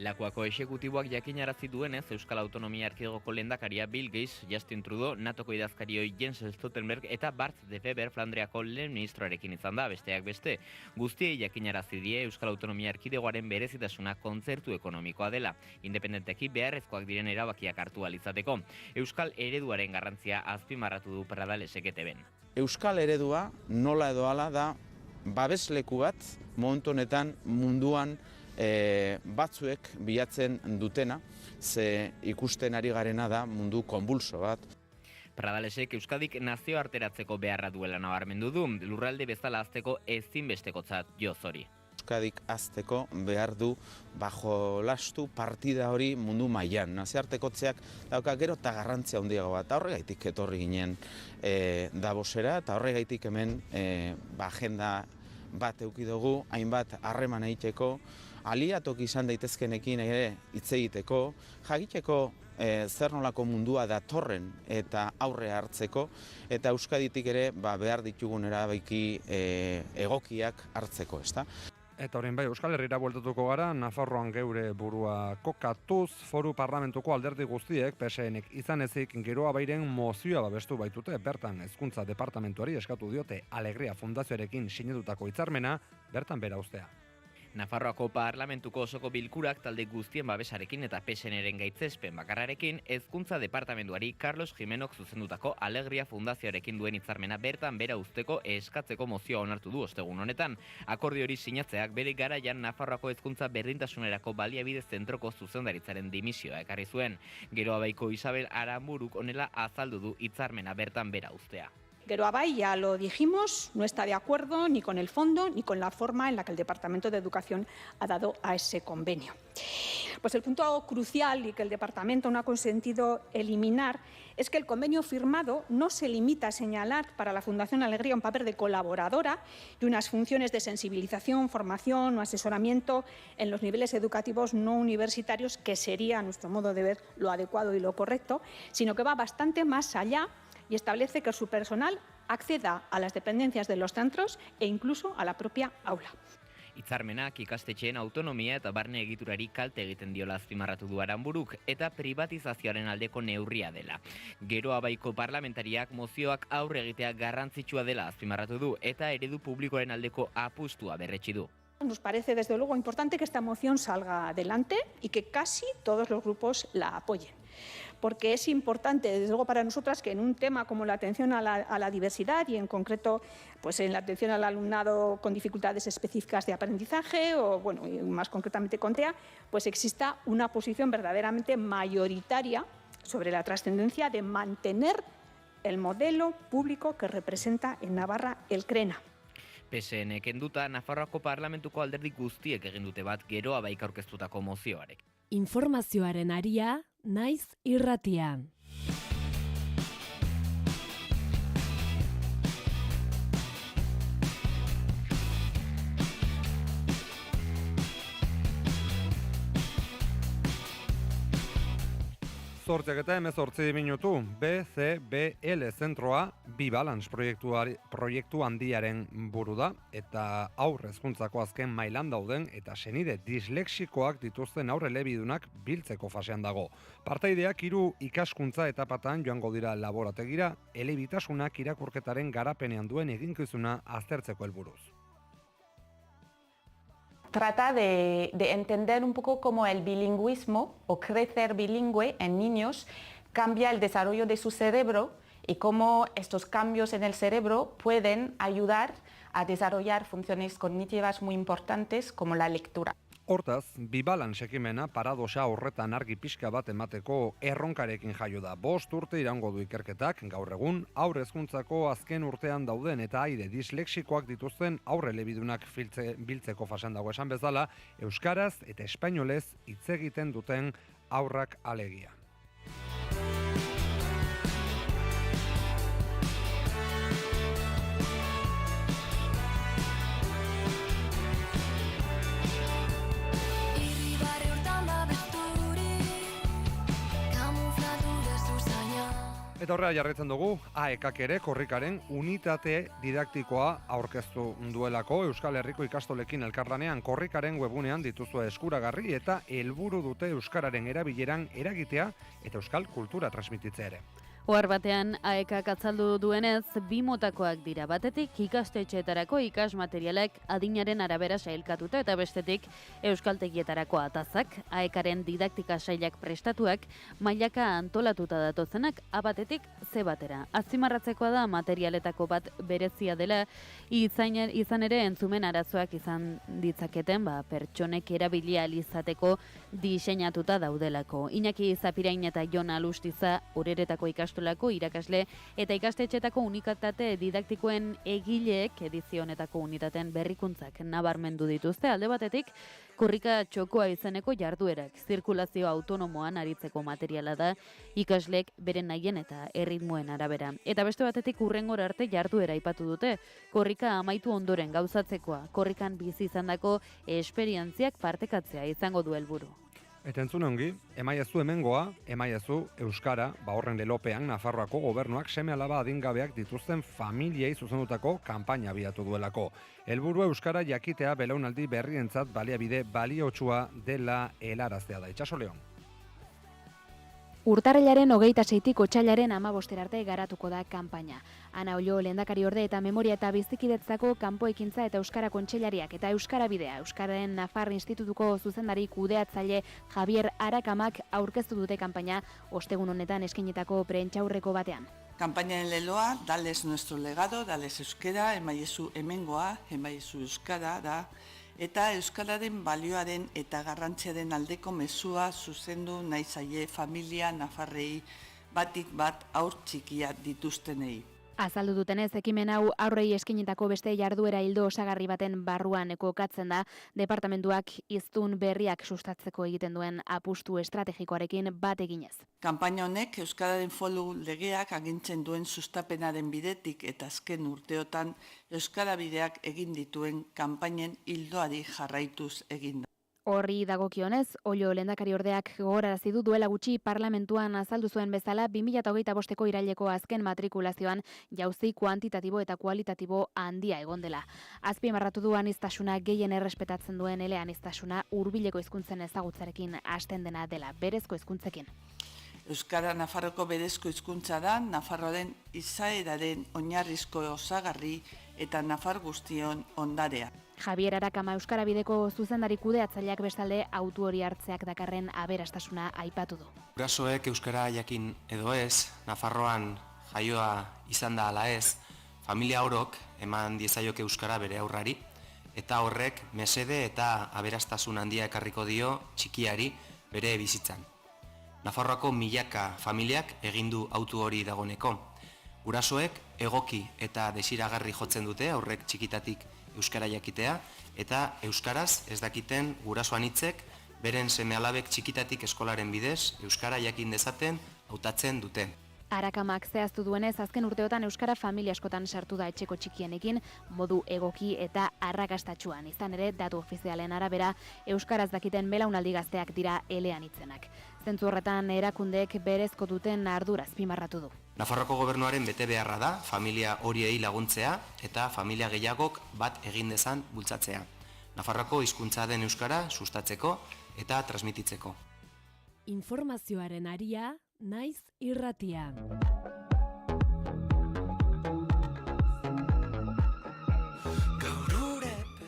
Lakuako exekutiboak jakinarazi duenez, Euskal Autonomia Erkidegoko lehendakaria Bill Gates, Justin Trudeau, NATOko idazkarioi Jens Stoltenberg eta Bart de Wever Flandriako lehen ministroarekin izan da, besteak beste. Guztiei jakinarazi die Euskal Autonomia Erkidegoaren berezitasuna kontzertu ekonomikoa dela, independenteki beharrezkoak diren erabakiak hartu ahal izateko. Euskal ereduaren garrantzia azpimarratu du Pradalesek ETBn. Euskal eredua nola edo hala da babesleku bat momentu honetan munduan batzuek bilatzen dutena, ze ikusten ari garena da mundu konbulso bat. Pradalesek Euskadik nazioarteratzeko beharra duela nabarmendu du, lurralde bezala hazteko ezinbestekotzat jo zori. Euskadik hazteko behar du bajo lastu partida hori mundu mailan. Nazioartekotzeak dauka gero eta garrantzia handiago bat. Horregaitik etorri ginen Davosera eta horregaitik hemen agenda bat eduki dugu, hainbat harreman egiteko, aliatok izan daitezkenekin ere hitz egiteko, jakiteko zer nolako mundua datorren eta aurre hartzeko, eta Euskaditik ere behar ditugun erabaki egokiak hartzeko, ezta? Eta orain bai, Euskal Herrira bueltatuko gara, Nafarroan geure burua kokatuz, foru parlamentuko alderdi guztiek, PSNek izan ezik, Geroa Bairen mozioa babestu baitute, bertan hezkuntza departamentuari eskatu diote Alegria Fundazioarekin sinetutako hitzarmena, bertan bera uztea. Nafarroako parlamentuko osoko bilkurak talde guztien babesarekin eta PSNren gaitzespen bakarrarekin hezkuntza departamentuari Carlos Jimenok zuzendutako Alegria Fundazioarekin duen hitzarmena bertan bera uzteko eskatzeko mozioa onartu du ostegun honetan. Akordio hori sinatzeak bere garaian Nafarroako hezkuntza berdintasunerako baliabide zentroko zuzendaritzaren dimisioa ekarri zuen. Geroa Baiko Isabel Aramburuk honela azaldu du hitzarmena bertan bera uztea. Geroa Bai, ya lo dijimos, no está de acuerdo ni con el fondo ni con la forma en la que el Departamento de Educación ha dado a ese convenio. Pues el punto crucial y que el Departamento no ha consentido eliminar es que el convenio firmado no se limita a señalar para la Fundación Alegría un papel de colaboradora y unas funciones de sensibilización, formación o asesoramiento en los niveles educativos no universitarios, que sería, a nuestro modo de ver, lo adecuado y lo correcto, sino que va bastante más allá y establece que su personal acceda a las dependencias de los centros e incluso a la propia aula. Hitzarmenak ikastetxeen autonomia eta barne egiturari kalte egiten diola azpimarratu du Aranburuk eta privatizazioaren aldeko neurria dela. Geroa Baiko parlamentariak mozioak aurre egitea garrantzitsua dela azpimarratu du eta eredu publikoaren aldeko apustua berretsi du. Nos parece desde luego importante que esta moción salga adelante y que casi todos los grupos la apoyen. Porque es importante, desde luego para nosotras, que en un tema como la atención a la diversidad y en concreto pues en la atención al alumnado con dificultades específicas de aprendizaje o bueno, y más concretamente con TEA, pues exista una posición verdaderamente mayoritaria sobre la trascendencia de mantener el modelo público que representa en Navarra el CRENA. PSN kenduta Nafarroako parlamentuko alderdi guztiek egin dute bat Geroa Baik aurkeztutako mozioarek. Informazioaren aria, naiz irratian. Zortziak eta 18 minutu, BCBL zentroa Bibalance proiektu handiaren buru da, eta haur hezkuntzako azken mailan dauden eta senide dislexikoak dituzten haur elebidunak biltzeko fasean dago. Partaideak 3 ikaskuntza etapatan joango dira laborategira, elebitasunak irakurketaren garapenean duen eginkizuna aztertzeko helburuz. Trata de entender un poco cómo el bilingüismo o crecer bilingüe en niños cambia el desarrollo de su cerebro y cómo estos cambios en el cerebro pueden ayudar a desarrollar funciones cognitivas muy importantes como la lectura. Hortaz, Bibalance ekimena paradoxa horretan argi pixka bat emateko erronkarekin jaio da. 5 urte iraungo du ikerketak, gaur egun, haur hezkuntzako azken urtean dauden eta aire dislexikoak dituzten haur elebidunak biltzeko fasean dago esan bezala, euskaraz eta espainolez hitz egiten duten haurrak alegia. Eta horrela jarraitzen dugu, AEKak ere korrikaren unitate didaktikoa aurkeztu duelako Euskal Herriko ikastolekin elkarlanean korrikaren webunean dituzue eskuragarri eta helburu dute euskararen erabileran eragitea eta euskal kultura transmititzea ere. Ohar batean, AEKak azaldu duenez, 2 motakoak dira. Batetik, ikastetxeetarako ikasmaterialak adinaren arabera sailkatuta eta bestetik, euskaltegietarako atazak, AEKaren didaktika sailak prestatuak, mailaka antolatuta datozenak, abatetik ze batera. Azpimarratzekoa da materialetako bat berezia dela, izan ere entzumen arazoak izan ditzaketen, pertsonek erabilia izateko diseinatuta daudelako. Iñaki Zapirain eta Jon Alustiza, Ureretako ikastolako irakasle eta ikastetxetako unitate didaktikoen egileek edizio honetako unitateen berrikuntzak nabarmendu dituzte. Alde batetik, korrika txokoa izeneko jarduerak, zirkulazio autonomoan aritzeko materiala da, ikasleek beren nahien eta erritmoen arabera. Eta beste batetik hurrengora arte jarduera aipatu dute, korrika amaitu ondoren gauzatzekoa, korrikan bizi izandako esperientziak partekatzea izango du helburu. Eta entzune ongi, emaiezu hemengoa, emaiezu euskara, horren lelopean Nafarroako gobernuak seme-alaba adingabeak dituzten familiei zuzendutako kanpaina abiatu duelako. Helburua euskara jakitea belaunaldi berrientzat baliabide baliotsua dela helaraztea da. Itxaso Leon. Urtarrilaren 26tik otsailaren 15 arte garatuko da kanpaina. Ana Ollo lehendakariorde eta memoria eta bizikidetzako kanpo ekintza eta euskara kontseilariak eta euskara bidea, Euskararen Nafar Institutuko zuzendari kudeatzaile Javier Arakamak aurkeztu dute kanpaina ostegun honetan eskainitako prentsaurreko batean. Kanpainaren leloa, dales nuestro legado, dales euskera, emaiezu hemengoa, emaiezu euskara da, eta euskararen balioaren eta garrantziaren aldeko mezua zuzendu nahi zaie familia nafarrei batik bat haur txikia dituztenei. Azaldu dutenez, ekimen hau aurrei eskinitako beste jarduera ildo osagarri baten barruan kokatzen da, departamentuak hiztun berriak sustatzeko egiten duen apustu estrategikoarekin bat eginez. Kanpaina honek euskararen foru legeak agintzen duen sustapenaren bidetik eta azken urteotan euskara bideak egin dituen kanpainen ildoari jarraituz egin da. Horri dagokionez, Ollo lehendakariordeak gogorarazi du duela gutxi parlamentuan azaldu zuen bezala 2025ko iraileko azken matrikulazioan jauzi kuantitatibo eta kualitatibo handia egon dela. Azpimarratu du aniztasuna gehien errespetatzen duen eleaniztasuna hurbileko hizkuntzen ezagutzarekin hasten dena dela, berezko hizkuntzekin. Euskara Nafarroko berezko hizkuntza da, Nafarroaren izaeraren oinarrizko osagarri eta Nafar guztion ondarea. Javier Arakama Euskara Bideko zuzendari kudeatzaileak bestalde autu hori hartzeak dakarren aberastasuna aipatu du. Gurasoek euskara jakin edo ez, Nafarroan jaioa izan da ala ez, familia orok eman diezaiok euskara bere aurrari, eta horrek mesede eta aberastasun handia ekarriko dio txikiari bere bizitzan. Nafarroako milaka familiak egin du autu hori dagoneko. Gurasoek egoki eta desiragarri jotzen dute aurrek txikitatik euskara jakitea, eta euskaraz ez dakiten gurasoan hitzek beren seme-alabek txikitatik eskolaren bidez, euskara jakin dezaten hautatzen dute. Arakamak zehaztu duenez, azken urteotan euskara familia askotan sartu da etxeko txikienekin, modu egoki eta arrakastatsuan. Izan ere, datu ofizialen arabera, euskaraz dakiten belaunaldi gazteak dira eleanitzenak. Zentzu horretan erakundeek berezko duten ardura azpimarratu du. Nafarroako gobernuaren betebeharra da familia horiei laguntzea eta familia gehiagok bat egin dezan bultzatzea. Nafarroako hizkuntza den euskara sustatzeko eta transmititzeko. Informazioaren aria, naiz irratian.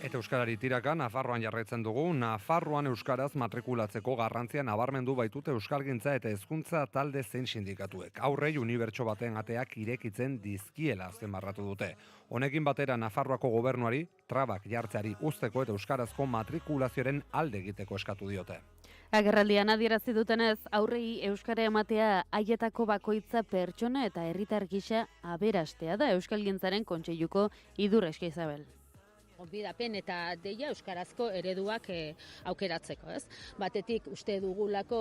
Eta euskarari tiraka Nafarroan jarraitzen dugu. Nafarroan euskaraz matrikulatzeko garrantzia nabarmendu baitute euskalgintza eta hezkuntza talde zein sindikatuek. Aurrei unibertso baten ateak irekitzen dizkiela azpimarratu dute. Honekin batera Nafarroako gobernuari trabak jartzeari uzteko eta euskarazko matrikulazioaren alde egiteko eskatu diote. Agerraldian adierazi dutenez, aurrei euskara ematea haietako bakoitza pertsona eta herritar gisa aberastea da euskalgintzaren kontseiluko Idurreska Isabel. Gonbidapen eta deia euskarazko ereduak aukeratzeko, ez? Batetik uste dugulako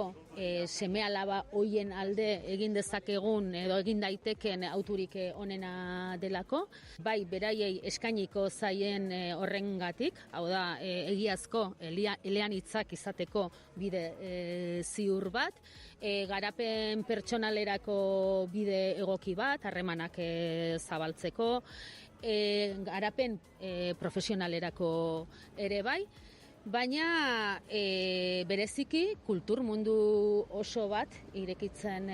seme-alaba hoien alde egin dezakegun edo egin daiteken auturik onena delako, bai beraiei eskainiko zaien horrengatik, hau da egiazko eleanitzak izateko bide ziur bat, garapen pertsonalerako bide egoki bat, harremanak zabaltzeko, garapen profesionalerako ere bai, baina bereziki kultur mundu oso bat irekitzen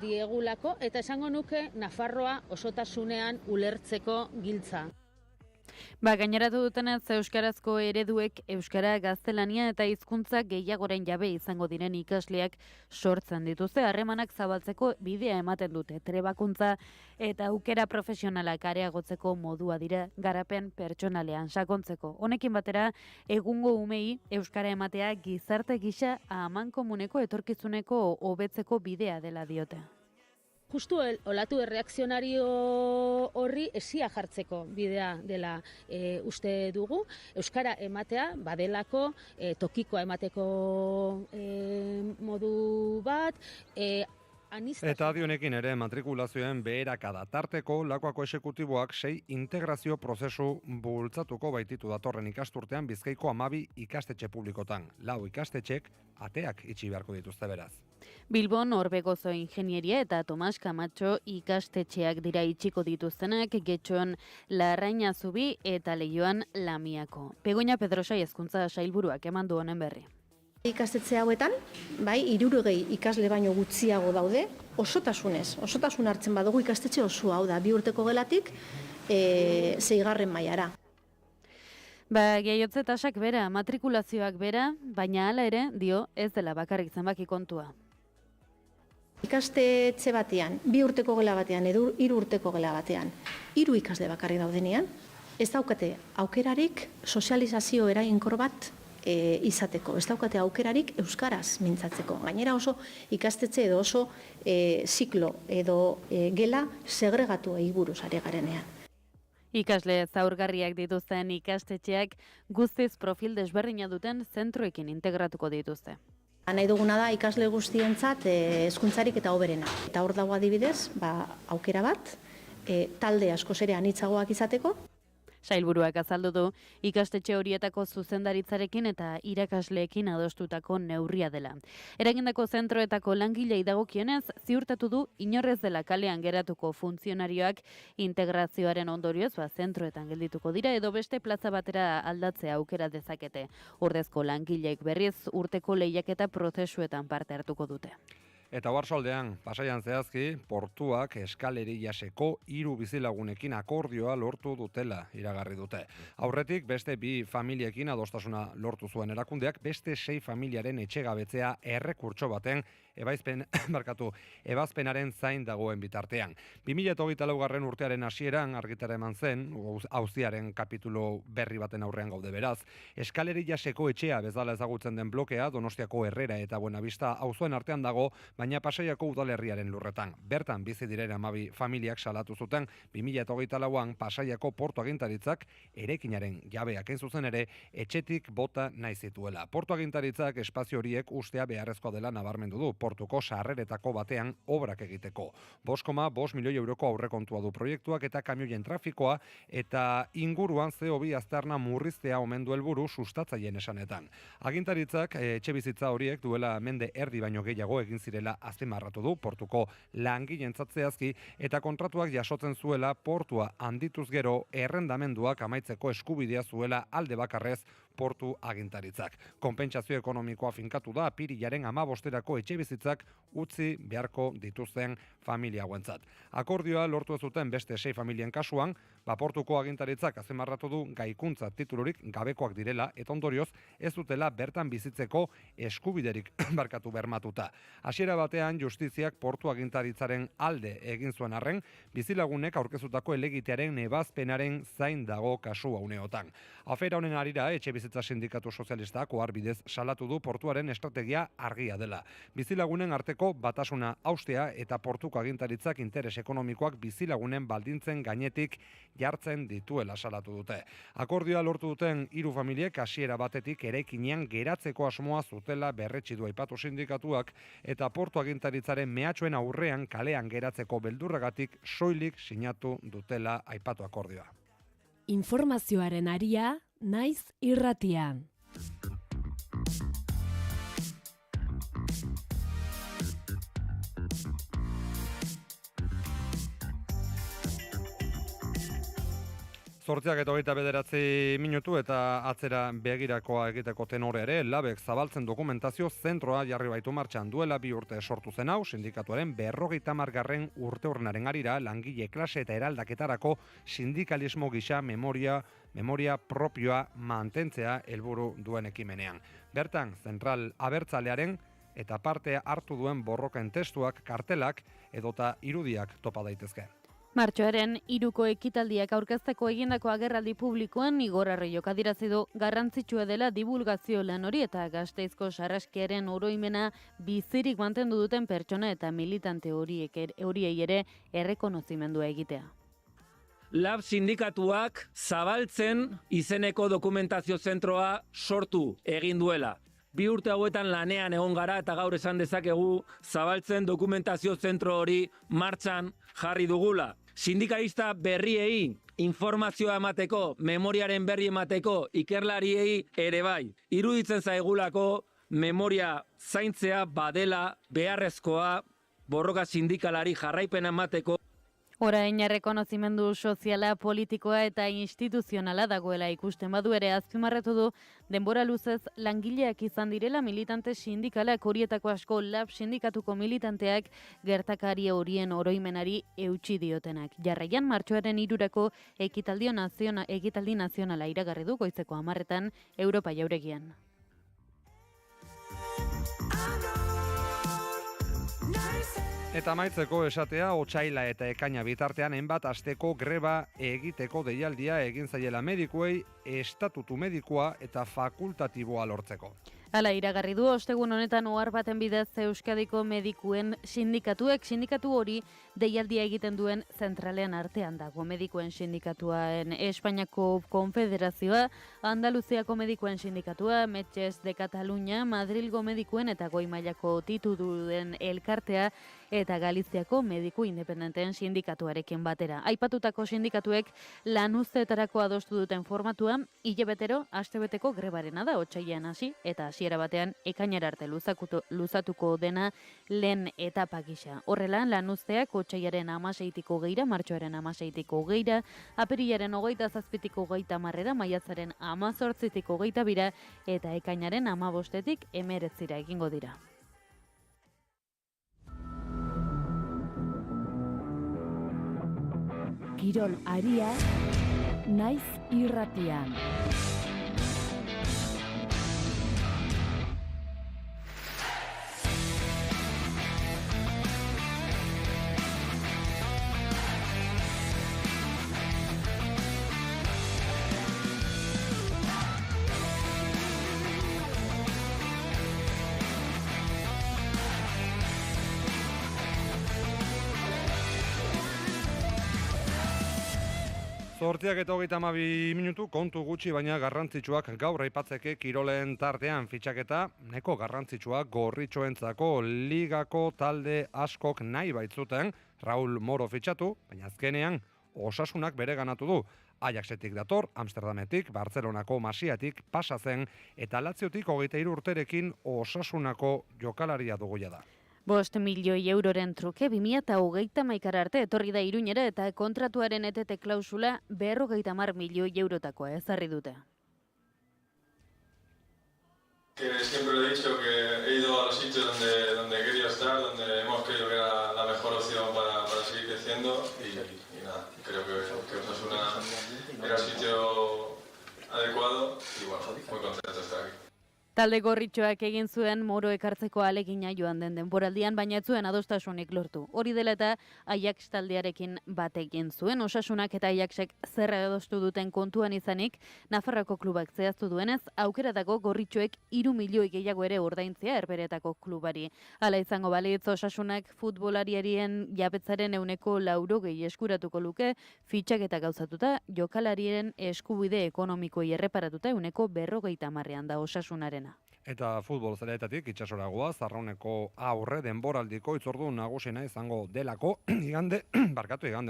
diegulako, eta esango nuke Nafarroa osotasunean ulertzeko giltza. Gaineratu dutenez, euskarazko ereduek euskara, gaztelania eta hizkuntza gehiagoren jabe izango diren ikasleak sortzen dituzte, harremanak zabaltzeko bidea ematen dute. Trebakuntza eta aukera profesionalak areagotzeko modua dira garapen pertsonalean sakontzeko. Honekin batera, egungo umei euskara ematea gizarte gisa amankomuneko etorkizuneko hobetzeko bidea dela diote. Justu olatu erreakzionario horri esia jartzeko bidea dela uste dugu. Euskara ematea badelako tokikoa emateko modu bat, Eta adionekin ere matrikulazioen beherakada tarteko Lakuako esekutiboak 6 integrazio prozesu bultzatuko baititu datorren ikasturtean Bizkaiko 12 ikastetxe publikotan. 4 ikastetxek ateak itxi beharko dituzte beraz. Bilbon Orbegozo Ingenieria eta Tomas Camacho ikastetxeak dira itxiko dituztenak, Getxoan Larraina Zubi eta Leioan Lamiako. Begoña Pedrosai hezkuntza sailburuak eman du honen berri. Ikastetxe hauetan, bai, 60 ikasle baino gutxiago daude, osotasun hartzen badugu ikastetxe oso hau da, 2 urteko gelatik 6. mailara. Jaiotze tasak bera, matrikulazioak bera, baina hala ere, dio, ez dela bakarrik zenbaki kontua. Ikastetxe batean, 2 urteko gela batean, edo 3 urteko gela batean, 3 ikasle bakarrik daudenean, ez daukate aukerarik sozializazio eraginkor bat izateko. Ez daukate aukerarik euskaraz mintzatzeko. Gainera oso ikastetxe edo oso ziklo edo gela segregatu buruz ari garenean. Ikasle zaurgarriak dituzten ikastetxeak guztiz profil desberdina duten zentroekin integratuko dituzte. Nahi duguna da ikasle guztientzat hezkuntzarik eta hoberena. Eta hor dago adibidez, aukera bat, talde askoz ere anitzagoak izateko. Sailburuak azaldu du ikastetxe horietako zuzendaritzarekin eta irakasleekin adostutako neurria dela. Eragindako zentroetako langilei dagokionez, ziurtatu du inorrez dela kalean geratuko funtzionarioak integrazioaren ondorioz zentroetan geldituko dira edo beste plaza batera aldatzea aukera dezakete. Ordezko langileek berriz urteko lehiaketa prozesuetan parte hartuko dute. Eta Oarsoaldean, Pasaian zehazki, portuak eskaleri jaseko 3 bizilagunekin akordioa lortu dutela iragarri dute. Aurretik, beste 2 familiekin adostasuna lortu zuen erakundeak, beste 6 familiaren etxegabetzea errekurtso baten ebazpenaren zain dagoen bitartean. 2024 urtearen hasieran argitara eman zen, auziaren kapitulo berri baten aurrean gaude beraz, eskaleri jaseko etxea bezala ezagutzen den blokea, Donostiako Herrera eta Buenavista auzoen artean dago, baina Pasaiako udalerriaren lurretan. Bertan bizi diren 12 familiak salatu zuten 2024an Pasaiako portu agintaritzak erekinaren jabeak hain zuzen ere etxetik bota nahi zituela. Portu agintaritzak espazio horiek ustea beharrezkoa dela nabarmendu du portuko sarreretako batean obrak egiteko. 5,5 milioi euroko aurrekontua du proiektuak eta kamioien trafikoa eta inguruan CO2 aztarna murriztea omen du helburu sustatzaileen esanetan. Agintaritzak etxebizitza horiek duela mende erdi baino gehiago egin zirela azpimarratu du portuko langileentzat zehazki eta kontratuak jasotzen zuela portua handituz gero errendamenduak amaitzeko eskubidea zuela alde bakarrez portu agintaritzak. Konpentsazio ekonomikoa finkatu da apirilaren 15erako etxebizitzak utzi beharko dituzten familia hauentzat. Akordioa lortu ez zuten beste 6 familien kasuan, portuko agintaritzak azpimarratu du gaikuntza titulurik gabekoak direla eta ondorioz ez dutela bertan bizitzeko eskubiderik barkatu bermatuta. Hasiera batean justiziak portu agintaritzaren alde egin zuen arren, bizilagunek aurkezutako helegitearen ebazpenaren zain dago kasua uneotan. Afera honen arira etxebizitza sindikatu sozialistak oharbidez salatu du portuaren estrategia argia dela. Bizilagunen arteko batasuna haustea eta portuko agintaritzak interes ekonomikoak bizilagunen baldintzen gainetik jartzen dituela salatu dute. Akordioa lortu duten 3 familiek hasiera batetik eraikinean geratzeko asmoa zutela berretsi du aipatu sindikatuak eta portu agintaritzaren mehatxuen aurrean kalean geratzeko beldurragatik soilik sinatu dutela aipatu akordioa. Informazioaren aria, naiz irratian. Zortziak eta 29 minutu eta atzera begirakoa egiteko tenore ere, labek zabaltzen dokumentazio zentroa jarri baitu martxan duela 2 urte sortu zen hau, sindikatuaren 50. urte urrenaren arira, langile klase eta eraldaketarako sindikalismo gisa memoria propioa mantentzea helburu duen ekimenean. Bertan, zentral abertzalearen eta parte hartu duen borroken testuak, kartelak edota irudiak topa daitezke. Martxoaren 3ko ekitaldiak aurkezteko egindako agerraldi publikoan Igor Arroiok adierazi du garrantzitsua dela divulgazio lan hori eta Gasteizko sarraskiaren oroimena bizirik mantendu duten pertsona eta militante horiei ere errekonozimendua egitea. Lab sindikatuak zabaltzen izeneko dokumentazio zentroa sortu egin duela. 2 urte hauetan lanean egon gara eta gaur esan dezakegu zabaltzen dokumentazio zentro hori martxan jarri dugula. Sindikalista berriei informazioa emateko, memoriaren berri emateko, ikerlariei ere bai. Iruditzen zaigulako memoria zaintzea badela beharrezkoa borroka sindikalari jarraipena emateko. Orain errekonozimendu soziala, politikoa eta instituzionala dagoela ikusten badu ere azpimarratu du denbora luzez langileak izan direla militante sindikalak horietako asko lab sindikatuko militanteak gertakari horien oroimenari eutsi diotenak. Jarraian martxoaren 3ko ekitaldi nazionala iragarri du goizeko 10etan Europa jauregian. Eta amaitzeko esatea, otsaila eta ekaina bitartean hainbat asteko greba egiteko deialdia egin zaiela medikuei, estatutu medikua eta fakultatiboa lortzeko. Hala iragarri du ostegun honetan ohar baten bidez Euskadiko medikuen sindikatu hori deialdia egiten duen zentralean artean dago. Medikuen sindikatuaren Espainiako Konfederazioa, Andaluziako medikuen sindikatua, Metges de Cataluña, Madrilgo medikuen eta goi mailako tituludun elkartea eta Galiziako mediku independenteen sindikatuarekin batera. Aipatutako sindikatuek lanuzteetarako adostu duten formatua, hilabetero astebeteko grebarena da otsailean hasi eta hasiera batean ekainera arte luzatuko dena lehen etapa gisa. Horrela, lanuzteak otsailaren 16tiko geira, martxoaren 16tiko geira, apirilaren 27tiko 30 maiatzaren 18tiko 22 eta ekainaren 15tik 19 egingo dira. Kirol aria, naiz irratian. Zortziak eta 32 minutu kontu gutxi baina garrantzitsuak gaur aipatzeke kirolen tartean fitxaketa neko garrantzitsua gorritxoentzako ligako talde askok nahi baitzuten Raul Moro fitxatu, baina azkenean Osasunak bere ganatu du. Ajaxetik dator, Amsterdametik, Bartzelonako Masiatik pasa zen eta Laziotik 23 urterekin Osasunako jokalaria dugu da. 5 milioi euroren truke 2030 arte etorri da Iruñera eta kontratuaren etete klausula 50 milioi eurotakoa ezarri dute. Que siempre he dicho que he ido a los sitios donde quería estar, donde hemos creído que era la mejor opción para seguir creciendo y nada, creo que Osasuna era el sitio adecuado y bueno, muy contento de estar aquí. Talde gorritxoak egin zuen Moro ekartzeko alegina joan den denboraldian, baina ez zuen adostasunik lortu. Hori dela eta Ajax taldearekin bat egin zuen. Osasunak eta Ajaxek zer adostu duten kontuan izanik, Nafarroako klubak zehaztu duenez, aukera dago gorritxoek 3 milioi gehiago ere ordaintzea Herberetako klubari. Hala izango balitz, Osasunak futbolariarien jabetzaren 80% eskuratuko luke, fitxaketa gauzatuta, jokalarien eskubide ekonomikoei erreparatuta 40% da Osasunaren. Eta futbol zelaetatik itxasoragoa Zarrauneko aurre denboraldiko itzordu nagusina izango delako igande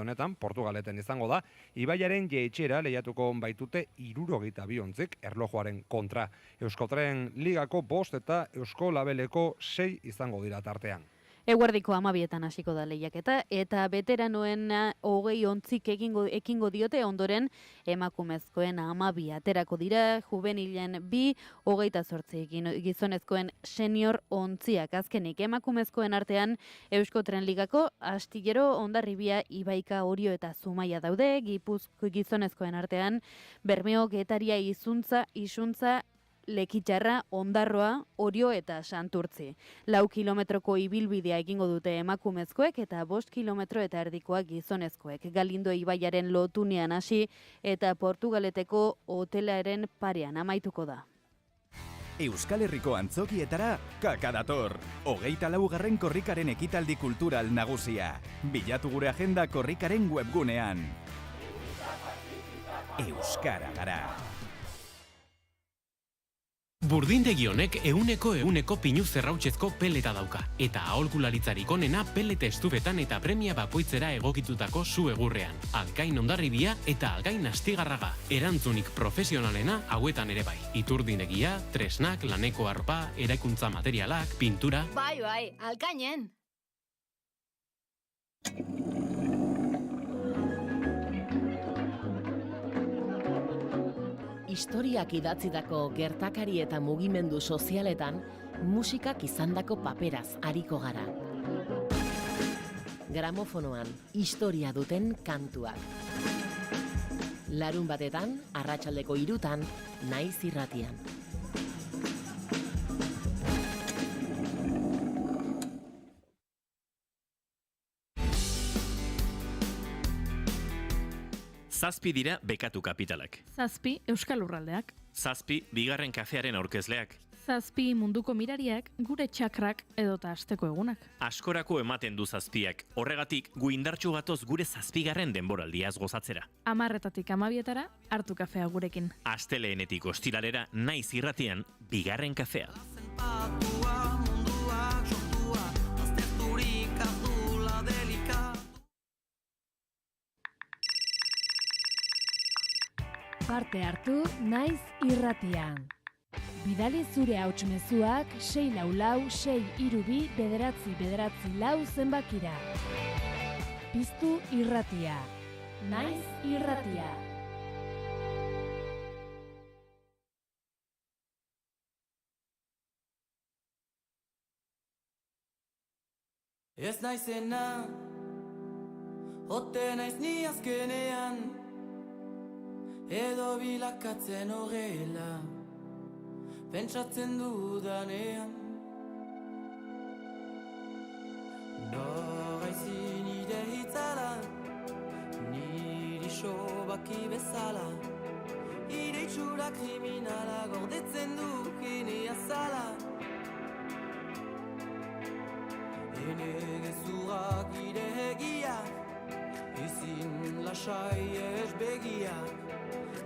honetan Portugaleten izango da. Ibaiaren jeitxera lehiatuko baitute 62 ontzik erlojuaren kontra. Euskotren ligako 5 eta Eusko Labeleko 6 izango dira tartean. Eguerdiko 12etan hasiko da lehiaketa eta veteranoen 20 ontzik ekingo diote, ondoren emakumezkoen 12 aterako dira, juvenilen 2, 28 gizonezkoen senior ontziak. Azkenik emakumezkoen artean Euskotren ligako Astillero, Hondarribia, Ibaika, Orio eta Zumaia daude, gizonezkoen artean Bermeo, Getaria, Isuntza, Lekitxarra, Ondarroa, Orio eta Santurtzi. 4 kilometroko ibilbidea egingo dute emakumezkoek eta 5 kilometro eta erdikoak gizonezkoek. Galindo ibaiaren lotunean hasi eta Portugaleteko hotelaren parean amaituko da. Euskal Herriko antzokietara kaka dator. 24. korrikaren ekitaldi kultural nagusia. Bilatu gure agenda korrikaren webgunean. Euskara gara. Burdindegi honek 100% pinu zerrautzezko peleta dauka. Eta aholkularitzarik onena pelete estufetan eta premia bakoitzera egokitutako su egurrean. Alkain Hondarribia eta Alkain Astigarraga. Erantzunik profesionalena hauetan ere bai. Iturdinegia, tresnak, laneko arropa, eraikuntza materialak, pintura... Bai, Alkainen! Historiak idatzidako gertakari eta mugimendu sozialetan musikak izandako paperaz ariko gara. Gramofonoan historia duten kantuak. Larunbatetan, arratsaldeko 3:00, Naiz Irratian. Zazpi dira bekatu kapitalak. 7 Euskal Lurraldeak. 7 bigarren kafearen aurkezleak. 7 munduko mirariak, gure txakrak edota asteko egunak. Askorako ematen du 7ak. Horregatik, gu indartsu gatoz gure 7. denboraldiaz gozatzera. 10:00 12:00 hartu kafea gurekin. Asteleenetik ostiralera Naiz Irratian bigarren kafea. Parte hartu Naiz Irratian. Bidali zure hautsmezuak 644 632 944 zenbakira. Piztu Irratia. Naiz Irratia. Ez naizena, ote naiz ni azkenean, edo bilakatzen horrela, pentsatzen dudanean. Noraizi nire hitzala, niri sobaki bezala, ire itxura kriminala gordetzen du gini azala. Ene gezurrak ire egiak, Ezin lasai ez begiak,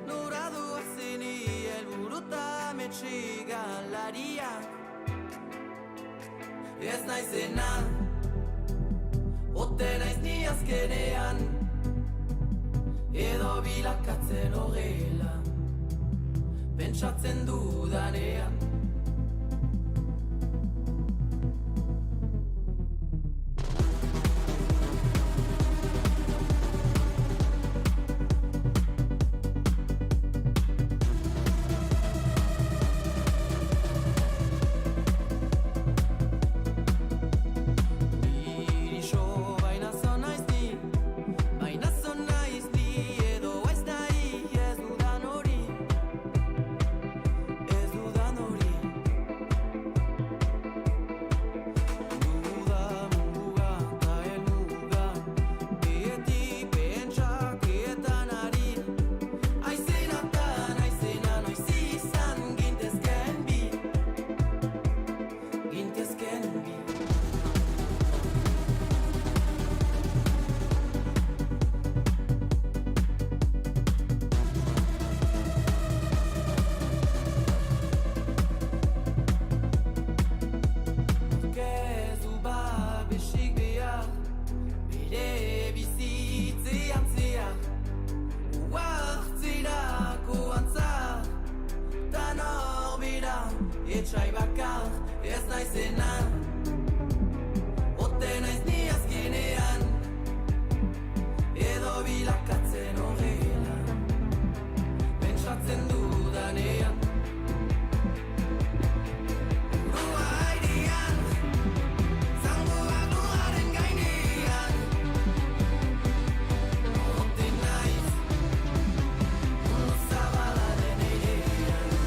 nora doazeni helburuta metxe galariak. Ez naizena, ote naiz ni azkenean, edo bilakatzen horrela, pentsatzen dudanean. Etxai bakar ez naizena, ote naiz ni azkenean, edo bilakatzen horrela, pentsatzen dudanean. Burua airean, zangoa lurraren gainean, ote naiz, mundu zabala den airean.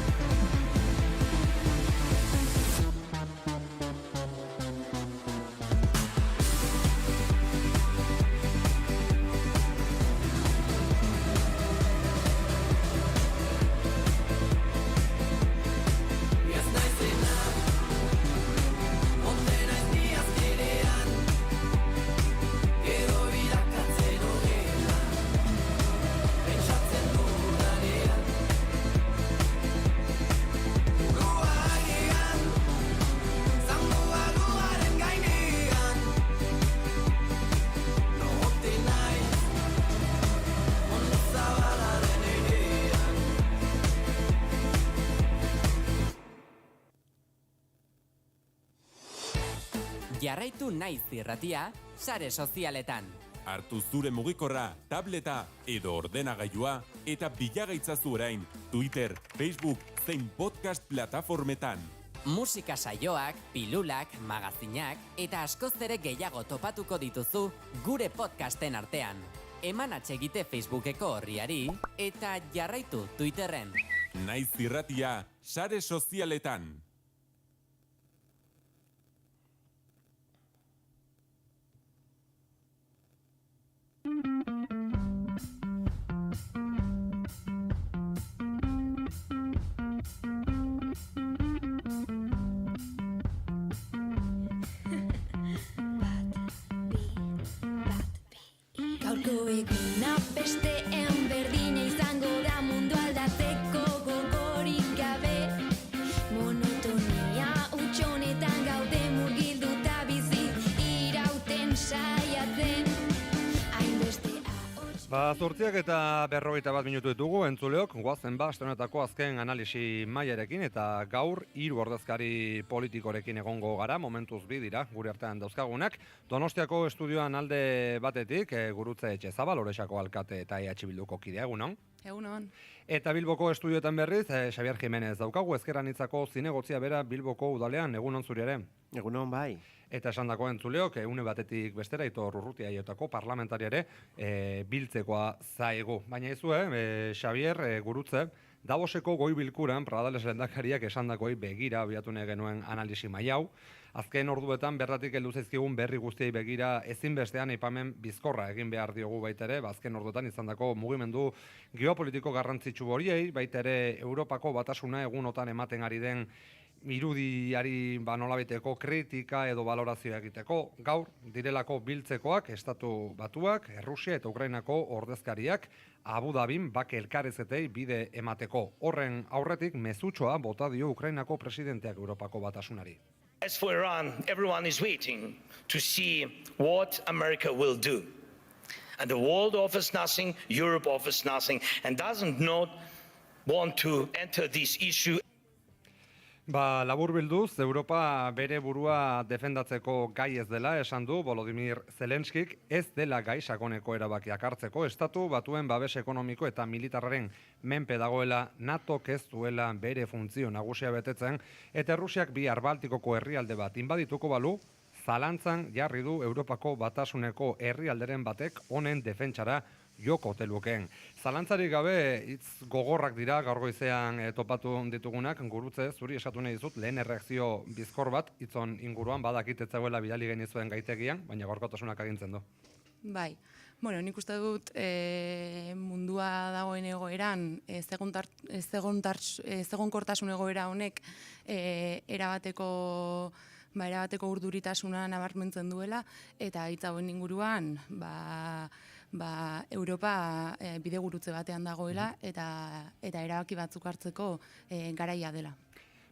Jarraitu Naiz irratia sare sozialetan. Hartu zure mugikorra, tableta edo ordenagailua eta bilagaitzazu orain Twitter, Facebook zein podcast plataformetan. Musika saioak, pilulak, magazinak eta askoz ere gehiago topatuko dituzu gure podcasten artean. Eman atsegite Facebookeko horriari eta jarraitu Twitterren. Naiz irratia sare sozialetan. Gaurko eguna besteen berdina izango da, mundu aldatzeko gogorik gabe. Monotonia utxonetan gaude murgilduta bizi, irauten saiatzen. Zortziak eta 51 minutu ditugu, entzuleok, guazen aste honetako azken analisi mailarekin eta gaur 3 ordezkari politikorekin egongo gara, momentuz 2 dira, gure artean dauzkagunak. Donostiako estudioan alde batetik, Gurutze Etxezabal, Orexako alkate eta EH Bilduko kidea, egunon. Egunon. Eta Bilboko estudioetan berriz, Xabier Jimenez daukagu, Ezker Anitzako zinegotzia bera Bilboko udalean, egunon zuri ere. Egunon bai. Eta esandako entzuleok, une batetik bestera, Aitor Urrutia jotako parlamentariare biltzekoa zaigu. Baina izue, Xabier Gurutze, Davoseko goi bilkuran, Pradales lehendakariak esandakoi begira abiatu nahi genuen analisi mailau. Azken orduetan bertatik heldu zaizkigun berri guztiei begira ezinbestean aipamen bizkorra egin behar diogu baita ere, azken orduetan izandako mugimendu geopolitiko garrantzitsu horiei, baita ere Europako batasuna egunotan ematen ari den irudiari nolabaiteko kritika edo balorazioa egiteko. Gaur direlako biltzekoak Estatu Batuak, Errusia eta Ukrainako ordezkariak Abu Dhabin bake elkarrezetei bide emateko. Horren aurretik mezutxoa bota dio Ukrainako presidenteak Europako Batasunari. As for Iran, everyone is waiting to see what America will do. And the world offers nothing, Europe offers nothing, and doesn't not want to enter this issue. Laburbilduz, Europa bere burua defendatzeko gai ez dela, esan du Volodymyr Zelenskik, ez dela gai sakoneko erabakiak hartzeko, Estatu Batuen babes ekonomiko eta militarraren menpe dagoela, NATOk ez duela bere funtzio nagusia betetzen, eta Errusiak bihar Baltikoko herrialde bat inbadituko balu, zalantzan jarri du Europako Batasuneko herrialderen batek honen defentsara joko telukeen. Zalantzarik gabe hitz gogorrak dira gaur goizean topatu ditugunak, gurutze zuri esatu nahi dizut lehen erreakzio bizkor bat hitzon inguruan badakit ez zegoela bidali genizuen gaitegian, baina gaurkotasunak agintzen du. Bai. Bueno, nik uste dut mundua dagoen egoeran, ezegonkortasun egoera honek erabateko urduritasuna nabarmentzen duela, eta hitz hauen inguruan Europa bidegurutze batean dagoela eta erabaki batzuk hartzeko garaia dela.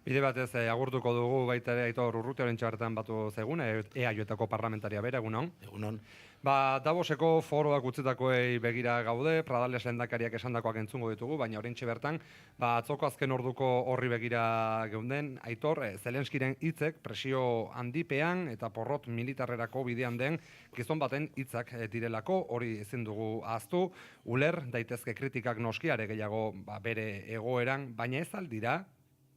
Bide batez agurtuko dugu baita ere Aitor Urrutioren txartan batu zegun, EAJko parlamentaria bera, egunon. Egunon. Davoseko foroak utzitakoei begira gaude, Pradales lehendakariak esandakoak entzungo ditugu, baina oraintxe bertan, atzoko azken orduko horri begira geunden, Aitor, Zelenskiren hitzek presio handipean eta porrot militarrerako bidean den gizon baten hitzak direlako, hori ezin dugu ahaztu, uler daitezke kritikak noskiare gehiago bere egoeran, baina ez aldira,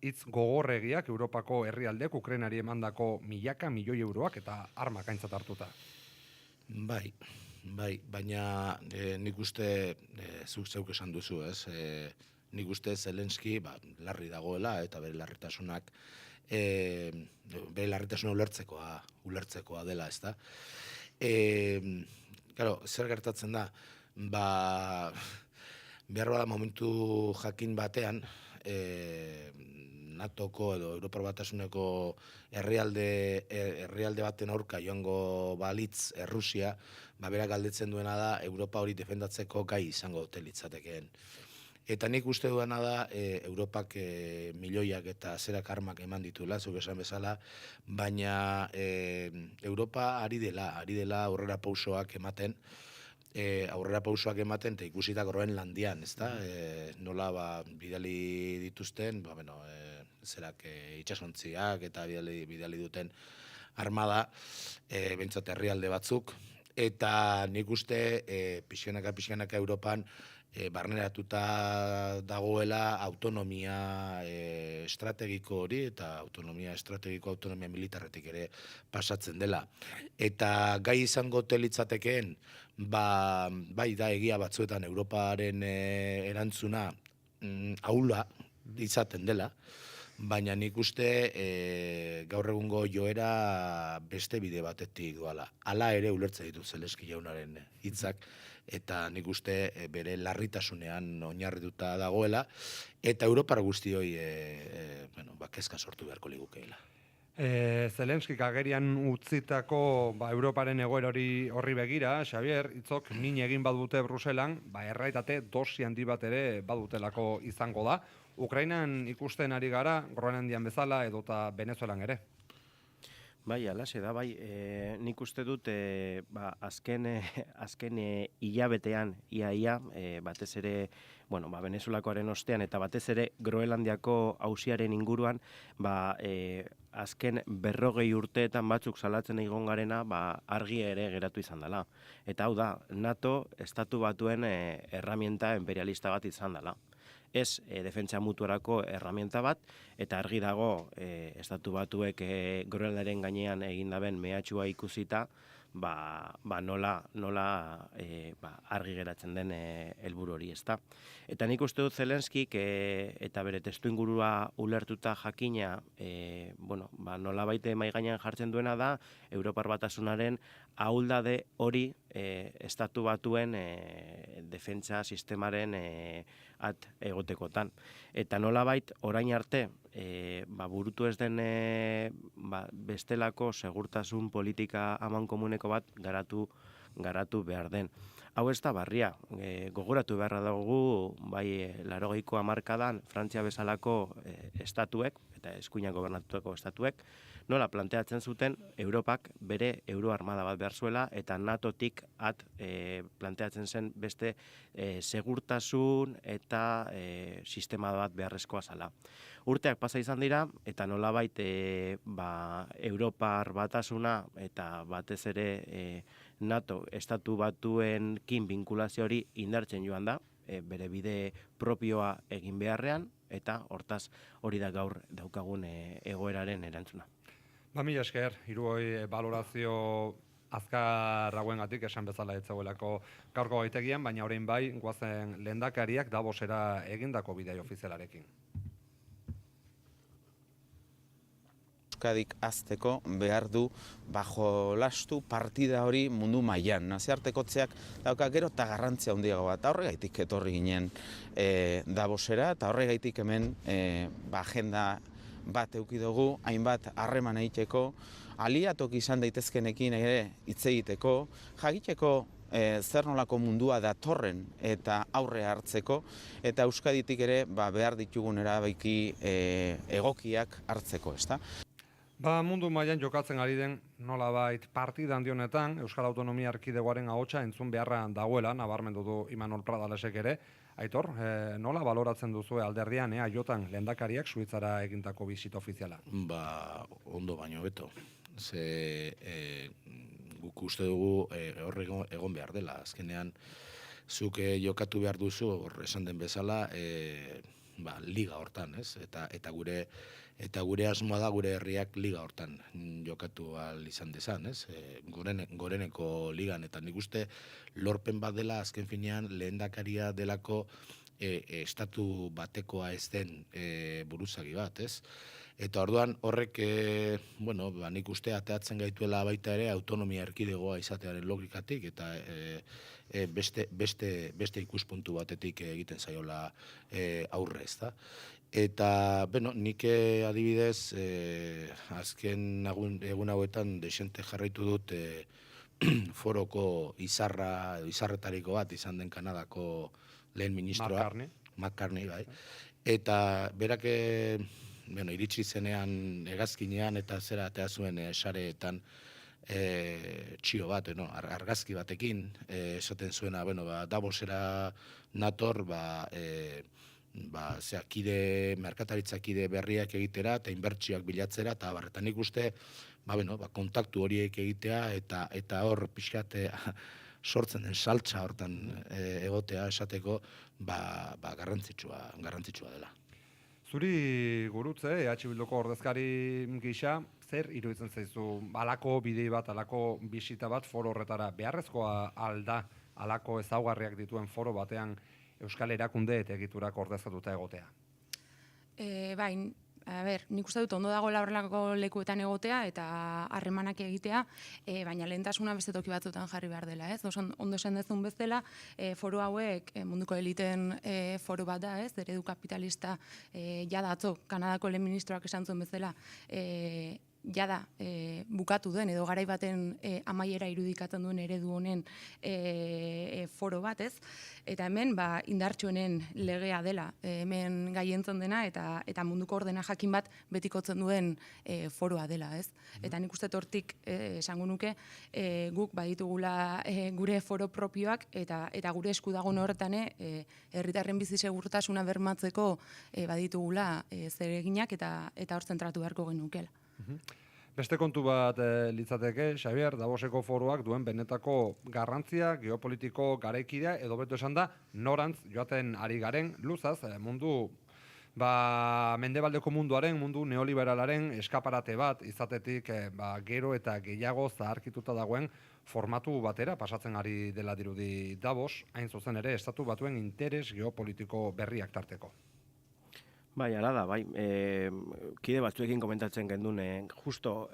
hitz gogorregiak Europako herrialdek Ukrainari emandako milaka milioi euroak eta armak aintzat hartuta. Bai, baina nik uste, zuk zeuk esan duzu, ez? Nik uste Zelenski larri dagoela eta bere larritasunak, bere larritasuna ulertzekoa dela, ez da? Claro, zer gertatzen da? Behar bada momentu jakin batean, NATOko edo Europar Batasuneko herrialde baten aurka joango balitz Errusia, berak galdetzen duena da Europa hori defendatzeko gai izango telitzatekeen. Eta nik uste duena da Europak milioiak eta zerak armak eman dituela, zuk esan bezala, baina Europa ari dela aurrera pausoak ematen, eta ikusitak horren landian, ezta? Nola bidali dituzten, zerak itxasontziak eta bidali duten armada, bentsat herrialde batzuk, eta nik uste pixkanaka Europan barneratuta dagoela autonomia estrategiko hori eta autonomia militarretik ere pasatzen dela. Eta gai izango telitzatekeen, bai da egia batzuetan Europaren erantzuna ahula izaten dela, baina nik uste gaur egungo joera beste bide batetik doala. Hala ere ulertzen ditu Zelenski jaunaren hitzak, eta nik uste bere larritasunean oinarrituta dagoela, eta Europar guztioi kezka sortu beharko ligukeela. Zelenskik agerian utzitako Europaren egoera horri begira, Xavier, hitzok min egin badute Bruselan, erraitate dosi handi bat ere badutelako izango da. Ukrainan ikusten ari gara, Groenlandian bezala edota Venezuelan ere. Bai, alaxe da, nik uste dut azken hilabetean ia, batez ere, Venezuelakoaren ostean eta batez ere Groenlandiako auziaren inguruan, azken 40 urteetan batzuk salatzen egon garena, argi ere geratu izan dela. Eta hau da, NATO Estatu Batuen erramienta imperialista bat izan dela. Ez defentsa mutuarako erramienta bat, eta argi dago Estatu Batuek Groenlandiaren gainean egindaben mehatxua ikusita, nola argi geratzen den helburu hori, ezta. Eta nik uste dut Zelenskik eta bere testuingurua ulertuta jakina, nola baite mai gainean jartzen duena da Europar Batasunaren ahuldade hori estatu batuen defentsa sistemaren at egotekotan. Eta nolabait orain arte burutu ez den bestelako segurtasun politika amankomuneko bat garatu behar den. Hau ez da barria, gogoratu beharra dugu, bai 80ko hamarkadan Frantzia bezalako estatuek, eta eskuinak gobernatutako estatuek, nola planteatzen zuten Europak bere euroarmada bat behar zuela, eta NATOtik planteatzen zen beste segurtasun eta sistema bat beharrezkoa zala. Urteak pasa izan dira, eta nolabait Europar batasuna eta batez ere NATO estatu batuenkin binkulazio hori indartzen joan da, bere bide propioa egin beharrean, eta hortaz hori da gaur daukagun egoeraren erantzuna. Mila esker, hirugoi balorazio azkar hauengatik esan bezala etzegoelako gaurko gaitegian, baina orain bai, goazen lehendakariak Davosera egindako bidai ofizialarekin. Euskadik azteko behar du bajolastu partida hori mundu mailan. Nazioartekotzeak dauka gero eta garrantzia handiago bat. Horregaitik etorri ginen Davosera, eta horregaitik hemen agenda bat eduki dugu, hainbat harreman egiteko, aliatok izan daitezkenekin ere hitz egiteko, jakiteko zer nolako mundua datorren eta aurre hartzeko, eta Euskaditik ere behar ditugun erabaki egokiak hartzeko, ezta? Mundu mailan jokatzen ari den nolabait partida handi honetan Euskal Autonomia Erkidegoaren ahotsa entzun beharra dagoela, nabarmendu du Imanol Pradalesek ere. Aitor, nola baloratzen duzu alderdian Aiotan lehendakariak Suitzara egindako bisita ofiziala? Ondo baino beto. Guk uste dugu hor egon behar dela. Azkenean, zuk jokatu behar duzu, hor esan den bezala, liga hortan, ez? Eta gure asmoa da gure herriak liga hortan jokatu ahal izan dezan, ez? Goreneko ligan, eta nik uste lorpen bat dela azken finean lehendakaria delako estatu batekoa ez den buruzagi bat, ez? Eta orduan horrek, nik uste ateatzen gaituela baita ere autonomia erkidegoa izatearen logikatik, eta beste ikuspuntu batetik egiten zaiola aurre, ez da? Eta, nik adibidez, azken egun hauetan desente jarraitu dut foroko izarretariko bat izan den Kanadako lehen ministroa. McCartney, bai. Eta berak, iritsi zenean hegazkinean eta zera atea zuen sareetan txio bat, argazki batekin, esaten zuena, Davosera nator, merkataritzakide berriak egitera eta inbertsioak bilatzera, eta nik uste kontaktu horiek egitea eta hor pixkat sortzen den saltza hortan egotea esateko garrantzitsua dela. Zuri gurutze, EH Bilduko ordezkari gisa, zer iruditzen zaizu alako bidei bat, alako bisita bat foro horretara beharrezkoa alda, alako ezaugarriak dituen foro batean Euskal Erakunde eta egiturak ordezkatuta egotea? Nik uste dut ondo dagoela horrelako lekuetan egotea eta harremanak egitea, baina lehentasuna beste toki batzutan jarri behar dela, ez? Ondo esan dezun bezala, foro hauek munduko eliten foro bat da, ez? Eredu kapitalista jada atzo, Kanadako lehen ministroak esan zuen bezala, jada bukatu den edo garai baten amaiera irudikatzen duen eredu honen foro bat, ez? Eta hemen indartsuenen legea dela, hemen gaientzen dena eta munduko ordena jakin bat betikotzen duen foroa dela, ez? Eta nik uste hortik esango nuke guk baditugula gure foro propioak eta gure esku dagoen horretan herritarren bizi segurtasuna bermatzeko baditugula zereginak eta hor zentratu beharko genukela. Beste kontu bat litzateke, Xabier, Davoseko foroak duen benetako garrantzia, geopolitiko garaikidea, edo beto esan da, norantz joaten ari garen, luzaz, mundu, mendebaldeko munduaren, mundu neoliberalaren eskaparate bat, izatetik gero eta gehiago zaharkituta dagoen formatu batera pasatzen ari dela dirudi Davos, hain zuzen ere, estatu batuen interes geopolitiko berriak tarteko. Bai, ala da, bai. Kide batzuekin komentatzen gendun, justo,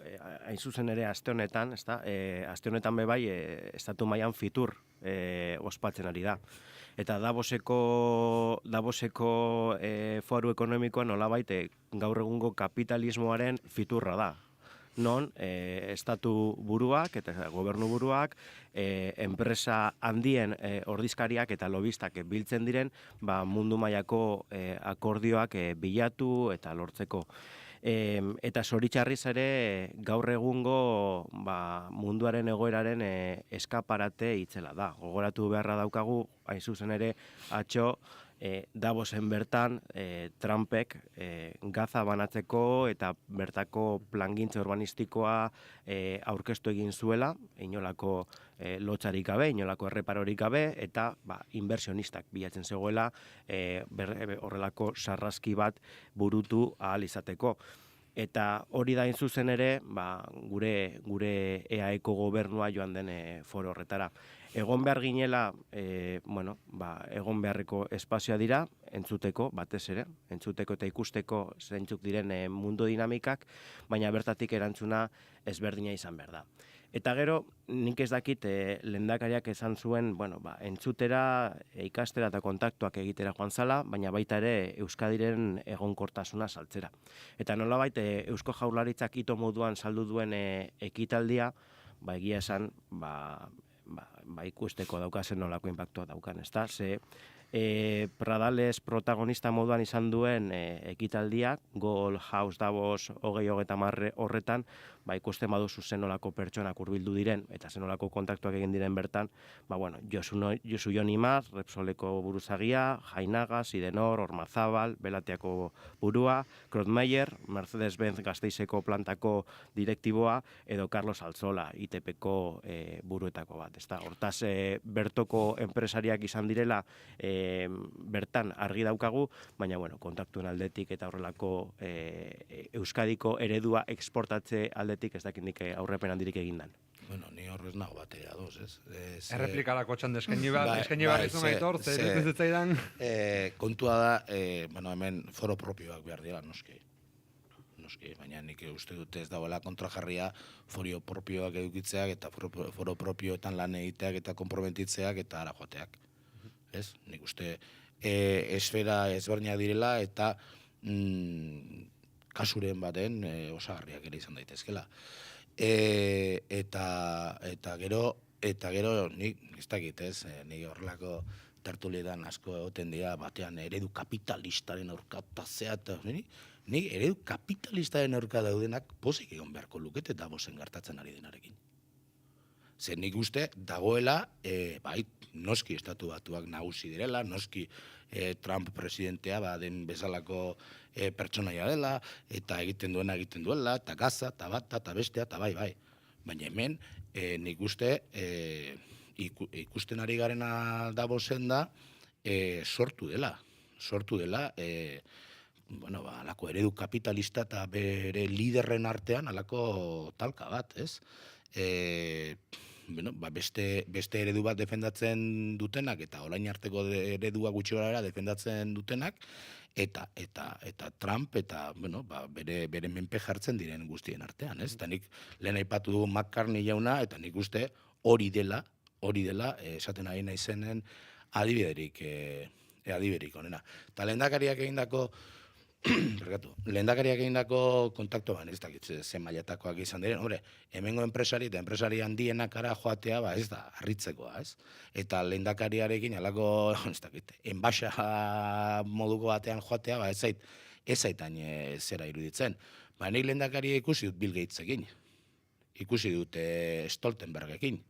hain zuzen ere aste honetan, ezta? Aste honetan be bai, estatu mailan fitur ospatzen ari da. Eta Davoseko foru ekonomikoa nolabait gaur egungo kapitalismoaren fiturra da. Non estatu buruak eta gobernu buruak, enpresa handien ordizkariak eta lobistak biltzen diren mundu mailako akordioak bilatu eta lortzeko. Eta zoritxarriz ere gaur egungo munduaren egoeraren eskaparate itzela da. Gogoratu beharra daukagu, hain zuzen ere, atxo, Davosen bertan Trumpek Gaza banatzeko eta bertako plangintza urbanistikoa aurkeztu egin zuela, inolako lotxarik gabe, inolako erreparorik gabe, eta inversionistak bilatzen zegoela horrelako sarraski bat burutu ahal izateko. Eta hori da hain zuzen ere, gure EAEko gobernua joan den foro horretara. Egon behar ginela, egon beharreko espazioa dira, entzuteko, batez ere, entzuteko eta ikusteko zeintzuk diren mundu dinamikak, baina bertatik erantzuna ezberdina izan behar da. Eta gero, nik ez dakit lehendakariak esan zuen, entzutera, ikastera eta kontaktuak egitera joan zala, baina baita ere Euskadiren egonkortasuna saltzera. Eta nolabait Eusko Jaurlaritzak ito moduan saldu duen ekitaldia, egia esan, ikusteko daukazen nolako inpaktua daukan, ezta? Ze Pradales protagonista moduan izan duen ekitaldiak, Gold House Davos 2030 horretan, ikusten baduzu zenolako pertsonak hurbildu diren, eta zenolako kontaktuak egin diren bertan, Josu Jon Imaz, Repsoleko buruzagia, Jainaga, Sidenor, Ormazabal, Belatiako burua, Krotmeier, Mercedes-Benz Gasteizeko plantako direktiboa, edo Carlos Altzola, ITPko buruetako bat. Hortaz, bertoko enpresariak izan direla, bertan argi daukagu, baina kontaktuen aldetik eta horrelako Euskadiko eredua eksportatze aldetik ez dakindik aurrepen handirik egindan. Ni horrez nago batera doz, ez? Erreplikarako txan eskaini behar izan gaitor, zer zitzaidan? Kontua da, hemen foro propioak behar dira, noski, baina nik uste dute ez dagoela kontrajarria foro propioak edukitzeak eta foro propioetan lan egiteak eta konprometitzeak eta ara joateak. Ez? Nik uste esfera ezberdinak direla eta kasuren baten osagarriak ere izan daitezkela. Eta gero nik ez dakit, ez? Nik horrelako tertulietan asko egoten dira batean eredu kapitalistaren aurka tazea eta nik eredu kapitalistaren aurka daudenak pozik egon beharko lukete Davosen gertatzen ari denarekin. Zer nik uste dagoela, noski estatu batuak nagusi direla, noski Trump presidentea den bezalako pertsonaia dela, eta egiten duela, eta Gaza, eta bat, eta bestea, eta bai. Baina hemen nik uste ikusten ari garena Davosen da sortu dela, alako eredu kapitalista eta bere liderren artean alako talka bat, ez? Beste eredu bat defendatzen dutenak eta orain arteko eredua gutxi gorabehera defendatzen dutenak eta Trump eta bere menpe jartzen diren guztien artean, ez? Eta nik lehen aipatu dugu McCartney jauna eta nik uste hori dela esaten ari naizenen adibiderik onena. Eta lehendakariak egindako kontaktu ez dakit zen mailatakoak izan diren, hemengo enpresari eta enpresari handienak ara joatea, ez da, harritzekoa, ez? Eta lehendakariarekin alako, ez dakit, enbaxa moduko batean joatea, ez zaitan zera iruditzen. Nik lehendakaria ikusi dut Bill Gatesekin, ikusi dut Stoltenbergekin,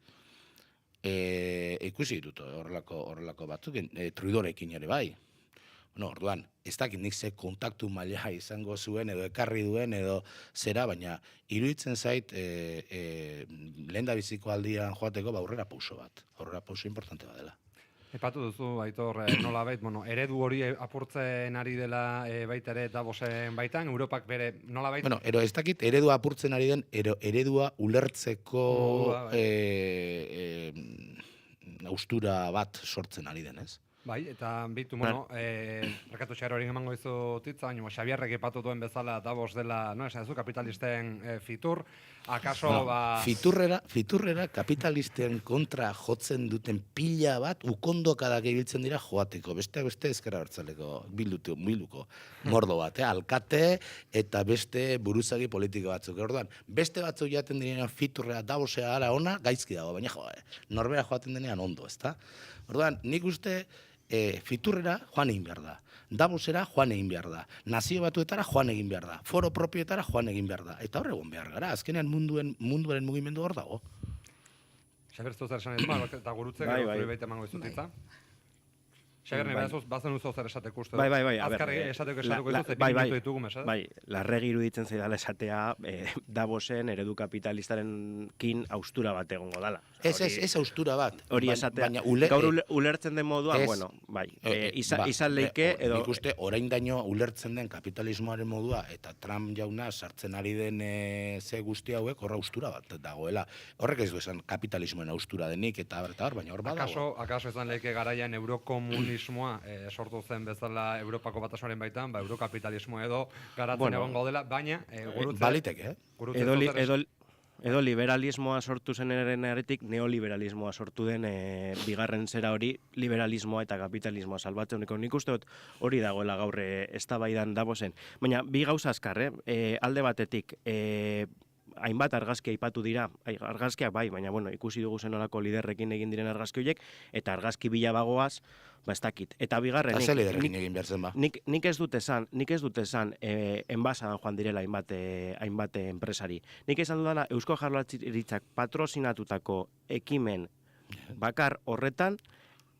ikusi dut horrelako batzukin, Trudeaurekin ere bai. Orduan, ez dakit nik ze kontaktu maila izango zuen edo ekarri duen edo zera, baina iruditzen zait lehendabiziko aldian joateko aurrera pauso importante bat dela. Epatu duzu, Aitor, nolabait, eredu hori apurtzen ari dela baita ere Davosen baitan, Europak bere nolabait? Ez dakit eredua apurtzen ari den, eredua ulertzeko haustura bat sortzen ari den, ez? Bai, eta bitu, bueno, Rekatu Xarorin emango izu titza, baina Xabierrek ipatu duen bezala Davos dela, no, esan zu, kapitalisten fitur, akaso, Fiturrera kapitalisten kontra jotzen duten pila bat, ukondokadak ibiltzen dira joateko, besteak beste ezkerra bertzaleko bilduko mordo bat, alkate eta beste buruzagi politiko batzuk. Orduan, beste batzuk jaten direnean fiturrera Davosea ara ona, gaizki dago, baina norbera joaten denean ondo, ezta? Orduan, nik uste fiturrera joan egin behar da. Davosera joan egin behar da. Nazio Batuetara joan egin behar da. Foro propioetara joan egin behar da. Eta hor egon behar gara. Azkenean munduaren mugimendu hor dago. Xabier, ez zer esan ez, eta gurutzek gero baita emango izutitza. Xabier, bazen uzo zer esateko uste. Bai, azkarri esateko izu, minutu ditugu mesaz. Bai, larregi iruditzen zaidala esatea Davosen eredu kapitalistaren kin austura bat egongo dala. Ez austura bat. Hori esatea, gaur ulertzen den moduan, bueno, bai, izan leike edo... Nik uste, orain daño ulertzen den kapitalismoaren modua, eta Trump jauna sartzen ari den ze guzti hauek horra austura bat dagoela. Horrek ez du esan kapitalismoen austura denik, eta baina hor badago. Akaso izan leike garaian eurokomunismoa sortu zen bezala Europako Batasunaren baitan, eurokapitalismo edo garatzen egon gaudela, baina baliteke, Edo liberalismoa sortu zeneren aretik neoliberalismoa sortu den bigarren zera hori liberalismoa eta kapitalismoa salbatzen. Nik uste dut hori dagoela gaur eztabaidan Davosen. Baina bi gauza azkar, alde batetik hainbat argazki aipatu dira, argazkiak bai, baina bueno, ikusi dugu zenolako liderrekin egin diren argazki horiek, eta argazki bila bagoaz, ez dakit. Eta bigarren, nik ez dut esan enbasadan joan direla hainbat enpresari. Nik esan dudala Eusko Jaurlaritzak patrozinatutako ekimen bakar horretan,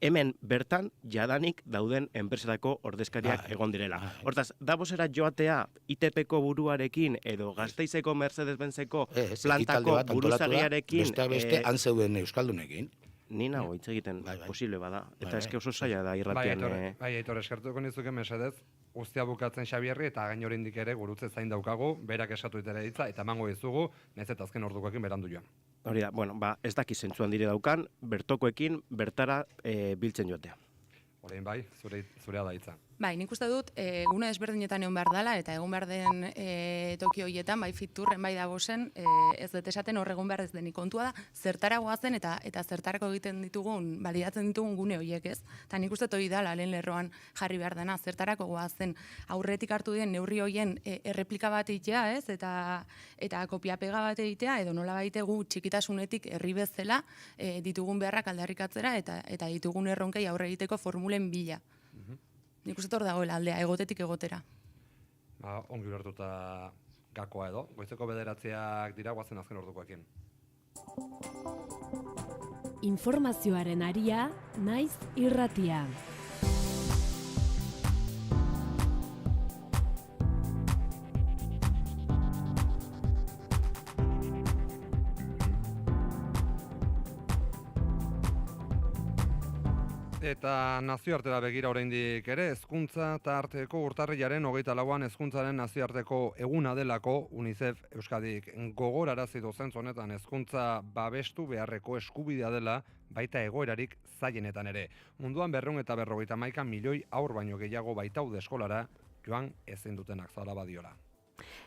hemen bertan jadanik dauden enpresetako ordezkariak egon direla. Hortaz, Davosera joatea ITPko buruarekin edo Gasteizeko Mercedes-Benzeko plantako buruzagiarekin... Besteak beste, han zeuden euskaldunekin. Ni nago hitz egiten posible bada. Eta eske oso zaila da irratian... Bai, Aitor, eskertuko nizuke mesedez, guztia bukatzen Xabierri eta gain oraindik ere gurutze zain daukagu, berak esatu itere ditza, eta emango dizugu, nez eta azken ordukoekin berandu joan. Hori da, bueno, ez daki zentzuan dire daukan, bertokoekin bertara biltzen joatea. Orain bai, zurea da hitza. Bai, nik uste dut, gune desberdinetan egon behar dela, eta egon behar den toki horietan, bai fiturren, bai Davosen, ez dut esaten hor egon behar ez denik kontua da, zertara goazen eta zertarako egiten ditugun, balidatzen ditugun gune horiek, ez? Eta nik uste hori dela, lehen lerroan jarri behar dena, zertarako goazen aurretik hartu den neurri horien erreplika bat egitea, ez? Eta kopia-pega bat egitea, edo nola baite gu txikitasunetik herri bezala ditugun beharrak aldarrikatzera eta ditugun erronkei aurre egiteko formulen bila. Nik uste hor dagoela aldea, egotetik egotera. Ongi ulertuta gakoa edo. Goizeko 9:00 dira, guazen azken ordukoekin. Informazioaren aria, naiz irratia. Eta nazioartera begira oraindik ere, hezkuntza eta arteko urtarrilaren 24an hezkuntzaren nazioarteko eguna delako UNICEF Euskadik gogorarazi du zentzu honetan hezkuntza babestu beharreko eskubidea dela baita egoerarik zailenetan ere. Munduan 251 milioi haur baino gehiago baitaude eskolara joan ezin dutenak zala badiola.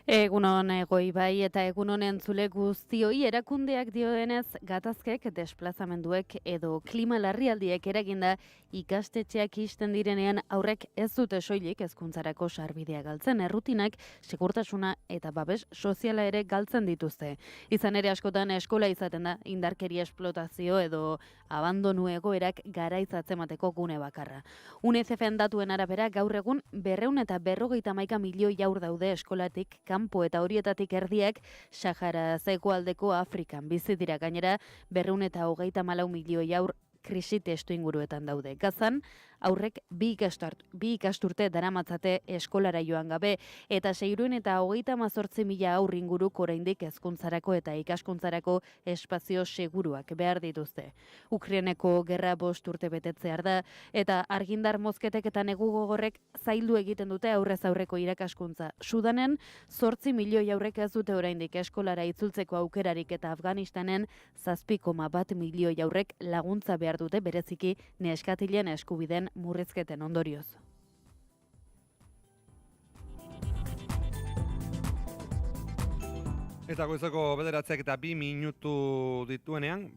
Egunon egoi bai eta egunon entzule guztioi erakundeak dioenez gatazkek, desplazamenduek edo klima larrialdiek eraginda ikastetxeak isten direnean aurrek ez dute soilik hezkuntzarako sarbidea galtzen, errutinak, segurtasuna eta babes soziala ere galtzen dituzte. Izan ere askotan eskola izaten da indarkeria esplotazio edo abandonu egoerak garaitzatzen gune bakarra. UNICEF-en datuen arabera gaur egun 251 milioi haur daude eskolatik kanpo eta horietatik erdiak Sahara hegoaldeko Afrikan bizi dira, gainera 234 milioi haur krisi testu inguruetan daude. Gazan, aurrek bi ikasturte daramatzate eskolara joan gabe, eta 638.000 haur inguruk oraindik hezkuntzarako eta ikaskuntzarako espazio seguruak behar dituzte. Ukraineko gerra 5 urte betetzear da, eta argindar mozketek eta negu gogorrek zaildu egiten dute aurrez aurreko irakaskuntza. Sudanen 8 milioi aurrek ez dute oraindik eskolara itzultzeko aukerarik, eta Afganistanen 7,1 milioi aurrek laguntza behar dute bereziki neskatilen eskubideen murrizketen ondorioz. Eta goizeko 9:02 dituenean,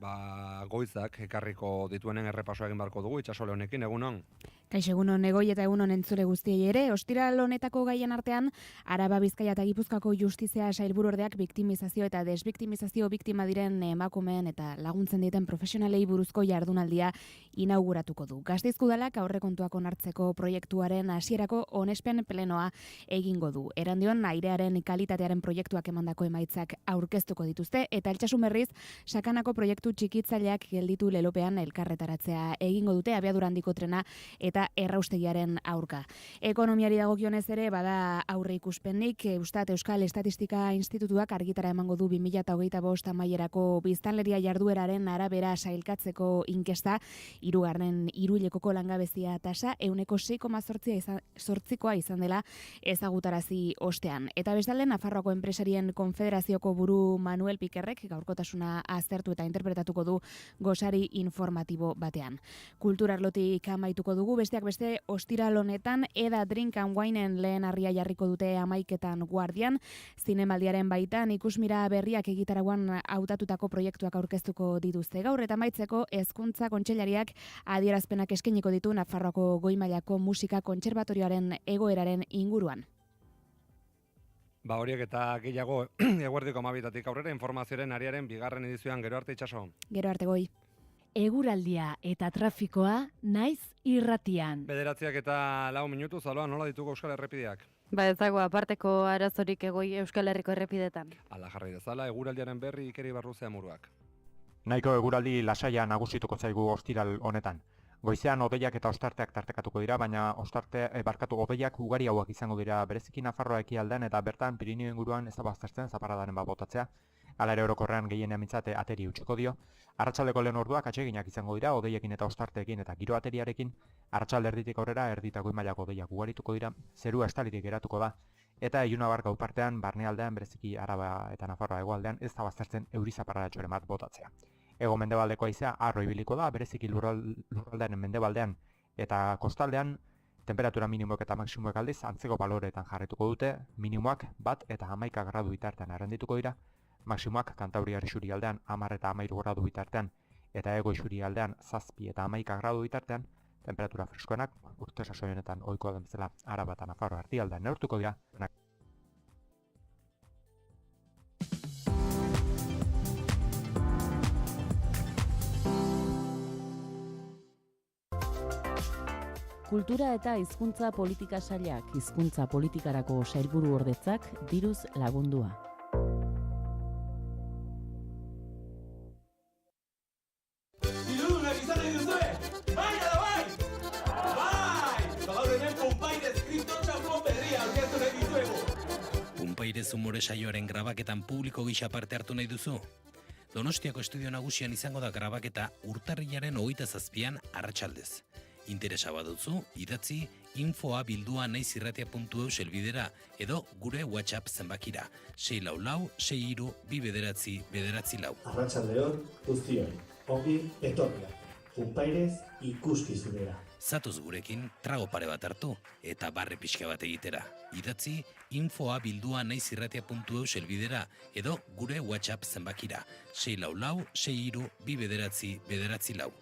goizak ekarriko dituenen errepasoa egin barko dugu Itsasole honekin, egunon. Kaixo, egunon Egoi eta egunon entzule guztiei ere, ostiral honetako gaien artean, Araba, Bizkaia eta Gipuzkoako Justizia Sailburuordeak biktimizazio eta desbiktimizazio biktima diren emakumeen eta laguntzen dieten profesionalei buruzko jardunaldia inauguratuko du. Gasteizko Udalak aurrekontuak onartzeko proiektuaren hasierako onespen plenoa egingo du. Erandion airearen kalitatearen proiektuak emandako emaitzak aurkeztuko dituzte eta Altsasun berriz sakanako proiektu txikitzaileak gelditu lelopean elkarretaratzea egingo dute abiadura handiko trena eta erraustegiaren aurka. Ekonomiari dagokionez ere bada aurre ikuspenik, Euskal Estatistika Institutuak argitara emango du 2025 amaierako biztanleria jardueraren arabera sailkatzeko inkesta, hirugarren hiruhilekoko langabezia tasa 6,8% izan dela ezagutarazi ostean. Eta bestalde Nafarroako Enpresarien Konfederazioko buru Manuel Pikerrek gaurkotasuna aztertu eta interpretatuko du gosari informatibo batean. Kulturarlotik amaituko dugu, besteak beste ostiral honetan Eda Drink and Wineen lehen harria jarriko dute 11:00 Guardian, zinemaldiaren baitan ikusmira berriak egitaragoan hautatutako proiektuak aurkeztuko dituzte gaur eta amaitzeko Hezkuntza Kontseilariak adierazpenak eskainiko ditu Nafarroako goi mailako musika kontserbatorioaren egoeraren inguruan. Horiek eta gehiago eguerdiko 12:00 aurrera informazioaren ariaren bigarren edizioan, gero arte Itsaso. Gero arte Goi. Eguraldia eta trafikoa naiz irratian. 9:04 Zaloa, nola ditugu Euskal Errepideak? Ez dago aparteko arazorik Egoi Euskal Herriko errepidetan. Ala jarri dezala, eguraldiaren berri Ikeri Barruzea Muruak. Nahiko eguraldi lasaia nagusituko zaigu ostiral honetan. Goizean hodeiak eta ostarteak tartekatuko dira, baina hodeiak ugariagoak izango dira bereziki Nafarroa ekialdean eta bertan Pirinio inguruan ez da baztertzen zaparradaren botatzea. Hala ere orokorrean gehienean mintzate ateri utziko dio. Arratsaldeko lehen orduak atseginak izango dira, hodeiekin eta ostarteekin eta giro ateriarekin. Arratsalde erditik aurrera erdita goi mailako hodeiak ugarituko dira, zerua estalirik geratuko da. Eta ilunabar gau partean, barnealdean, bereziki Araba eta Nafarroa hegoaldean ez da baztertzen euri zaparradatxoren bat botatzea. Hego mendebaldeko haizea harro ibiliko da, bereziki lurraldearen mendebaldean eta kostaldean, temperatura minimoek eta maksimoek aldiz antzeko baloreetan jarrituko dute, minimoak 1 eta 11 gradu bitartean arrendituko dira, maksimoak Kantauriar isurialdean 10 eta 13 gradu bitartean eta hego isurialdean 7 eta 11 gradu bitartean, temperatura freskoenak urte sasoi honetan ohikoa den bezala Araba eta Nafarroa erdialdean neurtuko dira. Kultura eta hizkuntza politika sailak hizkuntza politikarako sailburuordetzak diruz lagundua. Ilunak izan nahi duzue! Bai, ala bai! Bai! Gaur hemen Punpairez kripto txampon berria aurkeztu nahi dizuegu! Punpairez umore saioaren grabaketan publiko gisa parte hartu nahi duzu? Donostiako estudio nagusian izango da grabaketa urtarrilaren 27an arratsaldez. Interesa baduzu, idatzi info@bilduanaizirratia.eu helbidera edo gure WhatsApp zenbakira 644 63 299. Arratsaldeon guztioi, ongi etorria. Punpairez ikuskizunera. Zatoz gurekin trago pare bat hartu eta barre pixka bat egitera. Idatzi info@bilduanaizirratia.eu helbidera edo gure WhatsApp zenbakira 644 63 299.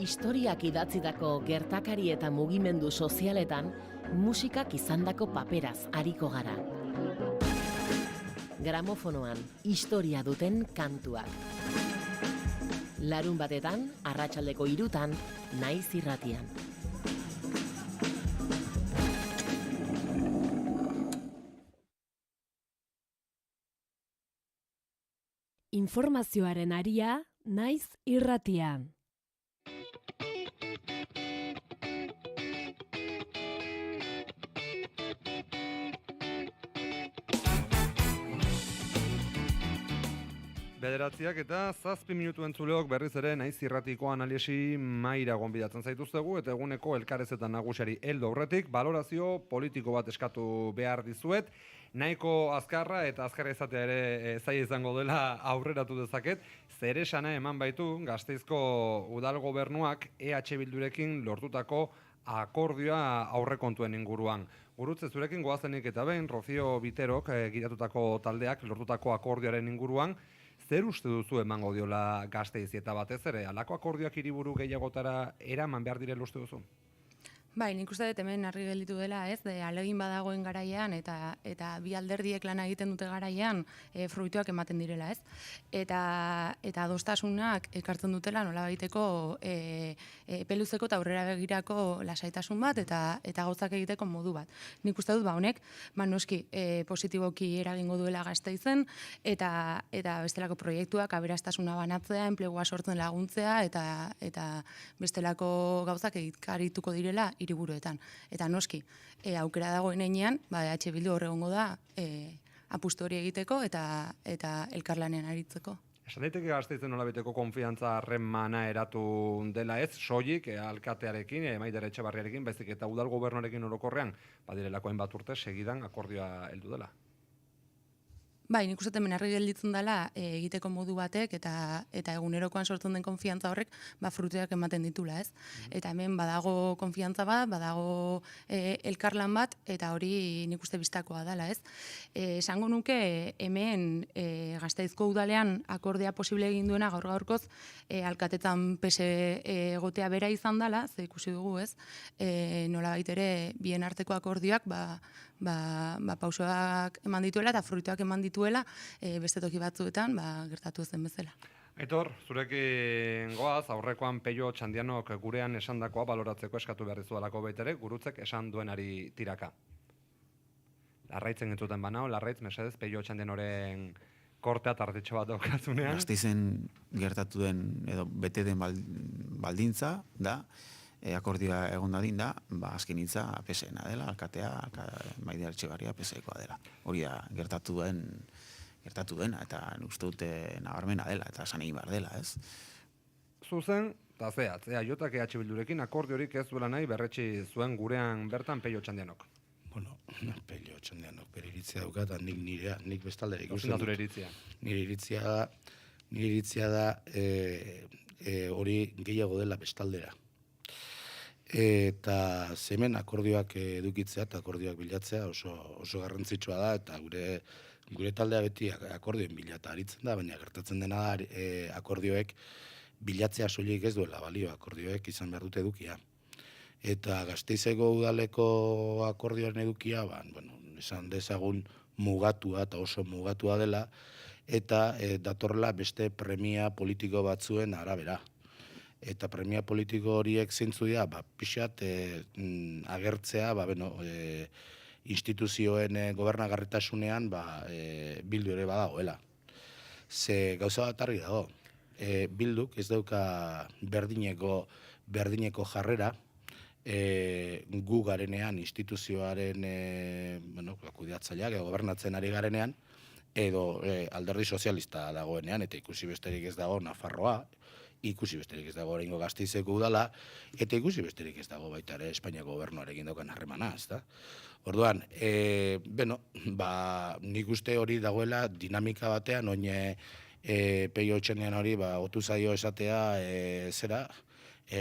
Historiak idatzitako gertakari eta mugimendu sozialetan musikak izandako paperaz ariko gara. Gramofonoan historia duten kantuak. Larun batetan, arratsaldeko 3:00 Naiz irratian. Informazioaren aria Naiz irratian. Bederatziak eta 7 minutu entzuleok berriz ere Naiz irratiko analisi maira gonbidatzen zaituztegu eta eguneko elkarrezetan nagusiari heldu aurretik balorazio politiko bat eskatu behar dizuet. Nahiko azkarra eta azkarra izatea ere zaila izango dela aurreratu dezaket, zer esana eman baitu Gasteizko udal gobernuak EH Bildurekin lortutako akordioa aurrekontuen inguruan. Gurutze, zurekin goazenik eta behin, Rocío Biterok gidatutako taldeak lortutako akordioaren inguruan, zer uste duzu emango diola Gasteizi eta batez ere, halako akordioak hiriburu gehiagotara eraman behar direla uste duzu? Bai, nik uste dut hemen argi gelditu dela, ez, ahalegin badagoen garaian eta bi alderdiek lana egiten dute garaian fruituak ematen direla, ez? Eta adostasunak ekartzen dutela nolabaiteko epeluzeko eta aurrera begirako lasaitasun bat eta gauzak egiteko modu bat. Nik uste dut honek noski positiboki eragingo duela Gasteizen eta bestelako proiektuak aberastasuna banatzea, enplegua sortzen laguntzea eta bestelako gauzak egikarituko direla hiriburuetan. Eta noski, aukera dagoen heinean, EH Bildu horregongo da apustu hori egiteko eta elkarlanean aritzeko. Esan daiteke Gasteizen nolabiteko konfiantza harremana eratu dela ez, soilik alkatearekin, Maider Etxebarriarekin, baizik eta udal gobernuarekin orokorrean, badirelako hainbat urte segidan akordioa heldu dela. Bai, nik uste hemen argi gelditzen dela egiteko modu batek eta egunerokoan sortzen den konfiantza horrek fruituak ematen ditula, ez? Eta hemen badago konfiantza bat, badago elkarlan bat eta hori nik uste bistakoa dela, ez? Esango nuke hemen Gasteizko udalean akordea posible egin duena gaur-gaurkoz alkatetan pese egotea bera izan dela, ze ikusi dugu, ez? Nolabait ere bien arteko akordioak pausoak eman dituela eta fruituak eman dituela beste toki batzuetan gertatu zen bezala. Aitor, zurekin goaz, aurrekoan Peio Txandianok gurean esandakoa baloratzeko eskatu behar dizualako baitere, Gurutzek esan duenari tiraka. Larraitzen entzuten banao, Larraitz, mesedez, Peio Txandianoren kortea tartetxo bat daukazunean. Gasteizen gertatu den edo bete den baldintza da, akordioa egon dadin da, azken hitza PSena dela, alkatea, Maider Etxebarria PSekoa dela. Hori da gertatu dena, eta uste dute nabarmena dela, eta esan egin behar dela, ez? Zuzen, eta zehatz, EAJak EH Bildurekin akordiorik ez duela nahi berretsi zuen gurean bertan Peio Txandianok. Bueno, Peio Txandianok bere iritzia dauka, eta nik bestaldera ikusten dut. Iritzia. Nire iritzia da hori gehiago dela bestaldera. Eta hemen akordioak edukitzea eta akordioak bilatzea oso garrantzitsua da, eta gure taldea beti akordioen bilata aritzen da, baina gertatzen dena da akordioek bilatzea soilik ez duela balio, akordioek izan behar dute edukia. Eta Gasteizeko udaleko akordioaren edukia, esan dezagun mugatua eta oso mugatua dela, eta datorla beste premia politiko batzuen arabera. Eta premia politiko horiek zeintzu dira, pixat agertzea, instituzioen gobernagarritasunean Bildu ere badagoela. Ze gauza bat argi dago, Bilduk ez dauka berdineko jarrera, gu garenean instituzioaren kudeatzaileak gobernatzen ari garenean, edo alderdi sozialista dagoenean, eta ikusi besterik ez dago Nafarroa, ikusi besterik ez dago oraingo Gasteizeko udala, eta ikusi besterik ez dago baita ere Espainiako gobernuarekin daukan harremana, ezta? Orduan, nik uste hori dagoela dinamika batean, oin Peio Txandian hori otu zaio esatea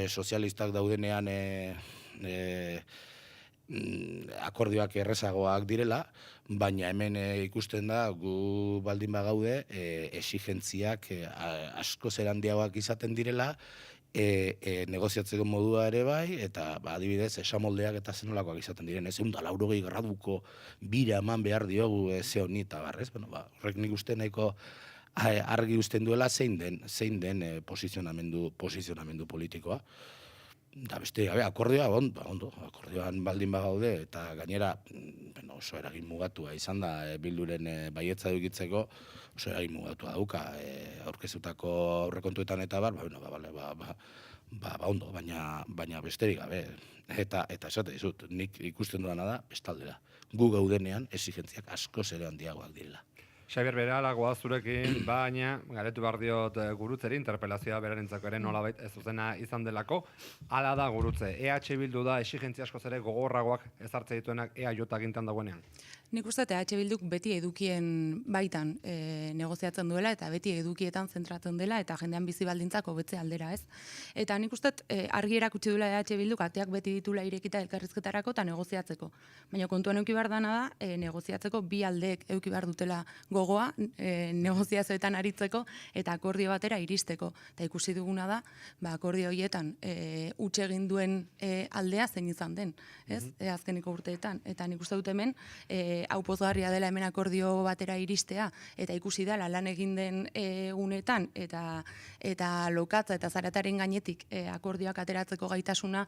sozialistak daudenean akordioak errezagoak direla, baina hemen ikusten da gu baldin bagaude exigentziak asko zer handiagoak izaten direla, negoziatzeko modua ere bai, eta adibidez esamoldeak eta zenolakoak izaten diren, 180 graduko bira eman behar diogu ze honi eta barrez, horrek nik uste nahiko argi usten duela zein den posizionamendu politikoa. Da beste, akordioa, ondo, akordioan baldin bagaude, eta gainera oso eragin mugatua izan da Bilduren baietza edukitzeko, oso eragin mugatua dauka aurkezutako aurrekontuetan eta ondo, baina besterik gabe. Eta esate dizut, nik ikusten duana da bestaldera. Gu gaudenean exigentziak asko ere handiagoak direla. Xabier, beralagoa zurekin, baina galetu behar diot gurutzeri, interpelazioa berarentzako ere nolabait ez zuzena izan delako. Hala da gurutze, EH Bildu da exigentzia askoz ere gogorragoak ezartze dituenak EAJ gintan dagoenean. Nik uste EH Bilduk beti edukien baitan negoziatzen duela eta beti edukietan zentratzen dela eta jendean bizi baldintzak hobetze aldera, ez? Eta nik uste argi erakutsi duela EH Bilduk ateak beti ditula irekita elkarrizketarako eta negoziatzeko. Baina kontuan eduki behar dana da, negoziatzeko bi aldeek eduki behar dutela gogoa, negoziazioetan aritzeko eta akordio batera iristeko. Eta ikusi duguna da, akordio horietan huts egin duen aldea zein izan den, ez? Azkeniko urteetan. Eta nik uste dut hemen, hau pozgarria dela hemen akordio batera iristea, eta ikusi dela lan egin den gunetan, eta lokatza eta zarataren gainetik akordioak ateratzeko gaitasuna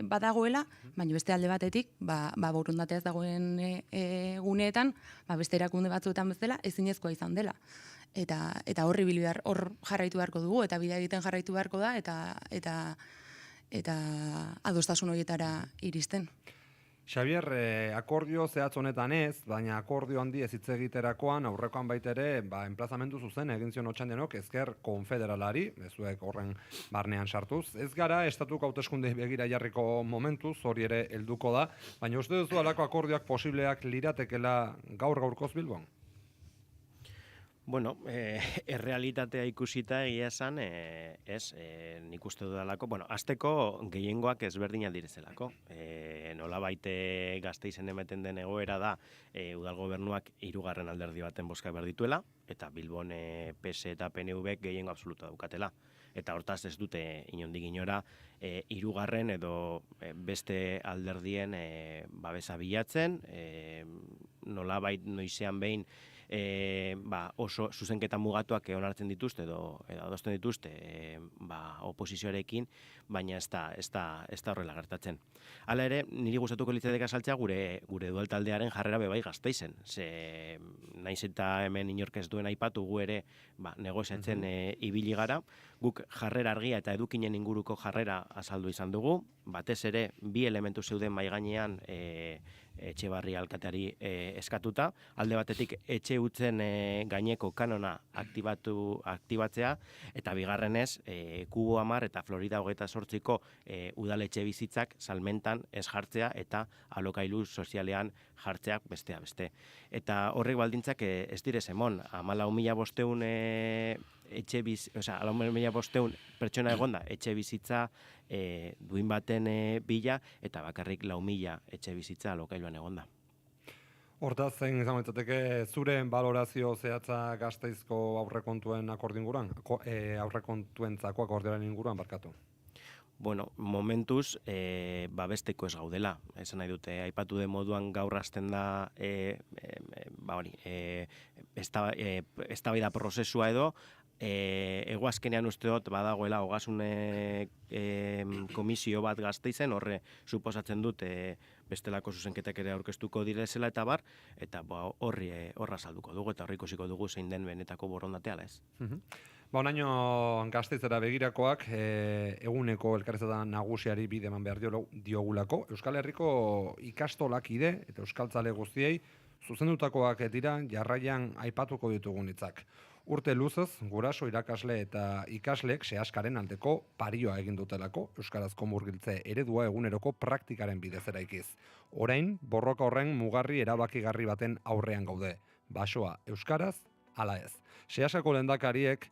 badagoela, baina beste alde batetik, borondatea ez dagoen guneetan, beste erakunde batzuetan bezala, ezinezkoa izan dela. Eta hor jarraitu beharko dugu, eta bidea egiten jarraitu beharko da, eta adostasun horietara iristen. Xabier, akordio zehatz honetan ez, baina akordio handi ez hitz egiterakoan aurrekoan baitere enplazamendu zuzen egin zion Otxandianok Ezker Konfederalari, ezuek horren barnean sartuz. Ez gara estatuko hauteskundei begira jarriko momentuz, hori ere helduko da, baina uste duzu halako akordioak posibleak liratekela gaur-gaurkoz Bilbon? Bueno, errealitatea ikusita egia esan, nik uste dudalako, azteko gehiengoak ezberdina direzelako. Nolabait Gasteizen emeten den egoera da, udal gobernuak 3. alderdi baten bozkak behar dituela, eta Bilbon PS eta PNV gehiengo absoluta daukatela. Eta hortaz ez dute inondik inora 3. edo beste alderdien babesa bilatzen, nolabait noizean behin oso zuzenketa mugatuak onartzen dituzte edo adosten dituzte oposizioarekin, baina ez da horrela gertatzen. Hala ere, niri gustatuko litzateke azaltzea gure dual taldearen jarrera bebai Gasteizen. Naiz eta hemen inork ez duen aipatu gu ere negoziatzen ibili gara, guk jarrera argia eta edukinen inguruko jarrera azaldu izan dugu, batez ere bi elementu zeuden mahai gainean Etxebarri alkateari eskatuta, alde batetik etxe utzen gaineko kanona aktibatzea, eta bigarrenez Kubo 10 eta Florida 28ko udaletxe bizitzak salmentan ez jartzea eta alokailu sozialean jartzeak bestea beste. Eta horrek baldintzak ez direz emon, 14.500 pertsona egonda etxe bizitza duin baten bila, eta bakarrik 4.000 etxe bizitza alokailuan egonda. Hortaz, zein izango litzateke zure balorazio zehatza Gasteizko aurrekontuen akordinguran, aurrekontuentzako akordioaren inguruan barkatu? Bueno, momentuz, babesteko ez gaudela. Esan nahi dute, aipatu den moduan gaur hasten da eztabaida prozesua edo, egoazkenean uste dut badagoela ogasun komisio bat Gasteizen, horre suposatzen dut bestelako zuzenketak ere aurkeztuko direzela eta bar, eta horra salduko dugu eta horri ikusiko dugu zein den benetako borondatea ez. Onaino Gasteizera begirakoak eguneko elkarrizketa nagusiari bide eman behar diogulako. Euskal Herriko ikastolak ide eta euskaltzale guztiei zuzendutakoak dira jarraian aipatuko ditugun hitzak. Urte luzez, guraso irakasle eta ikaslek sehaskaren aldeko parioa egin dutelako, euskarazko murgiltze eredua eguneroko praktikaren bidez eraikiz. Orain, borroka horren mugarri erabakigarri baten aurrean gaude. Basoa euskaraz, ala ez. Sehaskako lehendakariek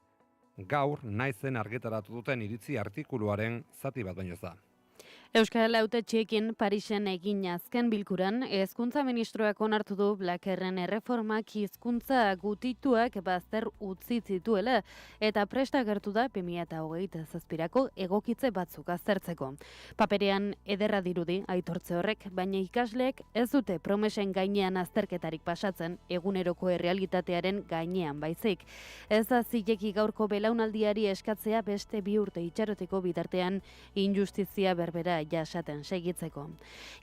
gaur naizen argitaratu duten iritzi artikuluaren zati bat baino ez da. Euskal Hautetxeekin Parisen egin azken bilkuran, hezkuntza ministroak onartu du Blackerren erreformak hizkuntza gutituak bazter utzi zituela eta presta agertu da 2027ko egokitze batzuk aztertzeko. Paperean ederra dirudi aitortze horrek, baina ikasleek ez dute promesen gainean azterketarik pasatzen, eguneroko errealitatearen gainean baizik. Ez da zileki gaurko belaunaldiari eskatzea beste 2 urte itxaroteko bitartean injustizia berbera jasaten segitzeko.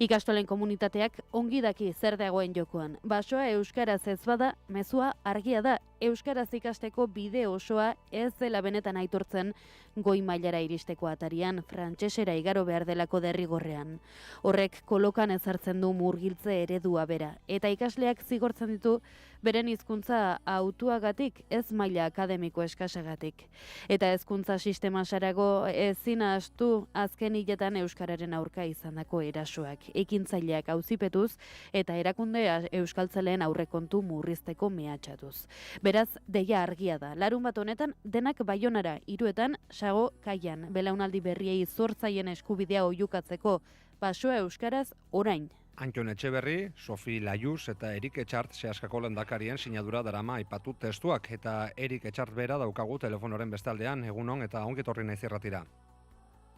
Ikastolen komunitateak ongi daki zer dagoen jokoan. Basoa euskaraz ez bada, mezua argia da. Euskaraz ikasteko bide osoa ez dela benetan aitortzen goi mailara iristeko atarian, frantsesera igaro behar delako derrigorrean. Horrek kolokan ezartzen du murgiltze eredua bera, eta ikasleak zigortzen ditu beren hizkuntza hautuagatik, ez maila akademiko eskasagatik. Eta hezkuntza sistema sarago ezin ahaztu azken hiletan euskararen aurka izandako erasoak, ekintzaileak auzipetuz eta erakunde euskaltzaleen aurrekontu murrizteko mehatxatuz. Beraz, deia argia da. Larunbat honetan denak Baionara, Hiruetan, Sago, Kaian, belaunaldi berriei zortzaien eskubidea oihukatzeko, basoa euskaraz orain. Antxon Etxeberri, Sofi Laius eta Erik Etxart sehaskako lehendakarien sinadura darama aipatu testuak, eta Erik Etxart bera daukagu telefonoren bestaldean, egunon eta ongi etorri naiz irratira.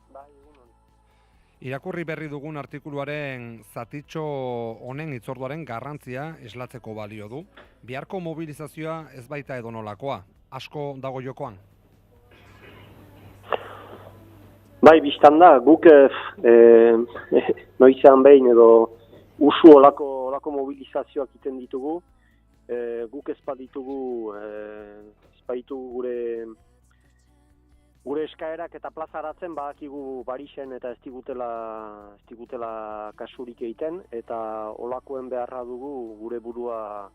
Bai, egunon. Irakurri berri dugun artikuluaren zatitxo honen hitzorduaren garrantzia eslatzeko balio du. Biharko mobilizazioa ez baita edonolakoa, asko dago jokoan. Bai, biztan da, guk noizean behin edo usu olako mobilizazioak iten ditugu, guk ez baditugu gure eskaerak eta plazaratzen badakigu Parisen eta ez digutela kasurik egiten, eta olakoen beharra dugu gure burua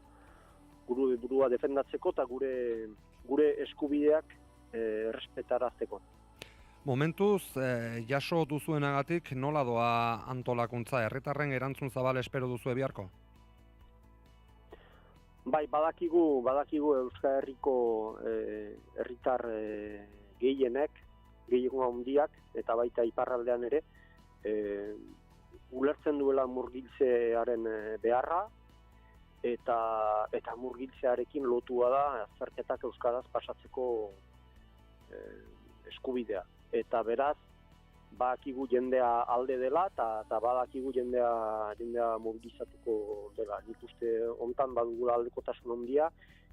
defendatzeko eta gure eskubideak errespetarazteko. Momentuz, jaso duzuenagatik nola doa antolakuntza, herritarren erantzun zabal espero duzu biharko? Bai, badakigu Euskal Herriko herritar gehien handiak, eta baita iparraldean ere, ulertzen duela murgiltzearen beharra, eta murgiltzearekin lotua da azterketak euskaraz pasatzeko eskubidea. Eta beraz, badakigu jendea alde dela, eta badakigu jendea mobilizatuko dela. Nik uste hontan badugula aldekotasun handia,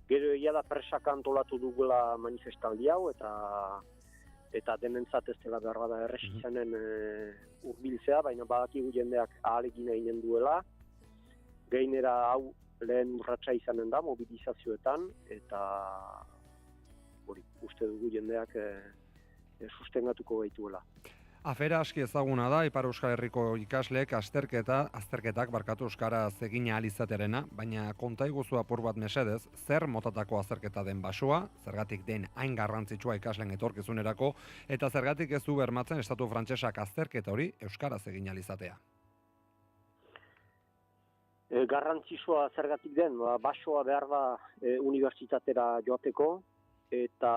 gero egia da presaka antolatu dugula manifestaldi hau, eta denentzat ez dela behar bada erresitzen hurbiltzea, baina badakigu jendeak ahalegin eginen duela, gainera hau lehen urratsa izanen da mobilizazioetan, eta uste dugu jendeak sustengatuko gaituela. Afera aski ezaguna da, Ipar Euskal Herriko ikasleek azterketak euskaraz egin ahal izaterena, baina konta iguzu apur bat mesedez, zer motatako azterketa den basoa, zergatik den hain garrantzitsua ikasleen etorkizunerako, eta zergatik ez du bermatzen estatu frantsesak azterketa hori euskaraz egin ahal izatea. Garrantzitsua zergatik den, basoa behar da unibertsitatera joateko, eta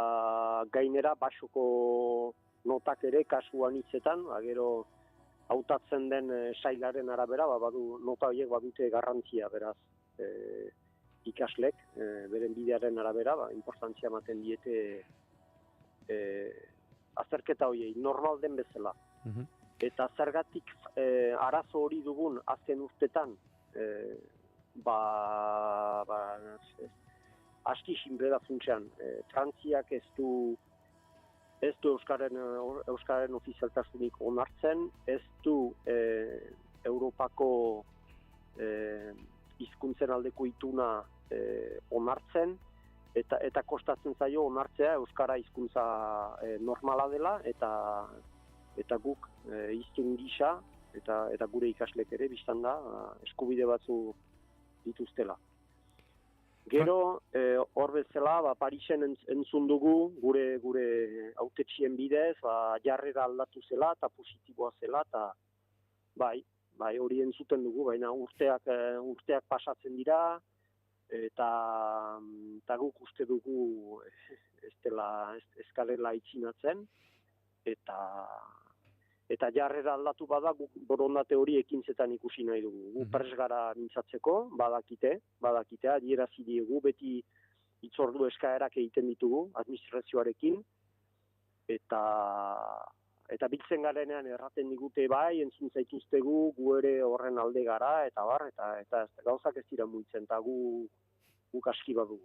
gainera basoko notak ere kasuan hitzetan, gero hautatzen den sailaren arabera, nota horiek badute garrantzia, beraz ikaslek, beren bidearen arabera, importantzia ematen diete azterketa horiei, normal den bezala. Eta zergatik arazo hori dugun azken urtetan, aski sinple da funtsean. Frantziak ez du Euskaren ofizialtasunik onartzen, ez du Europako hizkuntzen aldeko ituna onartzen, eta kostatzen zaio onartzea Euskara hizkuntza normala dela, eta guk hiztun gisa, eta gure ikaslek ere biztan da eskubide batzu dituztela. Gero, hor bezala, Parisen entzun dugu gure hautetxien bidez, jarrera aldatu zela eta positiboa zela, eta bai, hori entzuten dugu, baina urteak pasatzen dira, eta guk uste dugu ez garela itxinatzen, eta jarrera aldatu bada, guk borondate hori ekintzetan ikusi nahi dugu. Gu pres gara mintzatzeko, badakite, adierazi diegu, beti hitzordu eskaerak egiten ditugu, administrazioarekin, eta biltzen garenean erraten digute bai, entzun zaituztegu, gu ere horren alde gara, eta gauzak ez dira muitzen, eta guk aski badugu.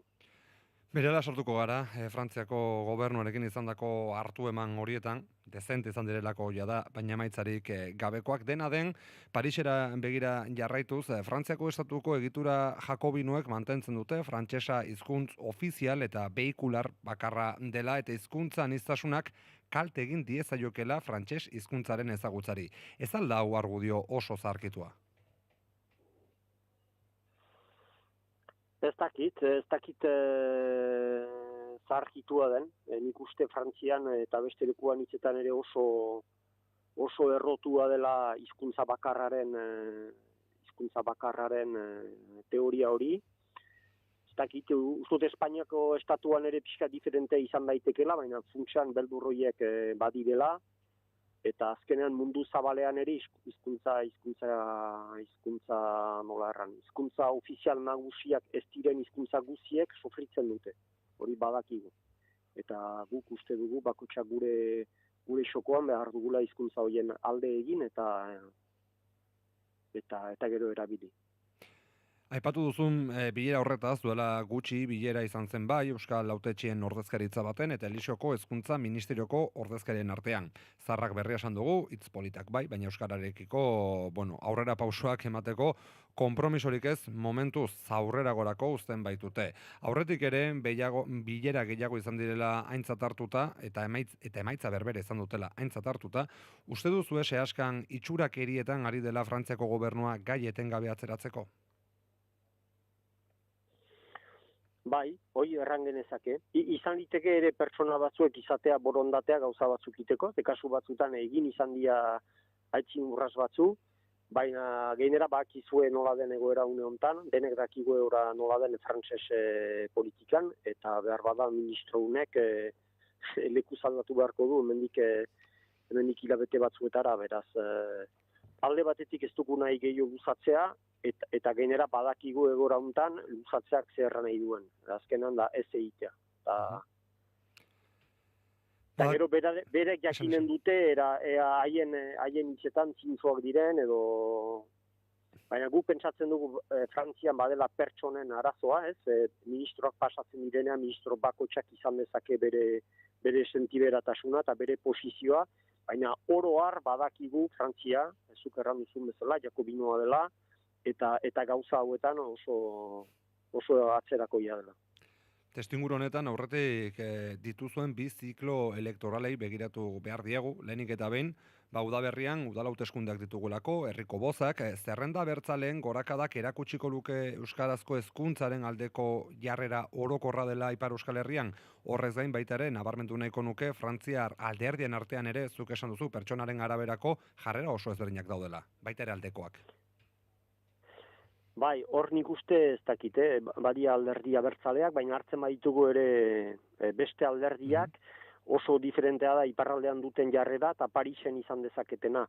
Berela sortuko gara, Frantziako gobernuarekin izandako hartu eman horietan, dezente izan direlako da, baina maitzarik gabekoak dena den, Parisera begira jarraituz, Frantziako estatuko egitura jakobinoek mantentzen dute, frantsesa hizkuntz ofizial eta veikular bakarra dela, eta hizkuntza aniztasunak kalte egin diezaiokela frantses hizkuntzaren ezagutzari. Ez alda hau argudio oso zaharkitua? Ez dakit zaharkitua den. Nik uste Frantzian eta beste lekuan hitzetan ere oso errotua dela hizkuntza bakarraren teoria hori. Ez dakit, uste Espainiako estatuan ere pixka diferente izan daitekeela, baina funtsean beldurroiek badirela, eta azkenean mundu zabalean ere hizkuntza ofizial nagusiak ez diren hizkuntza guziek sofritzen dute. Hori badakigu. Eta guk uste dugu bakoitzak gure xokoan behar dugula hizkuntza horien alde egin eta gero erabili. Aipatu duzun bilera horretaz, duela gutxi bilera izan zen bai, Euskal Hautetxeen ordezkaritza baten eta Elixoko Hezkuntza Ministerioko ordezkarien artean. Zarrak berria esan dugu, hitz politak bai, baina euskararekiko, aurrera pausoak emateko konpromisorik ez momentuz aurreragorako uzten baitute. Aurretik ere bilera gehiago izan direla aintzat hartuta eta emaitza berbere izan dutela aintzat hartuta. Uste duzu sehaskan itxurakerietan ari dela Frantziako gobernua gai etengabe atzeratzeko? Bai, hori erran genezake. Izan liteke ere pertsona batzuek izatea borondatea gauza batzuk iteko, kasu batzutan egin izan dira aitzin urras batzu, baina gainera bakizue nola den egoera une hontan, denek dakigu egoera nola den frantses politikan, eta behar bada ministro unek leku zaldatu beharko du, hemendik hilabete batzuetara, beraz, alde batetik ez dugu nahi gehiago luzatzea, eta gainera badakigu egoera hontan luzatzeak zerra nahi duen. Azkenan da ez egitea. Eta gero berek jakinen dute haien hitzetan zintzoak diren edo... Baina gu pentsatzen dugu Frantzian badela pertsonen arazoa, ministroak pasatzen direnean ministro bakoitzak izan dezake bere sentiberatasuna eta bere posizioa, baina oro har badakigu Frantzia, zuk erran duzun bezala, jakobinoa dela, eta gauza hauetan oso atzerakoia dela. Testuinguru honetan aurretik dituzuen bi ziklo elektoralei begiratu behar diegu, lehenik eta behin, udaberrian udal hauteskundeak ditugulako, herriko bozak, zerrenda bertzaleen gorakadak erakutsiko luke euskarazko hezkuntzaren aldeko jarrera orokorra dela Ipar Euskal Herrian, horrez gain baita ere nabarmendu nahiko nuke Frantziar alderdien artean ere, zuk esan duzu, pertsonaren araberako jarrera oso ezberdinak daudela, baita ere aldekoak. Bai, hor nik uste ez dakite, badia alderdi abertzaleak, baina hartzen baditugu ere beste alderdiak, oso diferentea da iparraldean duten jarrera eta Parisen izan dezaketena.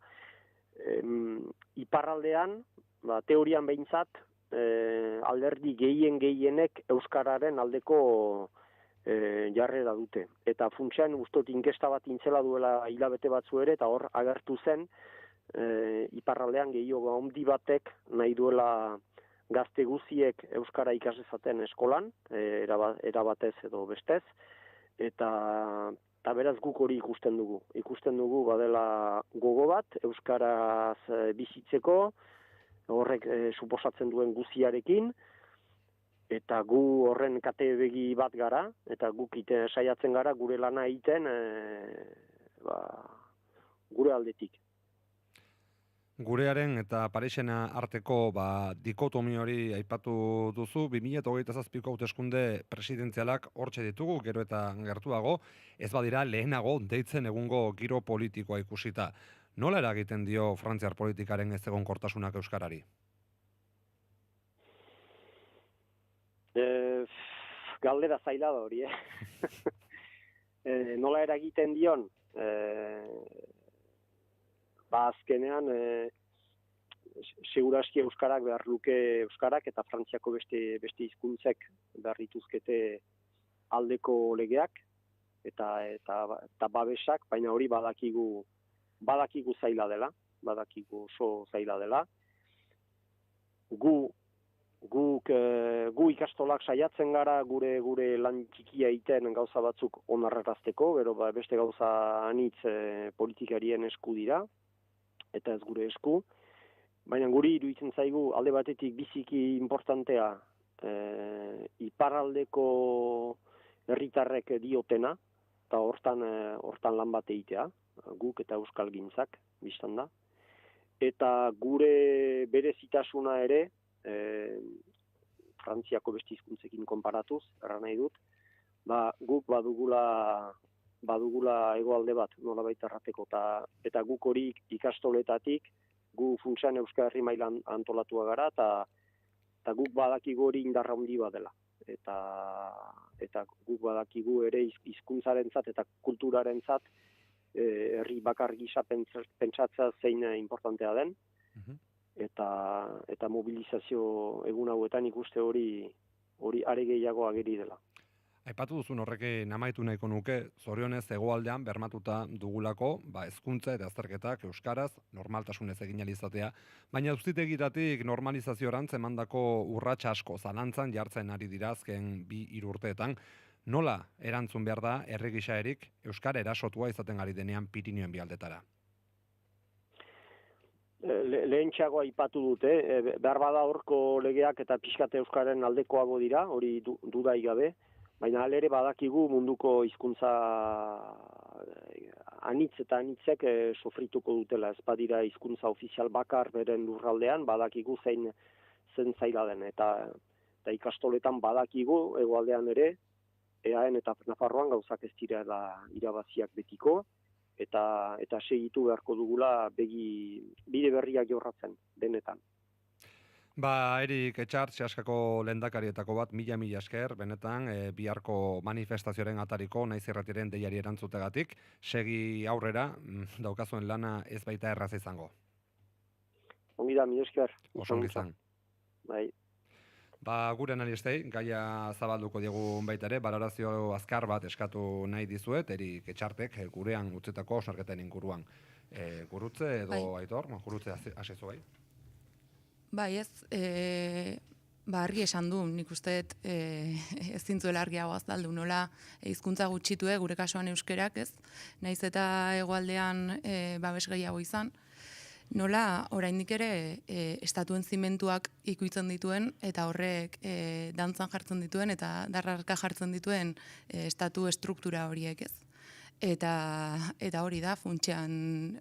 Iparraldean, teorian behintzat, alderdi gehienek euskararen aldeko jarrera dute. Eta funtsean ustot inkesta bat intzela duela hilabete batzu ere, eta hor agertu zen, iparraldean gehiago handi batek nahi duela gazte guziek euskara ikasezaten eskolan, erabatez edo bestez, eta beraz guk hori ikusten dugu. Ikusten dugu badela gogo bat, euskaraz bizitzeko, horrek suposatzen duen guziarekin, eta gu horren kate begi bat gara, eta guk saiatzen gara gure lana egiten gure aldetik. Gurearen eta Parisena arteko dikotomi hori aipatu duzu, 2027ko hauteskunde presidentzialak hortxe ditugu, gero eta gertuago, ez badira lehenago deitzen egungo giro politikoa ikusita. Nola eragiten dio frantziar politikaren ez egonkortasunak euskarari? Galdera zaila da hori, Nola eragiten dion? Azkenean, seguraski euskarak behar luke euskarak eta Frantziako beste hizkuntzek behar dituzkete aldeko legeak eta babesak, baina hori badakigu zaila dela, badakigu oso zaila dela. Gu ikastolak saiatzen gara gure lan txikia egiten gauza batzuk onarrarazteko, gero beste gauza anitz politikarien esku dira, eta ez gure esku. Baina guri iruditzen zaigu alde batetik biziki importantea iparraldeko herritarrek diotena, eta hortan lan bat egitea, guk eta euskalgintzak, biztan da. Eta gure berezitasuna ere, Frantziako beste hizkuntzekin konparatuz, erran nahi dut, guk badugula hegoalde bat, nolabait errateko, eta guk hori ikastoletatik, gu funtsean Euskal Herri mailan antolatua gara, eta guk badakigu hori indarra handi bat dela. Eta guk badakigu ere hizkuntzarentzat eta kulturarentzat herri bakar gisa pentsatzea zein importantea den, eta mobilizazio egun hauetan ikuste hori are gehiago ageri dela. Aipatu duzun horrekin amaitu nahiko nuke, zorionez hegoaldean bermatuta dugulako, hezkuntza eta azterketak euskaraz normaltasunez egin ahal izatea, baina auzitegitatik normalizaziorantz emandako urrats asko zalantzan jartzen ari dira azken 2-3 urteetan. Nola erantzun behar da herri gisa erik euskara erasotua izaten ari denean Pirinioen bi aldetara? Lehentxeago aipatu dute, behar bada horko legeak eta pixkate euskaren aldekoago dira, hori dudai gabe, baina ere badakigu munduko hizkuntza anitz eta anitzek sofrituko dutela, ez badira hizkuntza ofizial bakar beren lurraldean, badakigu zen zaila den, eta ikastoletan badakigu hegoaldean ere, EAN eta Nafarroan gauzak ez direla irabaziak betiko, eta segitu beharko dugula bide berriak jorratzen, denetan. Erik Etxart, Seaskako lehendakarietako bat, mila esker, benetan, biharko manifestazioaren atariko, naiz irratiren deiari erantzutegatik, segi aurrera, daukazuen lana ez baita erraza izango. Ongi da, mila esker. Oso ongi izan. Bai. Gure analistei, gaia zabalduko diegu baita ere, balorazio azkar bat eskatu nahi dizuet, Erik Etxartek gurean utzetako osnarketen inguruan. Gurutze edo Aitor, gurutze hasizu bai? Bai ez, argi esan du, nik usteet ez zintzuela argiago azaldu, nola hizkuntza gutxitue, gure kasuan euskerak ez, naiz eta hegoaldean babes gehiago izan, nola oraindik ere estatuen zimentuak ikuitzen dituen eta horrek dantzan jartzen dituen eta darrarka jartzen dituen estatu estruktura horiek ez. Eta hori da funtsean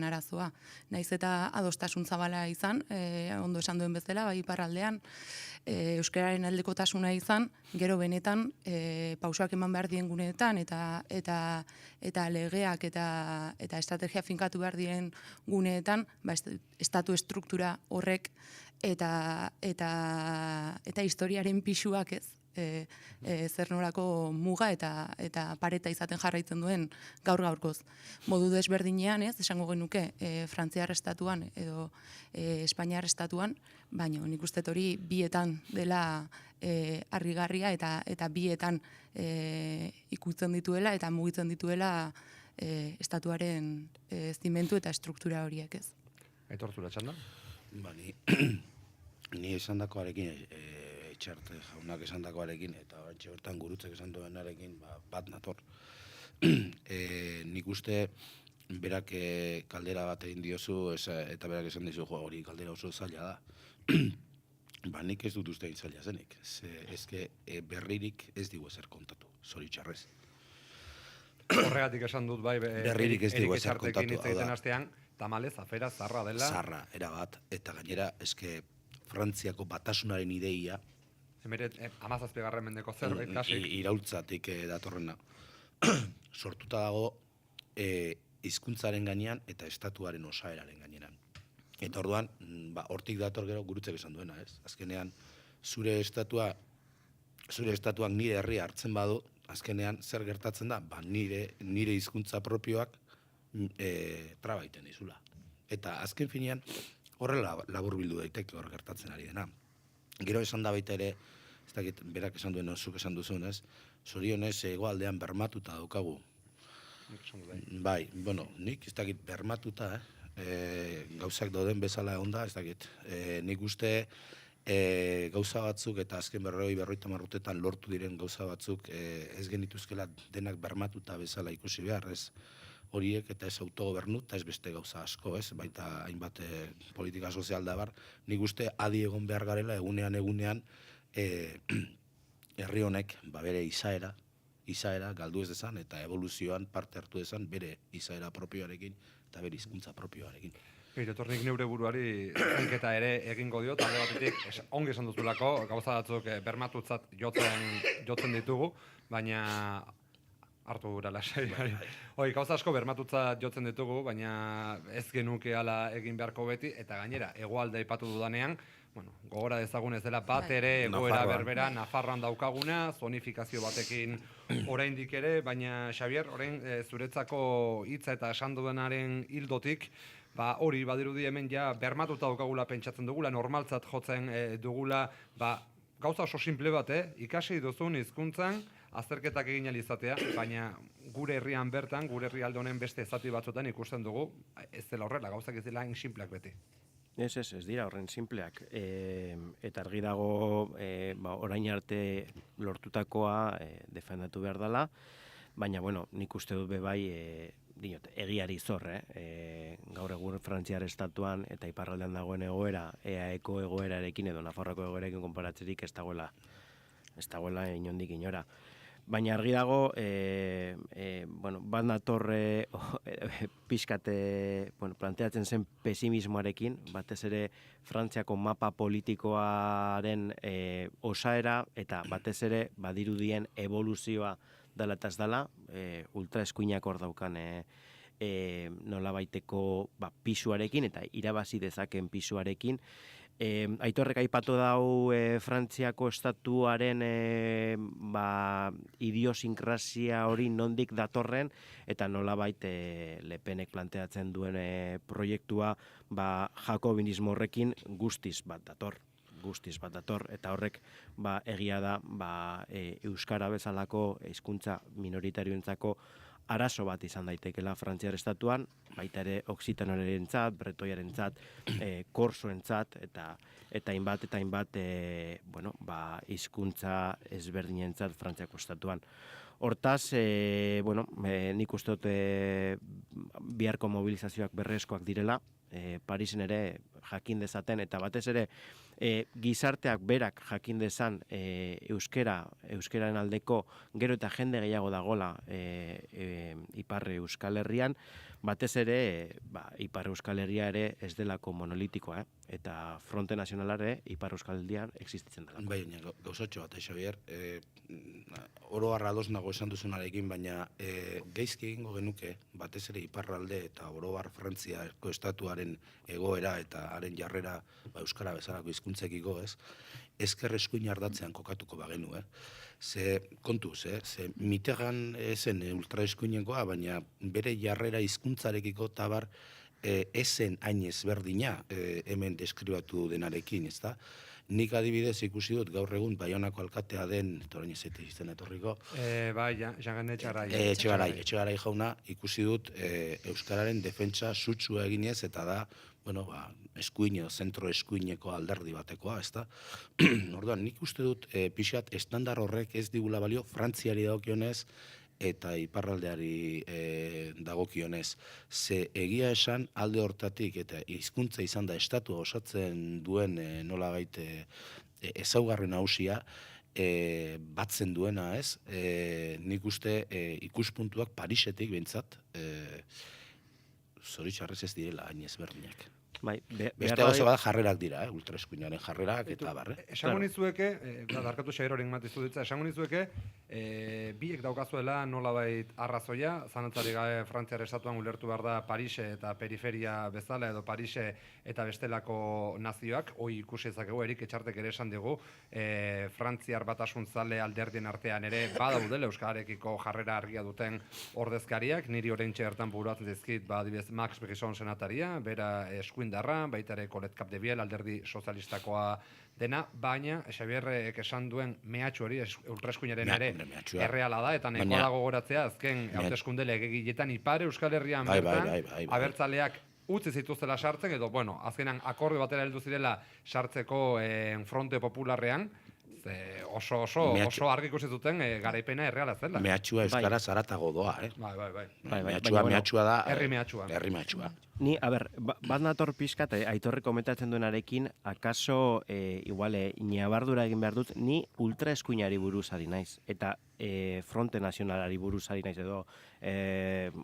arazoa. Naiz eta adostasun zabala izan, ondo esan duen bezala, bai iparraldean, euskararen aldekotasuna izan, gero benetan pausoak eman behar dien guneetan eta legeak eta estrategia finkatu behar dien guneetan, estatu estruktura horrek eta historiaren pisuak ez. Zer nolako muga eta pareta izaten jarraitzen duen gaur-gaurkoz. Modu desberdinean, esango genuke, Frantziar estatuan edo Espainiar estatuan, baina nik uste hori bietan dela harrigarria eta bietan ikutzen dituela eta mugitzen dituela estatuaren zimentu eta struktura horiek ez. Aitor, zura txanda? Ni esandakoarekin Etxart jaunak esandakoarekin eta oraintxe bertan gurutzek esan duenarekin bat nator. Nik uste berak kaldera bat egin diozu eta berak esan dizu hori kaldera oso zaila da. Nik ez dut uste egin zaila zenik. Ezke berririk ez digu ezer kontatu, zoritxarrez. Horregatik esan dut bai berririk ez digu ezer kontatu. Tamalez, afera zarra dela. Zarra, erabat. Eta gainera, eske Frantziako batasunaren ideia 17. mendeko zerbait klasik. Iraultzatik datorrena. Sortuta dago hizkuntzaren gainean eta estatuaren osaeraren gainean. Eta orduan, hortik dator gero gurutzek esan duena, ez? Azkenean, zure estatuak nire herria hartzen badu, azkenean zer gertatzen da? Nire hizkuntza propioak trabaiten dizula. Eta azken finean, horrela laburbildu daiteke hor gertatzen ari dena. Gero esan da baita ere, ez dakit berak esan duen zuk esan duzun, ez? Zorionez hegoaldean bermatuta daukagu. Bai, nik ez dakit bermatuta, gauzak dauden bezala egon da, ez dakit. Nik uste gauza batzuk eta azken 50 urtetan lortu diren gauza batzuk ez genituzkela denak bermatuta bezala ikusi behar, ez? Horiek eta ez autogobernu eta ez beste gauza asko, ez? Baita hainbat politika sozial da bar. Nik uste adi egon behar garela egunean herri honek bere izaera galdu ez dezan eta evoluzioan parte hartu dezan bere izaera propioarekin eta bere hizkuntza propioarekin. Etornik neure buruari zenketa ere egingo dio, talde batetik ongi esan duzulako, gauza batzuk bermatutzat jotzen ditugu, baina hartu gura lasai. Gauza asko bermatutzat jotzen ditugu, baina ez genuke hala egin beharko beti, eta gainera, hegoalde aipatu dudanean, gogora dezagun ez dela bat ere egoera berbera Nafarroan daukaguna, zonifikazio batekin oraindik ere, baina Xabier, orain zuretzako hitza eta esan duenaren hildotik, hori badirudi hemen ja bermatuta daukagula pentsatzen dugula, normaltzat jotzen dugula, gauza oso simple bat, ikasi duzun hizkuntzan azterketak egin ahal izatea, baina gure herrian bertan, gure herrialde honen beste zati batzuetan ikusten dugu, ez dela horrela, gauzak ez dela simpleak beti. Ez dira horren simpleak. Eta argi dago orain arte lortutakoa defendatu behar dela, baina, nik uste dut bebai egiari zor, gaur egun Frantziar estatuan eta iparraldean dagoen egoera, EAEko egoerarekin edo Nafarroako egoerarekin konparatzerik ez dagoela inondik inora. Baina argi dago, bat nator pixkat planteatzen zen pesimismoarekin, batez ere Frantziako mapa politikoaren osaera eta batez ere badirudien evoluzioa dela eta ez dela, ultraeskuinak hor daukan nolabaiteko pisuarekin eta irabazi dezaken pisuarekin. Aitorrek aipatu dau Frantziako estatuaren idiosinkrasia hori nondik datorren eta nolabait Le Penek planteatzen duen proiektua jakobinismo horrekin guztiz bat dator, eta horrek egia da euskara bezalako hizkuntza minoritarioentzako arazo bat izan daitekela Frantziar estatuan, baita ere Oksitanoarentzat, Bretoiarentzat, Korsoentzat eta hainbat hizkuntza ezberdinentzat Frantziako estatuan. Hortaz, nik uste dut biharko mobilizazioak berrezkoak direla, Parisen ere jakin dezaten eta batez ere gizarteak berak jakin dezan euskararen aldeko gero eta jende gehiago dagola Ipar Euskal Herrian, batez ere Ipar Euskal Herria ere ez delako monolitikoa, eta Fronte Nazionalare Ipar Euskal Herrian existitzen dela. Baina, gauzatxo bat, Xabier, oro arradoz nago esan duzunarekin, baina geizki egingo genuke, batez ere Iparralde eta oro har Frantziako estatuaren egoera eta haren jarrera euskara bezalako hizkuntzekiko, ezker eskuin ardatzean kokatuko bagenu, Ze kontuz, ze Mitterrand ezen ultraeskuinekoa, baina bere jarrera hizkuntzarekiko tabar ezen hain ezberdina hemen deskribatu denarekin, ezta? Nik adibidez ikusi dut gaur egun Baionako alkatea den, orain ez izten etorriko. Jean Etxegarai jauna ikusi dut euskararen defentsa sutsua eginez eta da, eskuin edo zentro eskuineko alderdi batekoa, ezta? Orduan, nik uste dut pixat estandar horrek ez digula balio Frantziari dagokionez eta iparraldeari dagokionez. Ze egia esan alde hortatik eta hizkuntza izan da estatua osatzen duen nolabait ezaugarri nagusia batzen duena, ez? Nik uste ikuspuntuak Parisetik behintzat zoritxarrez ez direla hain ezberdinak. Beste gauza bat jarrerak dira, ultraeskuinaren jarrerak eta barre. Esango nizueke, darkatu Xabier horien matizu ditza, esango nizueke, biek daukazuela nolabait arrazoia, zanantzari gabe Frantziar estatuan ulertu behar da Parise eta periferia bezala edo Parise eta bestelako nazioak, hoi ikusi ezakegu, Erik Etxartek ere esan digu, Frantziar batasuntzale alderdien artean ere badaudela euskararekiko jarrera argia duten ordezkariak, niri oraintxe bertan buruatzen dizkit, adibidez Max Brisson senataria, bera eskuindarra, baita ere Colette Capdevielle alderdi sozialistakoa dena, baina Xabierrek esan duen mehatxu hori ultraeskuinaren ere erreala da, eta nahiko dago goratzea azken hauteskunde legegiletan Ipar Euskal Herrian bertan abertzaleak utzi zituztela sartzen, edo, azkenan akordio batera heldu zirela sartzeko Fronte Popularrean, oso argi ikusi zuten garaipena erreala zela. Mehatxua euskaraz haratago doa, Bai. Mehatxua da... Herri mehatxua. Herri mehatxua. Ni, bat nator pixkat, Aitorrek komentatzen duenarekin, akaso, igual, inabardura egin behar dut, ni ultraeskuinari buruz ari naiz. Eta Fronte Nazionalari buruz ari naiz edo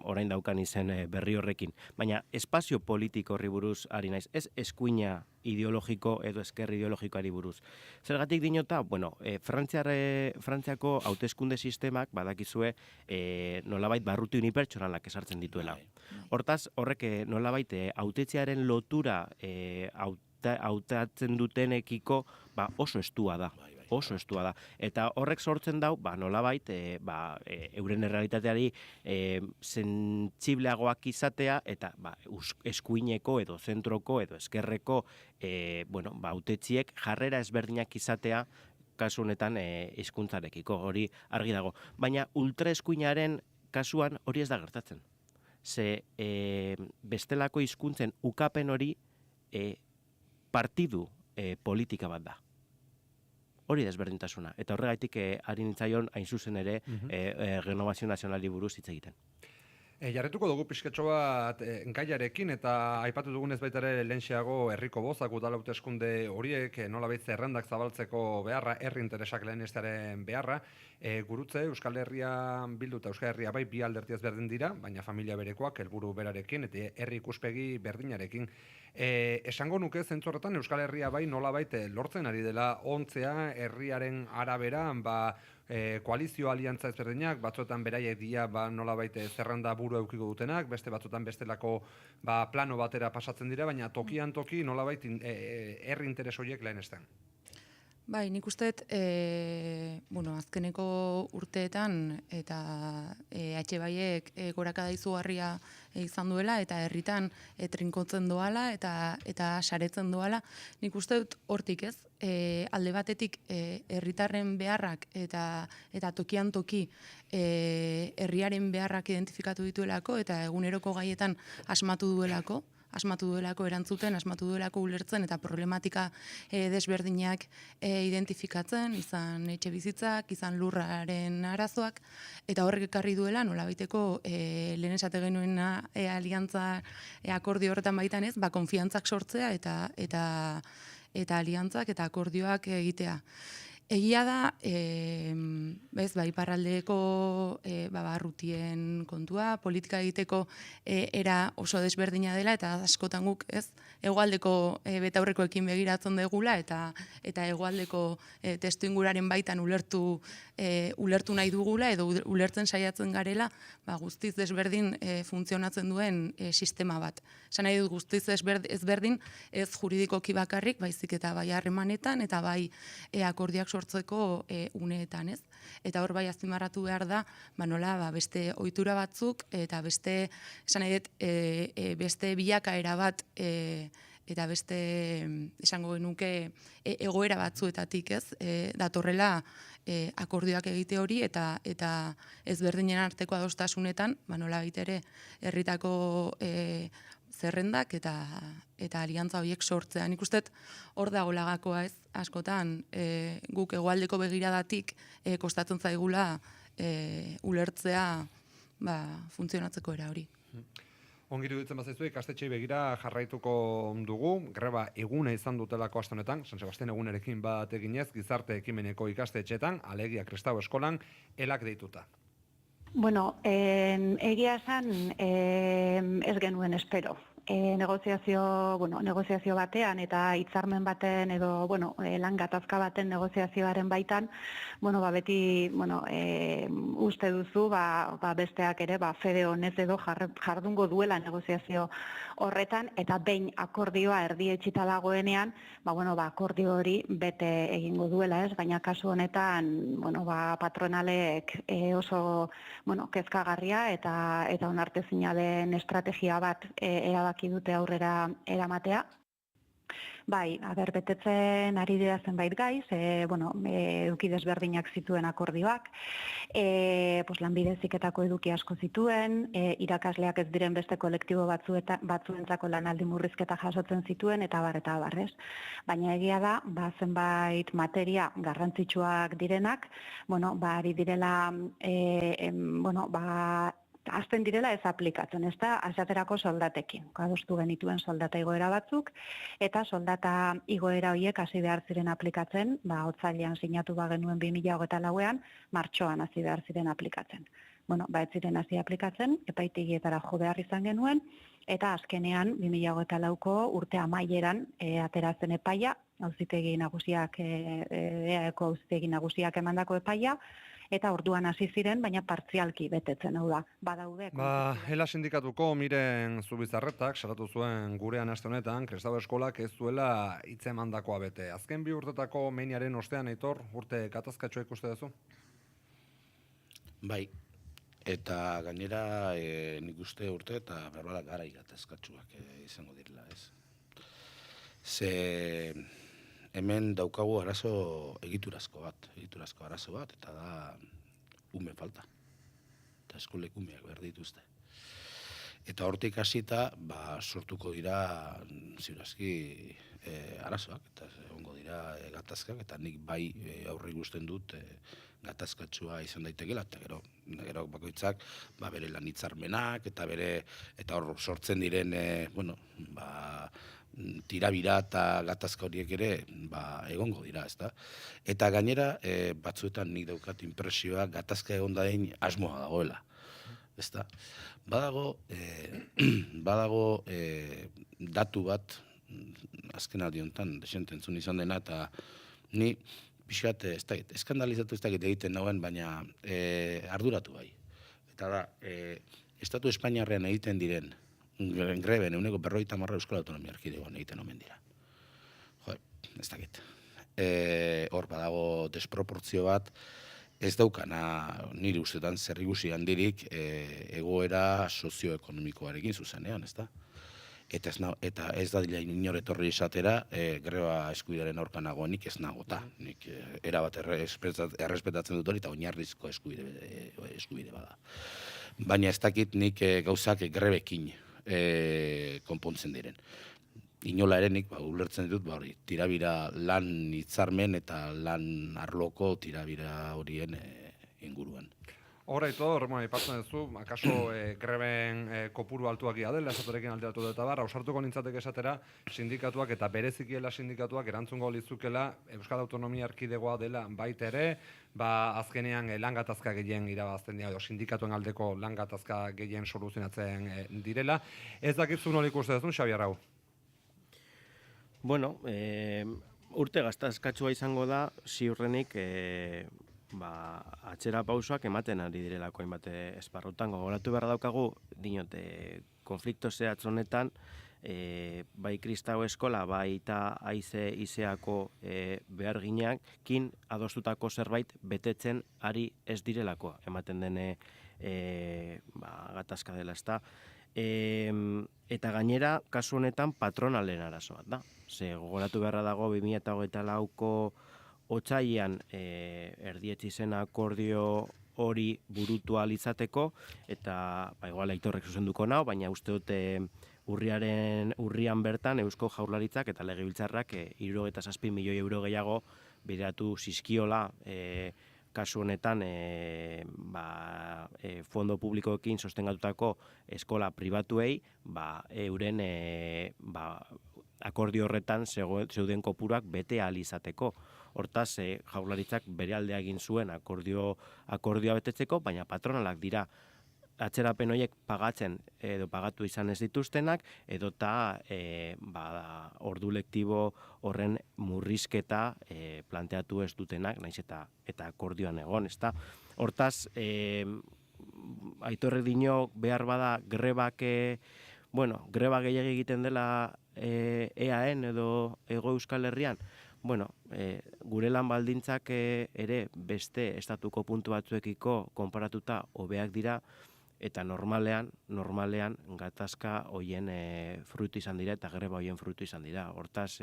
orain daukan izen berri horrekin. Baina espazio politiko horri buruz ari naiz, ez eskuina ideologiko edo esker ideologikoari buruz. Zergatik dinota, Frantziako hauteskunde sistemak badakizue nolabait barruti unipertsonalak esartzen dituela. Hortaz, horrek nolabait hautetzearen lotura hautatzen dutenekiko oso estua da. Oso estua da. Eta horrek sortzen dau, nolabait, euren errealitateari sentsibleagoak izatea, eta eskuineko edo zentroko edo eskerreko hautetziek jarrera ezberdinak izatea, kasu honetan hizkuntzarekiko, hori argi dago. Baina ultraeskuinaren kasuan hori ez da gertatzen. Ze bestelako hizkuntzen ukapen hori partidu politika bat da. Hori desberdintasuna. Eta horregaitik ari nintzaion hain zuzen ere Renovazio Nazionali buruz hitz egiten. Jarretuko dugu pixkatxo bat gaiarekin eta aipatu dugunez baita ere lehenxeago herriko bozak udal hauteskunde horiek nolabait zerrendak zabaltzeko beharra, herri interesak lehenestearen beharra, gurutze Euskal Herria Bildu eta Euskal Herria bai bi alderdi ezberdin dira, baina familia berekoak helburu berarekin eta herri ikuspegi berdinarekin. Esango nuke zentzu horretan Euskal Herria bai nolabait lortzen ari dela ontzea herriaren arabera, koalizio aliantza ezberdinak, batzuetan beraiek dira nolabait zerrenda buru eukiko dutenak, beste batzuetan bestelako plano batera pasatzen dira, baina tokian toki nolabait herri interes horiek lehenesten. Bai, nik usteet, azkeneko urteetan eta Baiek gorakada izugarria izan duela eta herritan trinkotzen doala eta saretzen doala. Nik usteet hortik ez, alde batetik herritarren beharrak eta tokian toki herriaren beharrak identifikatu dituelako eta eguneroko gaietan asmatu duelako erantzuten, asmatu duelako ulertzen eta problematika desberdinak identifikatzen, izan etxe bizitzak, izan lurraren arazoak, eta horrek ekarri duela nolabaiteko lehen esate genuen aliantza akordio horretan baitan ez, konfiantzak sortzea eta aliantzak eta akordioak egitea. Egia da, iparraldeko barrutien kontua, politika egiteko era oso desberdina dela, eta askotan guk hegoaldeko betaurrekoekin begiratzen degula, eta hegoaldeko testuinguraren baitan ulertu nahi dugula, edo ulertzen saiatzen garela, guztiz desberdin funtzionatzen duen sistema bat. Esan nahi dut guztiz ezberdin, ez juridikoki bakarrik, baizik eta bai harremanetan, eta bai akordioak sortzeko uneetan, ez? Eta hor bai azpimarratu behar da, nola beste ohitura batzuk eta beste, esan nahi dut, beste bilakaera bat eta beste, esango genuke, egoera batzuetatik, ez? Datorrela akordioak egite hori eta ezberdinen arteko adostasunetan, nola ere herritako zerrendak eta aliantza horiek sortzea. Nik uste hor dago lagakoa ez, askotan guk hegoaldeko begiradatik kostatzen zaigula ulertzea funtzionatzeko era hori. Ongi iruditzen bazaizu, ikastetxei begira jarraituko dugu, greba eguna izan dutelako aste honetan, San Sebastian egunerekin bat eginez, gizarte ekimeneko ikastetxeetan, alegia Kristau eskolan, elak deituta. Bueno, egia esan ez genuen espero. Negoziazio batean eta hitzarmen baten edo lan gatazka baten negoziazioaren baitan, beti uste duzu besteak ere fede honez edo jardungo duela negoziazio horretan eta behin akordioa erdietsita dagoenean, akordio hori bete egingo duela, ez? Baina kasu honetan, patronalek oso kezkagarria eta onartezina den estrategia bat erabaki dute aurrera eramatea. Bai, betetzen ari dira zenbait gaiz, eduki desberdinak zituen akordioak, lanbide heziketako eduki asko zituen, irakasleak ez diren beste kolektibo batzuentzako lanaldi murrizketa jasotzen zituen, eta barrez. Baina egia da, zenbait materia garrantzitsuak direnak, ari direla, hasten direla ez aplikatzen, ez da, azaterako soldatekin. Adostu genituen soldata igoera batzuk, eta soldata igoera horiek hasi behar ziren aplikatzen, otsailean sinatu genuen 2024ean, martxoan hasi behar ziren aplikatzen. Bueno, ez ziren hasi aplikatzen, epaitegietara jo behar izan genuen, eta azkenean 2024ko urte amaieran ateratzen epaia, auzitegi nagusiak, EAeko auzitegi nagusiak emandako epaia, eta orduan hasi ziren, baina partzialki betetzen, hau da, badaude. Ela sindikatuko Miren Zubizarretak salatu zuen gurean aste honetan, Kristau Eskolak ez duela hitzemandakoa bete. Azken 2 urtetako meiniaren ostean, Aitor, urte gatazkatxoa ikuste duzu? Bai, eta gainera nik uste urte eta berbala garai gatazkatxoak izango direla, ez. Ze hemen daukagu egiturazko arazo bat, eta da ume falta. Eta eskolekumeak behar dituzte. Eta hortik hasita, sortuko dira ziurazki arazoak, eta egongo dira gatazkak, eta nik bai aurre ikusten dut gatazkatsua izan daitekela, eta gero bakoitzak bere lan hitzarmenak, eta hor sortzen diren, tirabira eta gatazka horiek ere egongo dira, ezta? Eta gainera, batzuetan nik daukat inpresioa gatazka egon dain asmoa dagoela, ezta? Badago datu bat, azken aldi honetan, desente entzun izan dena, eta ni pixkat, eskandalizatu ez dakit egiten nagoen, baina arduratu bai. Eta da, Estatu Espainiarrean egiten diren greben, 50% Euskal Autonomia Erkidegoan egiten omen dira. Ez dakit. Hor badago desproportzio bat, ez daukana nire ustetan zerrikusi handirik egoera sozioekonomikoarekin zuzenean, ez da? Eta ez da dila inor etorri esatera, greba eskubidearen aurka nagoenik ez nagota. Nik erabat errespetatzen dut hori eta oinarrizko eskubide bada. Baina ez dakit nik gauzak grebekin konpontzen diren. Inola ere nik ulertzen ditut tirabira lan hitzarmen eta lan arloko tirabira horien inguruan. Hora Aitor, aipatzen duzu, akaso greben kopuru altuak dela, esatorekin alderatu dut eta ausartuko nintzateke esatera, sindikatuak eta berezikiela sindikatuak erantzungo lizukela Euskal Autonomia Erkidegoa dela baita ere, azkenean lan gatazka gehien irabazten dira, sindikatuen aldeko lan gatazka gehien soluzionatzen direla. Ez dakizu nola ikuste duzun, Xabi Arrau? Bueno, urte gatazkatsua izango da, ziurrenik atzera pausoak ematen ari direlako hainbat esparrutan. Gogoratu behar daukagu, dinote, konflikto zehatz honetan, bai Kristau Eskola, bai eta aize izeako beharginekin adostutako zerbait betetzen ari ez direlako, ematen dene gatazka dela, ezta. Eta gainera, kasu honetan, patronalen arazo bat da. Gogoratu beharra dago 2024ko otsailean erdietzi zen akordio hori burutu ahal izateko, eta igual Aitorrek zuzenduko nau, baina uste dute urrian bertan Eusko Jaurlaritzak eta Legebiltzarrak 77 milioi euro gehiago bideratu zizkiola kasu honetan fondo publikoekin sostengatutako eskola pribatuei euren akordio horretan zeuden kopuruak bete ahal izateko. Hortaz, Jaurlaritzak bere aldea egin zuen akordioa betetzeko, baina patronalak dira atzerapen horiek pagatzen edo pagatu izan ez dituztenak, edota ordu lektibo horren murrizketa planteatu ez dutenak, naiz eta akordioan egon, ezta. Hortaz, Aitorrek dio behar bada greba gehiago egiten dela EAN edo Hego Euskal Herrian, gure lan baldintzak ere beste estatuko puntu batzuekiko konparatuta hobeak dira, eta normalean gatazka hoien fruitu izan dira eta greba hoien fruitu izan dira. Hortaz,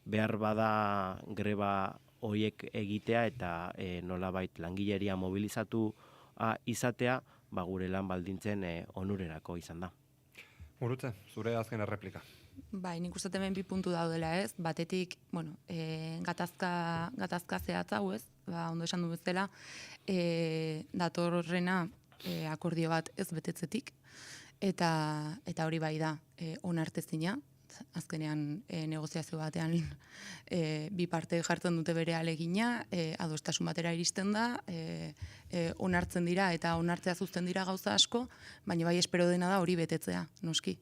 behar bada greba hoiek egitea eta nolabait langileria mobilizatu izatea, gure lan baldintzen onurerako izan da. Gurutze, zure azken erreplika. Bai, nik uste hemen 2 puntu daudela, ez? Batetik, gatazka zehatz hau, ez? Ondo esan du bezala, datorrena akordio bat ez betetzetik, eta hori bai da onartezina, azkenean negoziazio batean bi parte jartzen dute bere alegina, adostasun batera iristen da, onartzen dira eta onartzea zuzten dira gauza asko, baina bai espero dena da hori betetzea, noski.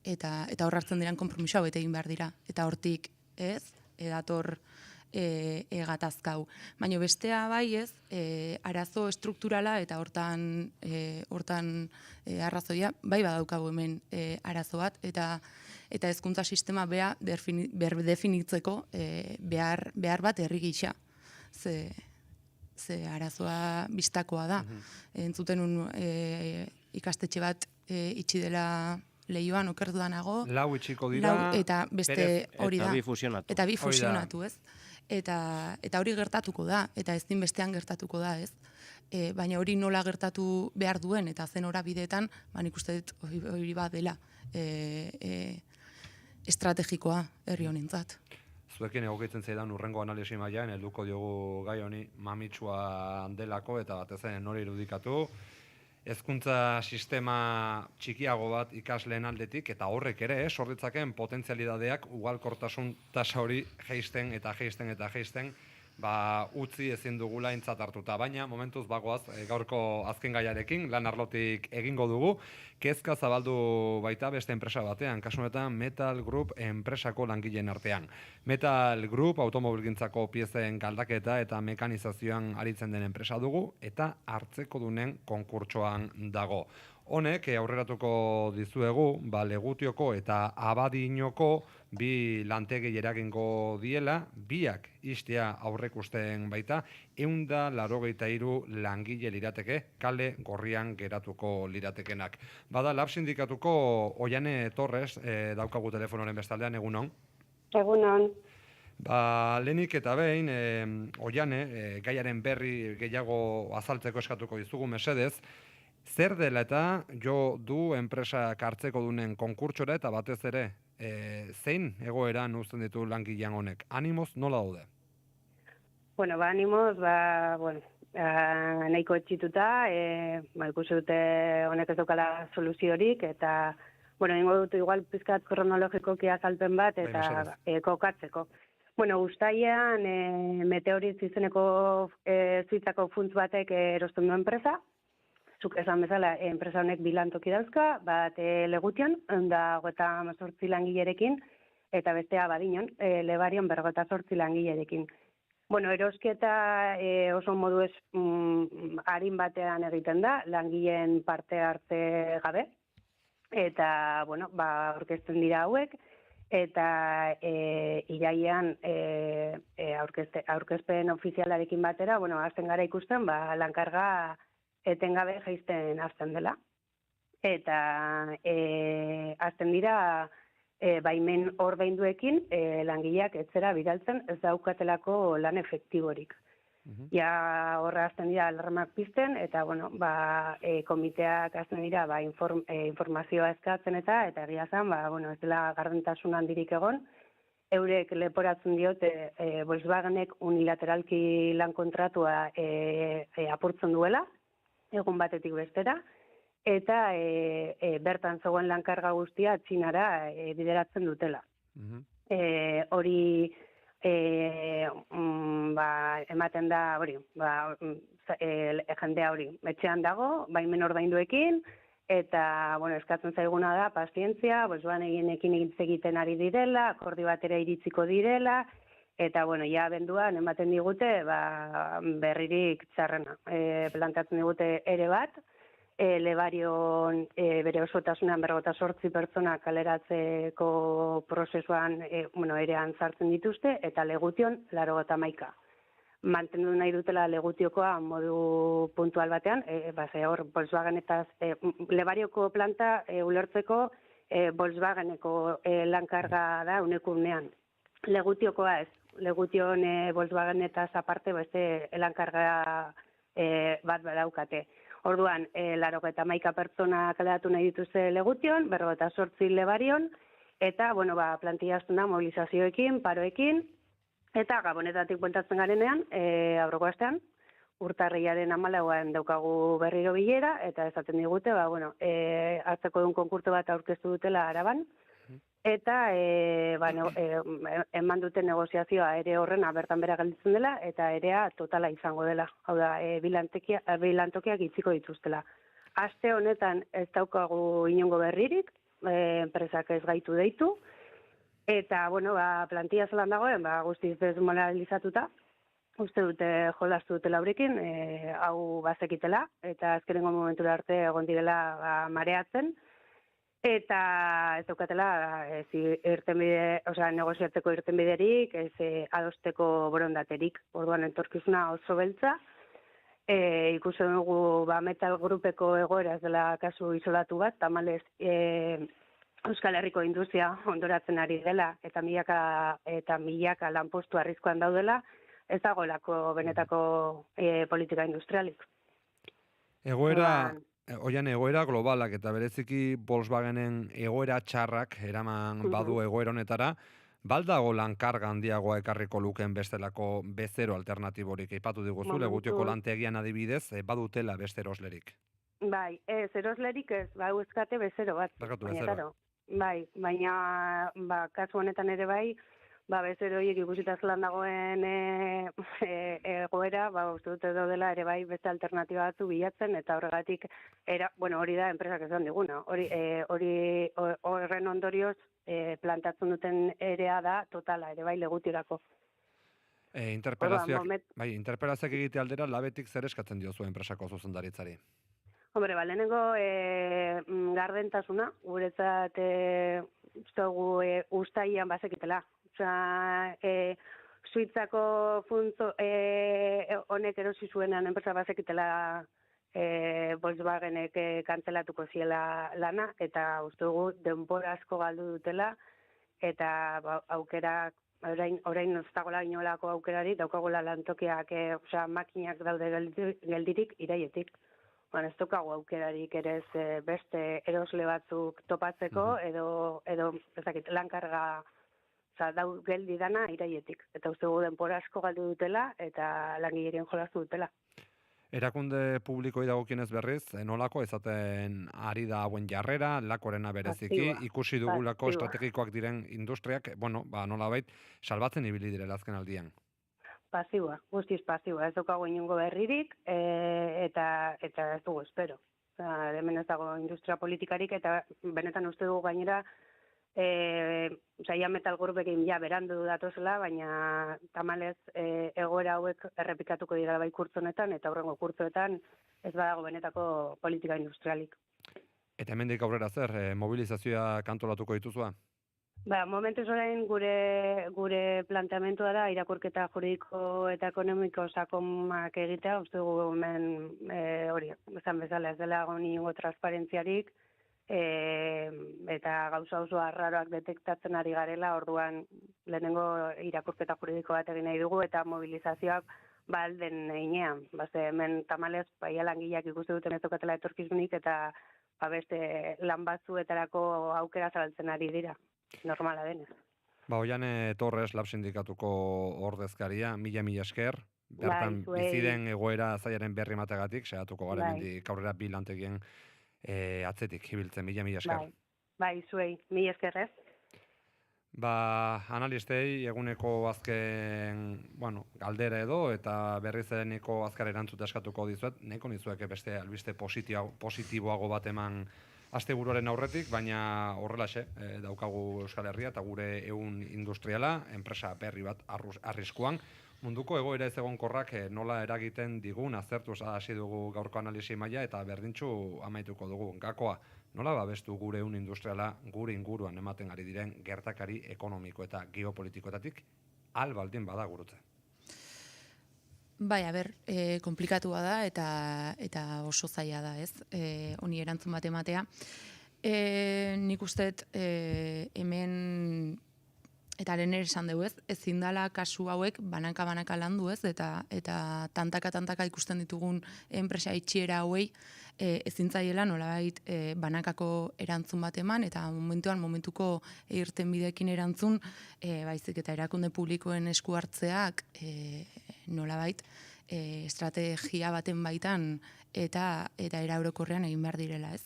Eta hor hartzen diran konpromiso hau egin behar dira. Eta hortik ez, edator gatazkau. Baina bestea bai ez, arazo estrukturala eta hortan arrazoia, bai badaukagu hemen arazo bat, eta hezkuntza sistema definitzeko behar bat herri gisa. Ze arazoa bistakoa da. Entzuten ikastetxe bat itxi dela Leioan okertudanago. 4 itxiko dira. Eta beste hori da. Eta bi fusionatu. Eta bi fusionatu, ez? Eta hori gertatuko da, eta ezin bestean gertatuko da, ez? Baina hori nola gertatu behar duen, eta zen horabideetan, nik uste dut hori bat dela estrategikoa herri honentzat. Zuekin egokitzen zaidan urrengo analisi mailan helduko diogu gai honi mamitsua delako eta batez ere nori irudikatu. Hezkuntza sistema txikiago bat ikasleen aldetik eta horrek ere sor ditzaken potentzialidadeak ugalkortasun tasa hori jaisten eta jaisten utzi ezin dugula aintzat hartuta. Baina momentuz bagoaz gaurko azken gaiarekin lan arlotik egingo dugu. Kezka zabaldu baita beste enpresa batean, kasu honetan Metal Group enpresako langileen artean. Metal Group automobilgintzako piezen galdaketa eta mekanizazioan aritzen den enpresa dugu eta hartzekodunen konkurtsoan dago. Honek aurreratuko dizuegu, Legutioko eta Abadinoko bi lantegi eragingo diela, biak istea aurrekusten baita, 183 langile lirateke, kale gorrian geratuko liratekenak. Bada, Lab Sindikatuko Oiane Torres daukagu telefonoren bestaldean, egunon? Egunon. Lehenik eta behin, Oiane, gaiaren berri gehiago azaltzeko eskatuko dizugu mesedez, zer dela eta jo du enpresak hartzeko dunen konkurtsora eta batez ere, zein egoeran uzten ditu langilean honek? Animoz nola daude? Bueno, animoz, nahiko etxituta, ikusi dute honek ez daukala soluziorik, eta, ingo dut igual pizkat kronologikoki azalpen bat, eta kokatzeko. Uztailean, Meteorit izeneko Suitzako funts batek erosten du enpresa, zuk esan bezala, enpresa honek bilantoki dauzka, bat Legutian, 128 langilerekin, eta bestea Abadiñon, Lebarion 58 langilerekin. Erosketa oso modu arin batean egiten da, langileen parte hartze gabe, eta, aurkezten dira hauek, eta irailean aurkezpen ofizialarekin batera, hasten gara ikusten, lankarga etengabe jaisten hasten dela. Eta hasten dira baimen ordainduekin langileak etzera bidaltzen ez daukatelako lan efektiborik. Ja horra hasten dira alarmak pizten eta komiteak hasten dira informazioa eskatzen eta egia zen ez dela gardentasun handirik egon. Eurek leporatzen diote Volkswagenek unilateralki lan kontratua apurtzen duela, egun batetik bestera, eta bertan zegoen lankarga guztia Txinara bideratzen dutela. Hori ematen da jendea hori etxean dago, baimen ordainduekin, eta eskatzen zaiguna da pazientzia, Volkswagenekin hitz egiten ari direla, akordio batera iritsiko direla, eta ja abenduan ematen digute berririk txarrena. Planteatzen digute ere bat, Lebarion bere osotasunean 58 pertsona kaleratzeko prozesuan erean sartzen dituzte, eta Legution 81. Mantendu nahi dutela Legutiokoa modu puntual batean, hor Volkswagenetaz, Lebarioko planta ulertzeko Volkswageneko lankarga da unekunean. Legutiokoa ez, Legution Volkswagenetaz aparte beste lankarga bat badaukate. Orduan, 81 pertsona kaleratu nahi dituzte Legution, 58 Lebarion, eta, plantilla hasten da mobilizazioekin, paroekin, eta Gabonetatik bueltatzen garenean, aurreko astean, urtarrilaren 14an daukagu berriro bilera, eta esaten digute, hartzeko duen konkurtso bat aurkeztu dutela Araban, eta eman duten negoziazioa ere horrena bertan bera gelditzen dela, eta erea totala izango dela. Hau da, bilantokiak itziko dituztela. Aste honetan ez daukagu inongo berririk, enpresak ez gaitu deitu, eta, plantilla zelan dagoen, guztiz desmoralizatuta, uste dute jolastu dutela horrekin, hau bazekitela, eta azkenengo momentura arte egon direla mareatzen, eta ez daukatela negoziatzeko irtenbiderik, ez adosteko borondaterik, orduan entorkizuna oso beltza, ikusten dugu Metal Groupeko egoera ez dela kasu isolatu bat, tamalez Euskal Herriko industria ondoratzen ari dela, eta milaka lanpostu arriskuan daudela, ez dagoelako benetako politika industrialik. Egoera globalak eta bereziki Volkswagenen egoera txarrak eraman badu egoera honetara, baldago lankarga handiagoa ekarriko luken bestelako bezero alternatiborik aipatu diguzu, Legutioko lantegian adibidez, badutela beste eroslerik. Bai, eroslerik ez, euskate bezero bat. Bai, baina kasu honetan ere bai, bezero horiek ikusita zelan dagoen egoera, uste dute daudela ere bai beste alternatiba batzu bilatzen, eta horregatik, hori da enpresak esan diguna, horren ondorioz plantatzen duten erea da totala, ere bai Legutiorako. Interpelazioak egite aldera, labetik zer eskatzen diozu enpresako zuzendaritzari? Lehenengo gardentasuna, guretzat ustaian bazekitela. Suitzako funtzo honek erosi zuenan enpresa bazekitela Volkswagenek kantzelatuko ziela lana, eta uste dugu denbora asko galdu dutela, eta aukera, orain ez dagoela inolako aukerari, daukagula lantokiak, makinak daude geldirik iraietik. Ez daukagu aukerarik ere beste erosle batzuk topatzeko, edo lankarga geldi dana iraietik. Eta uste dugu denbora asko galdu dutela, eta langilerien jolastu dutela. Erakunde publikoi dagokienez berriz, nolako ezaten ari da hauen jarrera, lakorena bereziki, ikusi dugulako estrategikoak diren industriak, nolabait, salbatzen ibili direla azken aldian. Pasiboa, guztiz pasiboa, ez daukago inongo berririk, eta ez dugu espero. Hemen ez dago industria politikarik, eta benetan uste dugu gainera, Metal Groupekin berandu datozela, baina tamalez egoera hauek errepikatuko dira bai kurtzonetan, eta horrengo kurtzoetan ez badago benetako politika industrialik. Eta hemendik aurrera zer, mobilizazioa kantolatuko dituzua? Momentuz orain gure planteamentua da irakurketa juridiko eta ekonomiko sakonak egitea, uste dugu hemen hori, esan bezala ez dela inongo transparentziarik, eta gauza oso arraroak detektatzen ari garela, orduan lehenengo irakurketa juridiko bat egin nahi dugu, eta mobilizazioak alden heinean. Hemen tamalez, langileak ikuste duten ez daukatela etorkizunik, eta beste lan batzuetarako aukera zabaltzen ari dira. Normala denez. Oiane Torres, Lab Sindikatuko ordezkaria, mila esker. Bertan biziden egoera zaiaren berri mategatik, saiatuko gara mendik aurrera bi lantegien atzetik ibiltzen, mila esker. Zuei, mila esker ez. Analistei eguneko azken, galdera edo, eta berriz edeneko azkar erantzuta eskatuko dizuet, neko nizueke beste albiste positiboago bat eman asteburuaren aurretik, baina horrelaxe daukagu Euskal Herria eta gure ehun industriala, enpresa berri bat arriskuan. Munduko egoera ez egonkorrak nola eragiten digun aztertu hasi dugu gaurko analisi maila eta berdintxu amaituko dugu. Gakoa, nola babestu gure ehun industriala gure inguruan ematen ari diren gertakari ekonomiko eta geopolitikoetatik albaldin bada gurutze? Komplikatua da eta oso zaila da, ez? Honi erantzun bat ematea. Nik usteet hemen eta lehen esan dugu, ez? Ezin dela kasu hauek banaka landu, ez? Eta tantaka ikusten ditugun enpresa itxiera hauei ezin zaiela nolabait banakako erantzun bat eman, eta momentuko irtenbideekin erantzun, baizik eta erakunde publikoen esku hartzeak nolabait estrategia baten baitan eta era orokorrean egin behar direla, ez?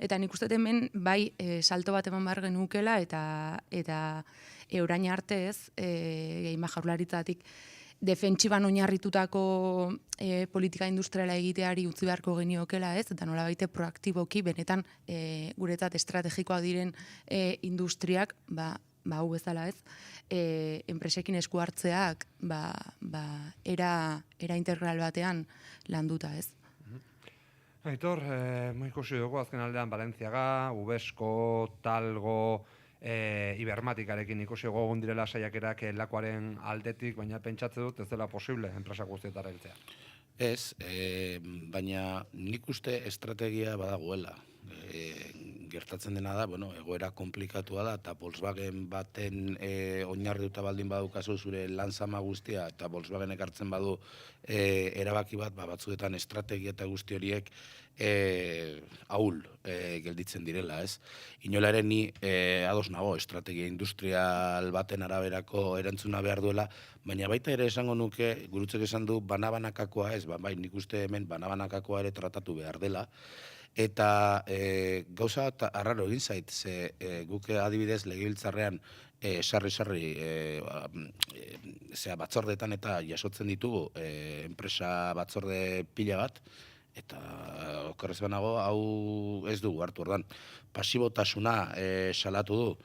Eta nik uste hemen bai salto bat eman behar genukela eta orain arte ez, gehiago jaurlaritzatik defentsiban oinarritutako politika industriala egiteari utzi beharko geniokela, ez? Eta nolabaite proaktiboki benetan guretzat estrategikoak diren industriak, hau bezala, ez? Enpresekin esku hartzeak era integral batean landuta, ez? Aitor, ikusi dugu azken aldean Valentziaga, Ubesko, Talgo, Ibermatikarekin ikusi gogun direla saiakerak lakoaren aldetik, baina pentsatze dut ez dela posible enpresa guztietara heltzea. Ez, baina nik uste estrategia badagoela. Gertatzen dena da, egoera komplikatua da, eta Volkswagen baten oinarrituta baldin badukazu zure lanzama guztia, eta Volkswagenek hartzen badu erabaki bat, batzuetan estrategia eta guzti horiek ahul gelditzen direla, ez? Inola ere ni ados nago, estrategia industrial baten araberako erantzuna behar duela, baina baita ere esango nuke, gurutzek esan du, banabanakakoa ez, bai, nik uste hemen banabanakakoa ere tratatu behar dela, eta gauza arraro egin zait, ze guk adibidez legebiltzarrean sarri batzordeetan eta jasotzen ditugu enpresa batzorde pila bat, eta okerrez banago hau ez dugu hartu ordan. Pasibotasuna salatu du,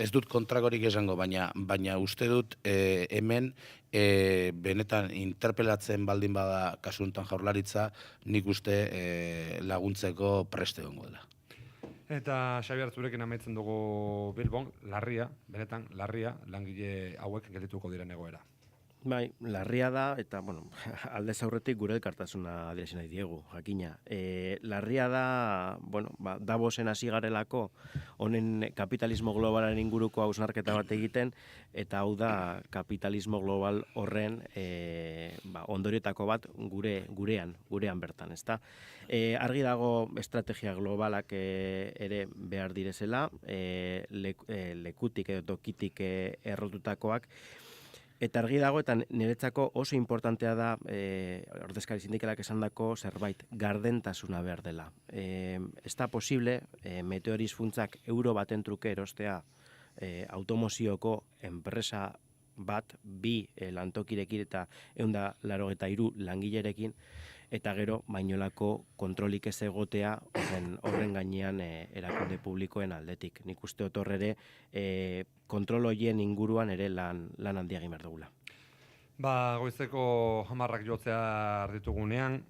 ez dut kontrakorik esango, baina uste dut hemen benetan interpelatzen baldin bada kasu honetan jaurlaritza, nik uste laguntzeko preste egongo dela. Eta Xabier, zurekin amaitzen dugu Bilbon, benetan larria, langile hauek geldituko diren egoera. Bai, larria da, eta, aldez aurretik gure elkartasuna adierazi nahi diegu, jakina. Larria da, Davosen hasi garelako, honen kapitalismo globalaren inguruko hausnarketa bat egiten, eta hau da kapitalismo global horren ondorietako bat gurean bertan, ezta? Argi dago estrategia globalak ere behar direzela, lekutik edo tokitik errotutakoak, eta argi dago, eta niretzako oso importantea da, ordezkari sindikalak esandako zerbait, gardentasuna behar dela. Ez da posible, Meteoris funtzak euro baten truke erostea automozioko enpresa bat, 2 lantokirekin eta 183 langilerekin, eta gero bainolako kontrolik ez egotea horren gainean erakunde publikoen aldetik. Nik uste otorrere kontrol hoien inguruan ere lan handia egin behar dugula. Goizeko 10 jotzea arditugunean,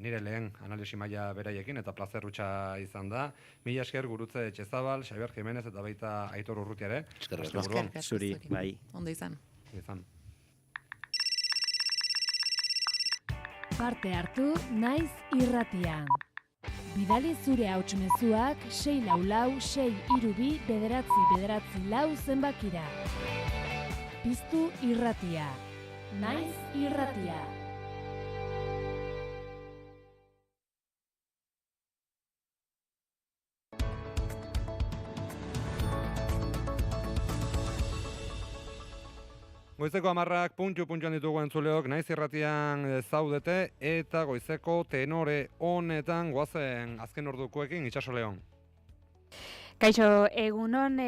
nire lehen analisi maila beraiekin eta plazer hutsa izan da. Mila esker Gurutze Etxezabal, Xabier Jimenez eta baita Aitor Urrutiare. Eskerrik zuri, bai. Ondo izan. Parte hartu naiz irratian. Bidali zure hautsmezuak 644-632-944 zenbakira. Piztu irratia. Naiz irratia. Goizeko 10 puntuan ditugu entzuleok, naiz irratian zaudete, eta goizeko tenore honetan goazen azken ordukoekin Itxaso Leon. Kaixo, egunon,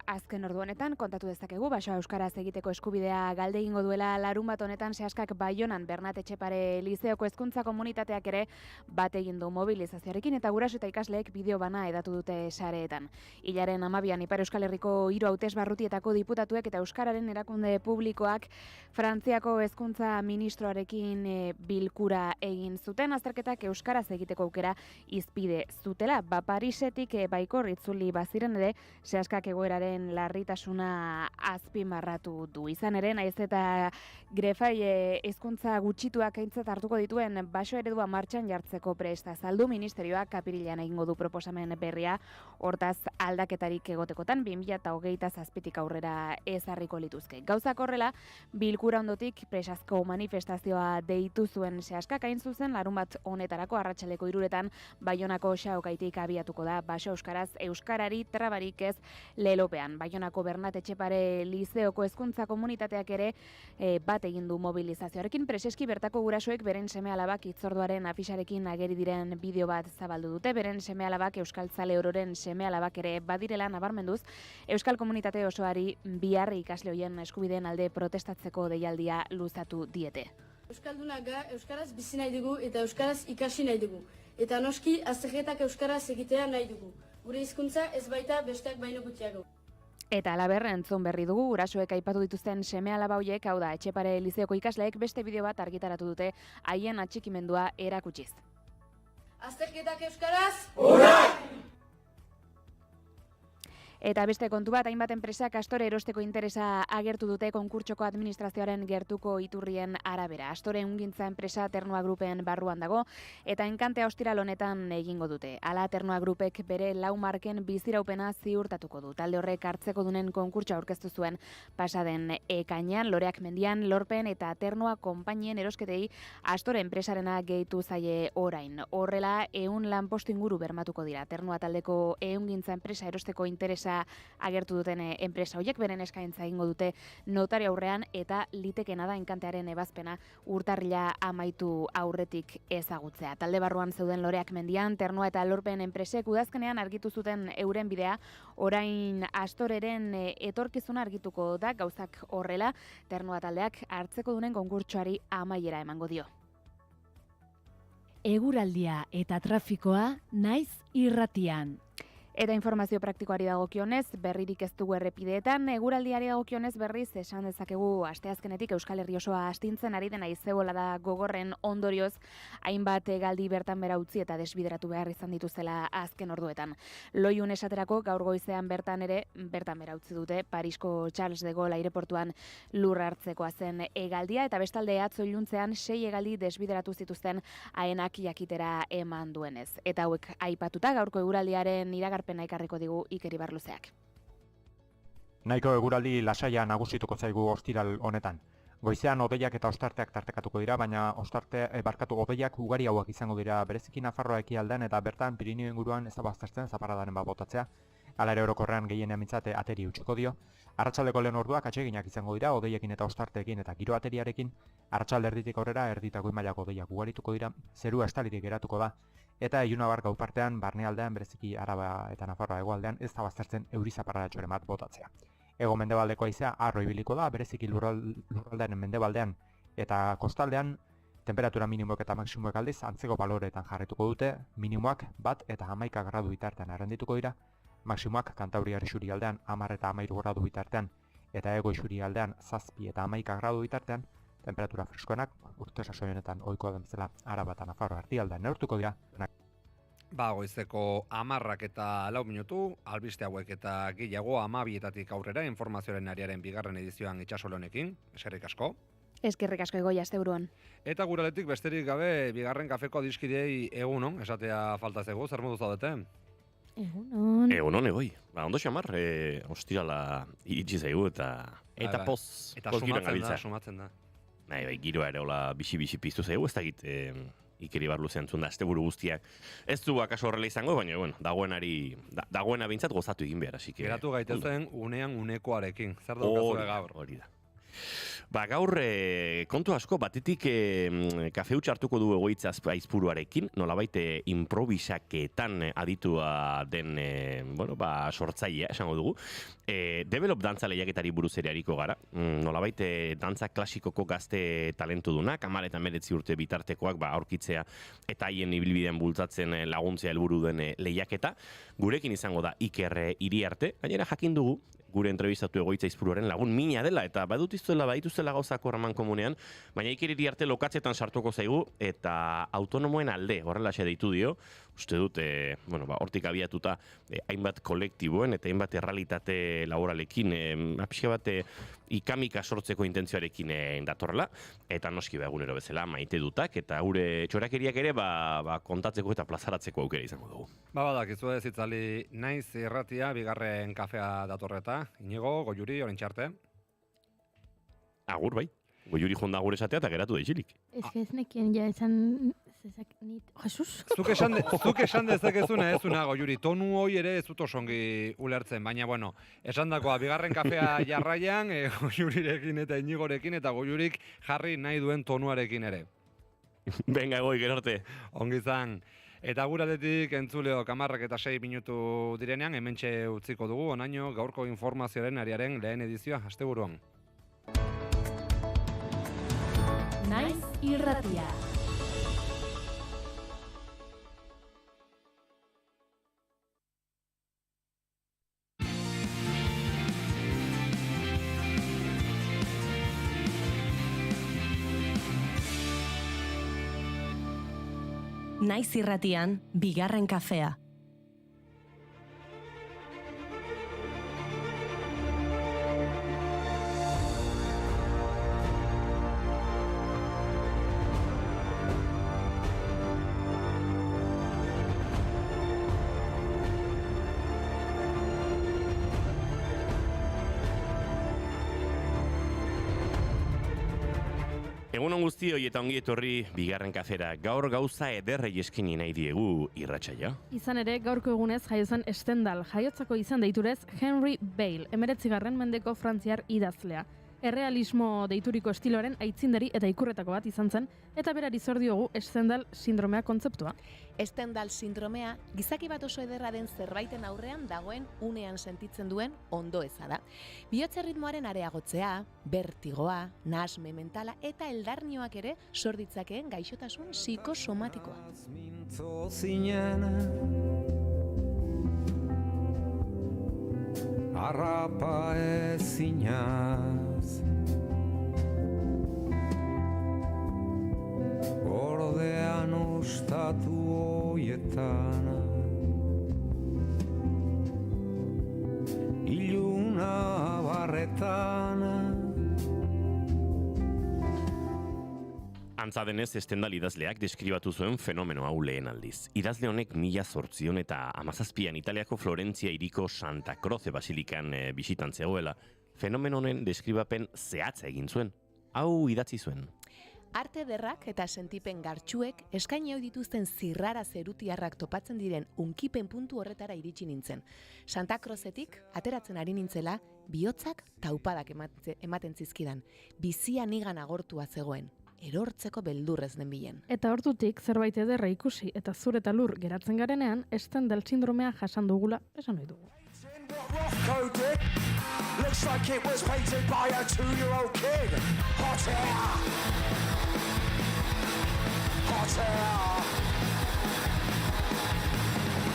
azken ordu honetan kontatu dezakegu, basoa euskaraz egiteko eskubidea galde egingo duela larun bat honetan Seaskak Baionan Bernat Etxepare Lizeoko hezkuntza komunitateak ere bat egin du mobilizazioarekin eta guraso eta ikasleek bideo bana edatu dute sareetan. Hilaren 12an Ipar Euskal Herriko 3 hautesbarrutietako diputatuek eta euskararen erakunde publikoak Frantziako hezkuntza ministroarekin bilkura egin zuten, azterketak euskaraz egiteko aukera izpide zutela. Parisetik baikor itzuli baziren ere, Seaskak egoeraren larritasuna azpimarratu du. Izan ere, naiz eta Grefai hezkuntza gutxituak aintzat hartuko dituen baso eredua martxan jartzeko prest azaldu, ministerioak apirilean egingo du proposamen berria, hortaz aldaketarik egotekotan 2027tik aurrera ezarriko lituzke. Gauzak horrela, bilkura ondotik presazko manifestazioa deitu zuen Seaskak, hain zuzen larun bat honetarako arratsaleko 3etan Baionako Xaokaitik abiatuko da baso euskaraz euskarari trabarik ez lelopean. Baionako Bernat Etxepare Lizeoko hezkuntza komunitateak ere bat egin du mobilizazioarekin. Preseski bertako gurasoek beren seme-alabak hitzorduaren afisarekin ageri diren bideo bat zabaldu dute. Beren seme-alabak euskaltzale ororen seme-alabak ere badirela nabarmenduz, euskal komunitate osoari bihar ikasle hoien eskubideen alde protestatzeko deialdia luzatu diete. Euskaldunak euskaraz bizi nahi dugu eta euskaraz ikasi nahi dugu. Eta noski azterketak euskaraz egitea nahi dugu. Gure hizkuntza ez baita besteak baino gutxiago. Eta halaber entzun berri dugu, gurasoek aipatu dituzten seme-alaba hauek, hau da, Etxepare Lizeoko ikasleek beste bideo bat argitaratu dute haien atxikimendua erakutsiz. Azterketak euskaraz? Eta beste kontu bat, hainbat enpresak Astore erosteko interesa agertu dute konkurtsoko administrazioaren gertuko iturrien arabera. Astore ungintza enpresa Ternua Grupen barruan dago, eta enkantea ostiral honetan egingo dute. Hala Ternua Grupek bere 4 marken biziraupena ziurtatuko du. Talde horrek hartzeko dunen konkurtsoa aurkeztu zuen pasaden ekainean, Loreak Mendian, Lorpen eta Ternua konpainien erosketei Astore enpresarena gehitu zaie orain. Horrela, 100 lanpostu inguru bermatuko dira. Ternua taldeko ehungintza enpresa erosteko interesa agertu duten enpresa horiek beren eskaintza egingo dute notari aurrean eta litekena da enkantearen ebazpena urtarrila amaitu aurretik ezagutzea. Talde barruan zeuden Loreak Mendian, Ternua eta Lorpen enpresek udazkenean argitu zuten euren bidea, orain Astoreren etorkizuna argituko da gauzak horrela, Ternua taldeak hartzeko dunen konkurtsoari amaiera emango dio. Eguraldia eta trafikoa naiz irratian. Eta informazio praktikoari dagokionez, berririk ez dugu errepideetan, eguraldiari dagokionez berriz esan dezakegu asteazkenetik Euskal Herri osoa astintzen ari dena izebolada gogorren ondorioz, hainbat hegaldi bertan bera utzi eta desbideratu behar izan dituzela azken orduetan. Loiun esaterako gaur goizean bertan bera utzi dute Parisko Charles de Gaulle aireportuan lur hartzekoa zen hegaldia, eta bestalde atzo iluntzean 6 hegaldi desbideratu zituzten haenak jakitera eman duenez. Eta hauek aipatuta gaurko eguraldiaren iragarpena ekarriko digu Iker Ibarluzeak. Nahiko eguraldi lasaia nagusituko zaigu ostiral honetan. Goizean hodeiak eta ostarteak tartekatuko dira, baina hodeiak ugari hauak izango dira bereziki Nafarroa ekialdean eta bertan Pirinio inguruan ez da baztertzen zaparradaren bat botatzea. Hala ere orokorrean gehienean mintzate ateri utziko dio. Arratsaldeko lehen orduak atseginak izango dira, hodeiekin eta ostarteekin eta giro ateriarekin. Arratsalde erditik aurrera erditako mailako hodeiak ugarituko dira, zerua estalirik geratuko da. Eta ilunabar gau partean, barnealdean, bereziki Araba eta Nafarroa hegoaldean ez da baztertzen euri zaparradatxoren bat botatzea. Hego mendebaldeko haizea harro ibiliko da, bereziki lurraldearen mendebaldean eta kostaldean, temperatura minimoek eta maksimoek aldiz antzeko baloreetan jarrituko dute, minimoak 1 eta 11 gradu bitartean arrendituko dira, maksimoak Kantabriar isurialdean 10 eta 13 gradu bitartean, eta hego isurialdean 7 eta 11 gradu bitartean, temperatura freskoenak, urte sasoienetan ohikoa den bezala Araba eta Nafarroa erdialdean neurtuko dira. Goizeko 10 eta 4 minutu, albiste hauek eta gehiago 12etatik aurrera informazioaren ariaren bigarren edizioan Itsasolonekin, eskerrik asko. Eskerrik asko Egoia asteburuan. Eta guraletik besterik gabe bigarren kafeko adiskidei egunon, esatea falta zego, zer modu zaudete? Egunon. Egunon, Egoi. Ondo xamar, ostirala iritsi zaigu eta poz giroan gabiltza. Sumatzen da. Bai, giroa ere hola bixi piztu zaigu, ez dakit Iker Ibarluzean zuen da asteburu guztiak. Ez du akaso horrela izango, baina bueno, dagoena behintzat gozatu egin behar, así que geratu gaitezen unean unekoarekin. Zer daukazue gaur? Hori da. Gaur kontu asko, batetik kafe huts hartuko du Egoitza Aizpuruarekin, nolabait improvisaketan aditua den sortzailea, esango dugu. Develop dantza lehiaketari buruz ere ariko gara, nolabait dantza klasikoko gazte talentudunak, 10 eta 19 urte bitartekoak aurkitzea eta haien ibilbidean bultzatzen laguntzea helburu den lehiaketa. Gurekin izango da Iker Iriarte, gainera jakin dugu, gure entrevistatu Egoitza Aizpuruaren lagun mina dela, eta badituztela gauzako raman komunean, baina Iker Iriarte lokatzetan sartuko zaigu, eta autonomoen alde, horrelaxe deitu dio, uste dut, hortik abiatuta hainbat kolektiboen eta hainbat errealitate laboralekin, pixka bat ikamika sortzeko intentzioarekin datorrela, eta noski egunero bezala maite dutak, eta gure txorakeriak ere kontatzeko eta plazaratzeko aukera izango dugu. Badakizu ez itzali naiz irratia, bigarren kafea datorreta, Inigo, Goiuri, oraintxe arte. Agur, bai. Goiuri jonda gure esatea eta geratu da isilik. Ez nekien ja esan Jesus? Zuk esan dezakezuna ez unago, Juri, tonu hoi ere ez dut osongi ulertzen, baina, bueno, esandakoa, bigarren kafea jarraian, Jurirekin eta Inigorekin, eta Goiurik jarri nahi duen tonuarekin ere. Venga, Goi, gero arte. Ongi izan. Eta guratetik entzuleo 10:06 minutu direnean, hementxe utziko dugu, onaino gaurko informazioaren ariaren lehen edizioa, asteburuan. Naiz irratia. Naiz irratian, bigarren kafea. Egunon guztioi eta ongi etorri bigarren kafera. Gaur gauza ederrei eskini nahi diegu irratsaia. Izan ere, gaurko egunez jaio zen Stendhal, jaiotzako izan deiturez Henry Bale, 19. mendeko frantziar idazlea. Errealismo deituriko estiloaren aitzindari eta ikurretako bat izan zen, eta berari zor diogu Stendhal sindromea kontzeptua. Stendhal sindromea gizaki bat oso ederra den zerbaiten aurrean dagoen unean sentitzen duen ondoeza da. Bihotze ritmoaren areagotzea, bertigoa, nahasme mentala eta eldarnioak ere sor ditzakeen gaixotasun psikosomatikoa. Arrapa ezinaz Ordean ustatu hoietan Iluna barretan Antza denez, Stendhal idazleak deskribatu zuen fenomeno hau lehen aldiz. Idazle honek 1817an Italiako Florentzia hiriko Santa Croce basilikan bisitan zegoela, fenomeno honen deskribapen zehatza egin zuen. Hau idatzi zuen. Arte ederrak eta sentipen gartxuek eskaini hau dituzten zirrara zerutiarrak topatzen diren unkipen puntu horretara iritsi nintzen. Santa Crocetik ateratzen ari nintzela, bihotzak taupadak ematen zizkidan. Bizia nigan agortua zegoen. Erortzeko beldurrez den bilen. Eta hortutik zerbait ederra ikusi eta zur eta lur geratzen garenean, Stendhal sindromea jasan dugula esan ohi dugu. Looks like it was painted by a 2-year-old kid. Hot air. Hot air.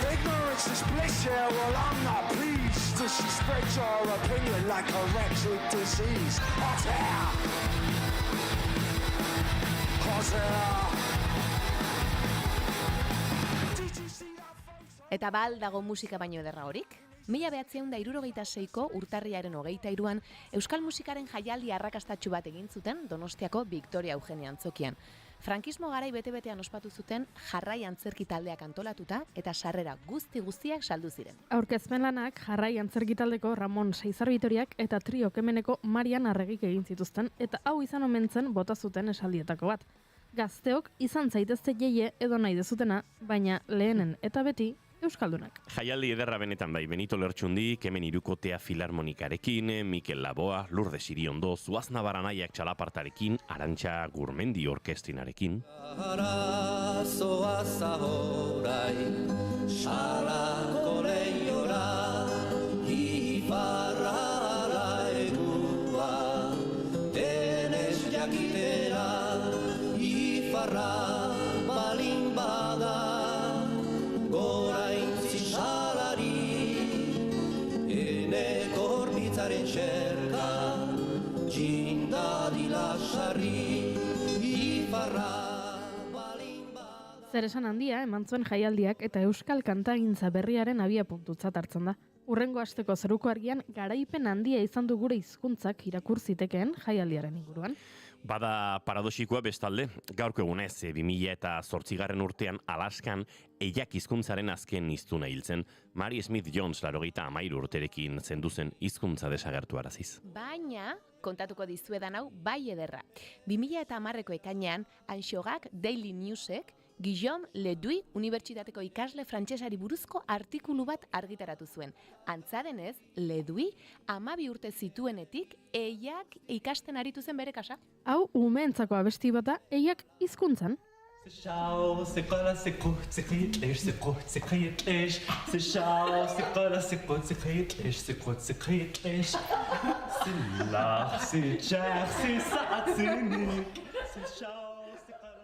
Ignorance is bliss here, well I'm not pleased. Disrespect your opinion like a wretched disease. Hot air. Hot air. Eta bal dago musika baino ederra horik? 1976ko urtarriaren 23an euskal musikaren jaialdi arrakastatsu bat egin zuten Donostiako Victoria Eugenia antzokian. Frankismo garai bete-betean ospatu zuten Jarrai antzerki taldeak antolatuta eta sarrera guztiak saldu ziren. Aurkezpen lanak Jarrai antzerki taldeko Ramon Seizarbitoriak eta Trio Kemeneko Marian Arregik egin zituzten eta hau izan omentzen bota zuten esaldietako bat. Gazteok izan zaitezte jeie edo nahi dezutena, baina lehenen eta beti euskaldunak. Jaialdi ederra benetan bai, Benito Lertxundi, Kemen Irukotea Filarmonikarekin, Mikel Laboa, Lourdes Iriondo, Zuazna Baranaiak txalapartarekin, Arantxa Gurmendi orkestrinarekin. Zoaz ahorai, salako lehiora, iparrara egua, denez jakitera, iparra balin bada, xerka, txindadila sarri, ifarra balin bada. Zer esan handia eman zuen jaialdiak eta euskal kantagintza berriaren abiapuntutzat hartzen da. Hurrengo asteko zeruko argian garaipen handia izan du gure hizkuntzak irakur zitekeen jaialdiaren inguruan. Bada paradoxikoa bestalde, gaurko egunez, 2008 urtean Alaskan eiak hizkuntzaren azken hiztuna hiltzen, Mary Smith Jones 93 urterekin zenduzen hizkuntza desagertu araziz. Baina, kontatuko dizuedan hau bai ederra. 2010ko ekainean, Anxogak Daily Newsek Guillaume Leduy unibertsitateko ikasle frantsesari buruzko artikulu bat argitaratu zuen. Antza denez, Leduy 12 urte zituenetik eiak ikasten aritu zen bere kasa. Hau umeentzako abesti bat da eiak hizkuntzan.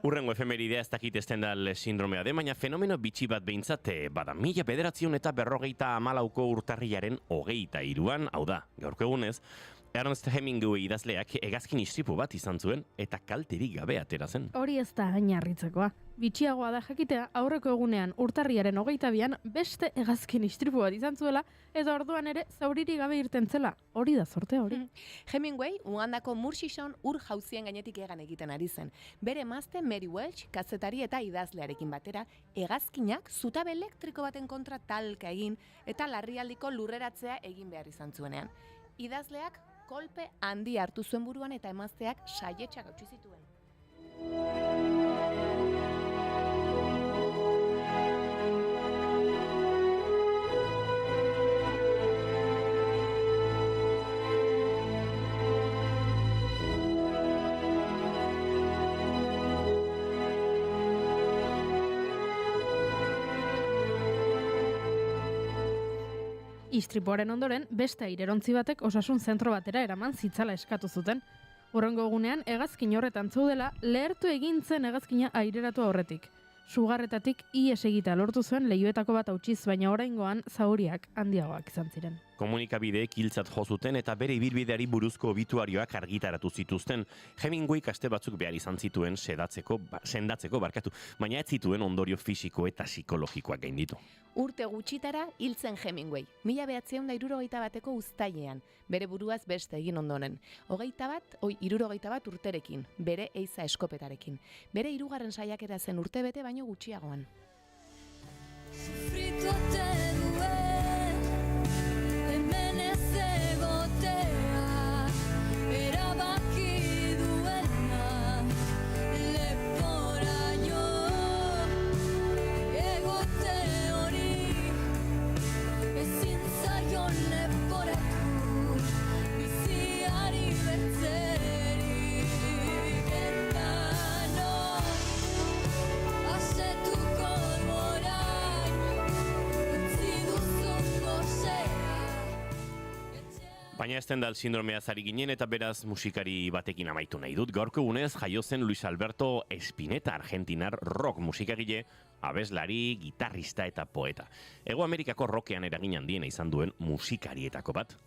Urrengo efemeridea ez dakit estendal sindromea de, baina fenomeno bitxi bat behintzat bada. 1954ko urtarrilaren 23an, hau da, gaurko egunez, Ernest Hemingway idazleak hegazkin istripu bat izan zuen eta kalterik gabe atera zen. Hori ez da hain harritzekoa. Bitxiagoa da jakitea aurreko egunean urtarriaren 22an beste hegazkin istripu bat izan zuela eta orduan ere zauririk gabe irten zela. Hori da zortea hori. Hemingway Ugandako Murchison ur jauzien gainetik egan egiten ari zen. Bere emazte Mary Welch kazetari eta idazlearekin batera hegazkinak zutabe elektriko baten kontra talka egin eta larrialdiko lurreratzea egin behar izan zuenean. Idazleak kolpe handi hartu zuen buruan eta emazteak saietxak hautsi zituen. Istripuaren ondoren, beste airerontzi batek osasun zentro batera eraman zitzala eskatu zuten. Hurrengo egunean, hegazkin horretan zaudela, lehertu egin zen hegazkina aireratu aurretik. Sugarretatik ihes egitea lortu zuen leihoetako bat hautsiz, baina oraingoan zauriak handiagoak izan ziren. Komunikabideek hiltzat jo zuten eta bere ibilbideari buruzko obituarioak argitaratu zituzten. Hemingway aste batzuk behar izan zituen sendatzeko, baina ez zituen ondorio fisiko eta psikologikoak gainditu. Urte gutxitara hiltzen Hemingway, 1961ko uztailean, bere buruaz beste egin ondoren. 61 urterekin, bere eiza eskopetarekin. Bere 3. saiakera zen urtebete baino gutxiagoan. Baina Stendhal sindromeaz ari ginen eta beraz musikari batekin amaitu nahi dut. Gaurko egunez jaio zen Luis Alberto Spinetta, argentinar rock musikagile, abeslari, gitarrista eta poeta. Hego Amerikako rockean eragin handiena izan duen musikarietako bat.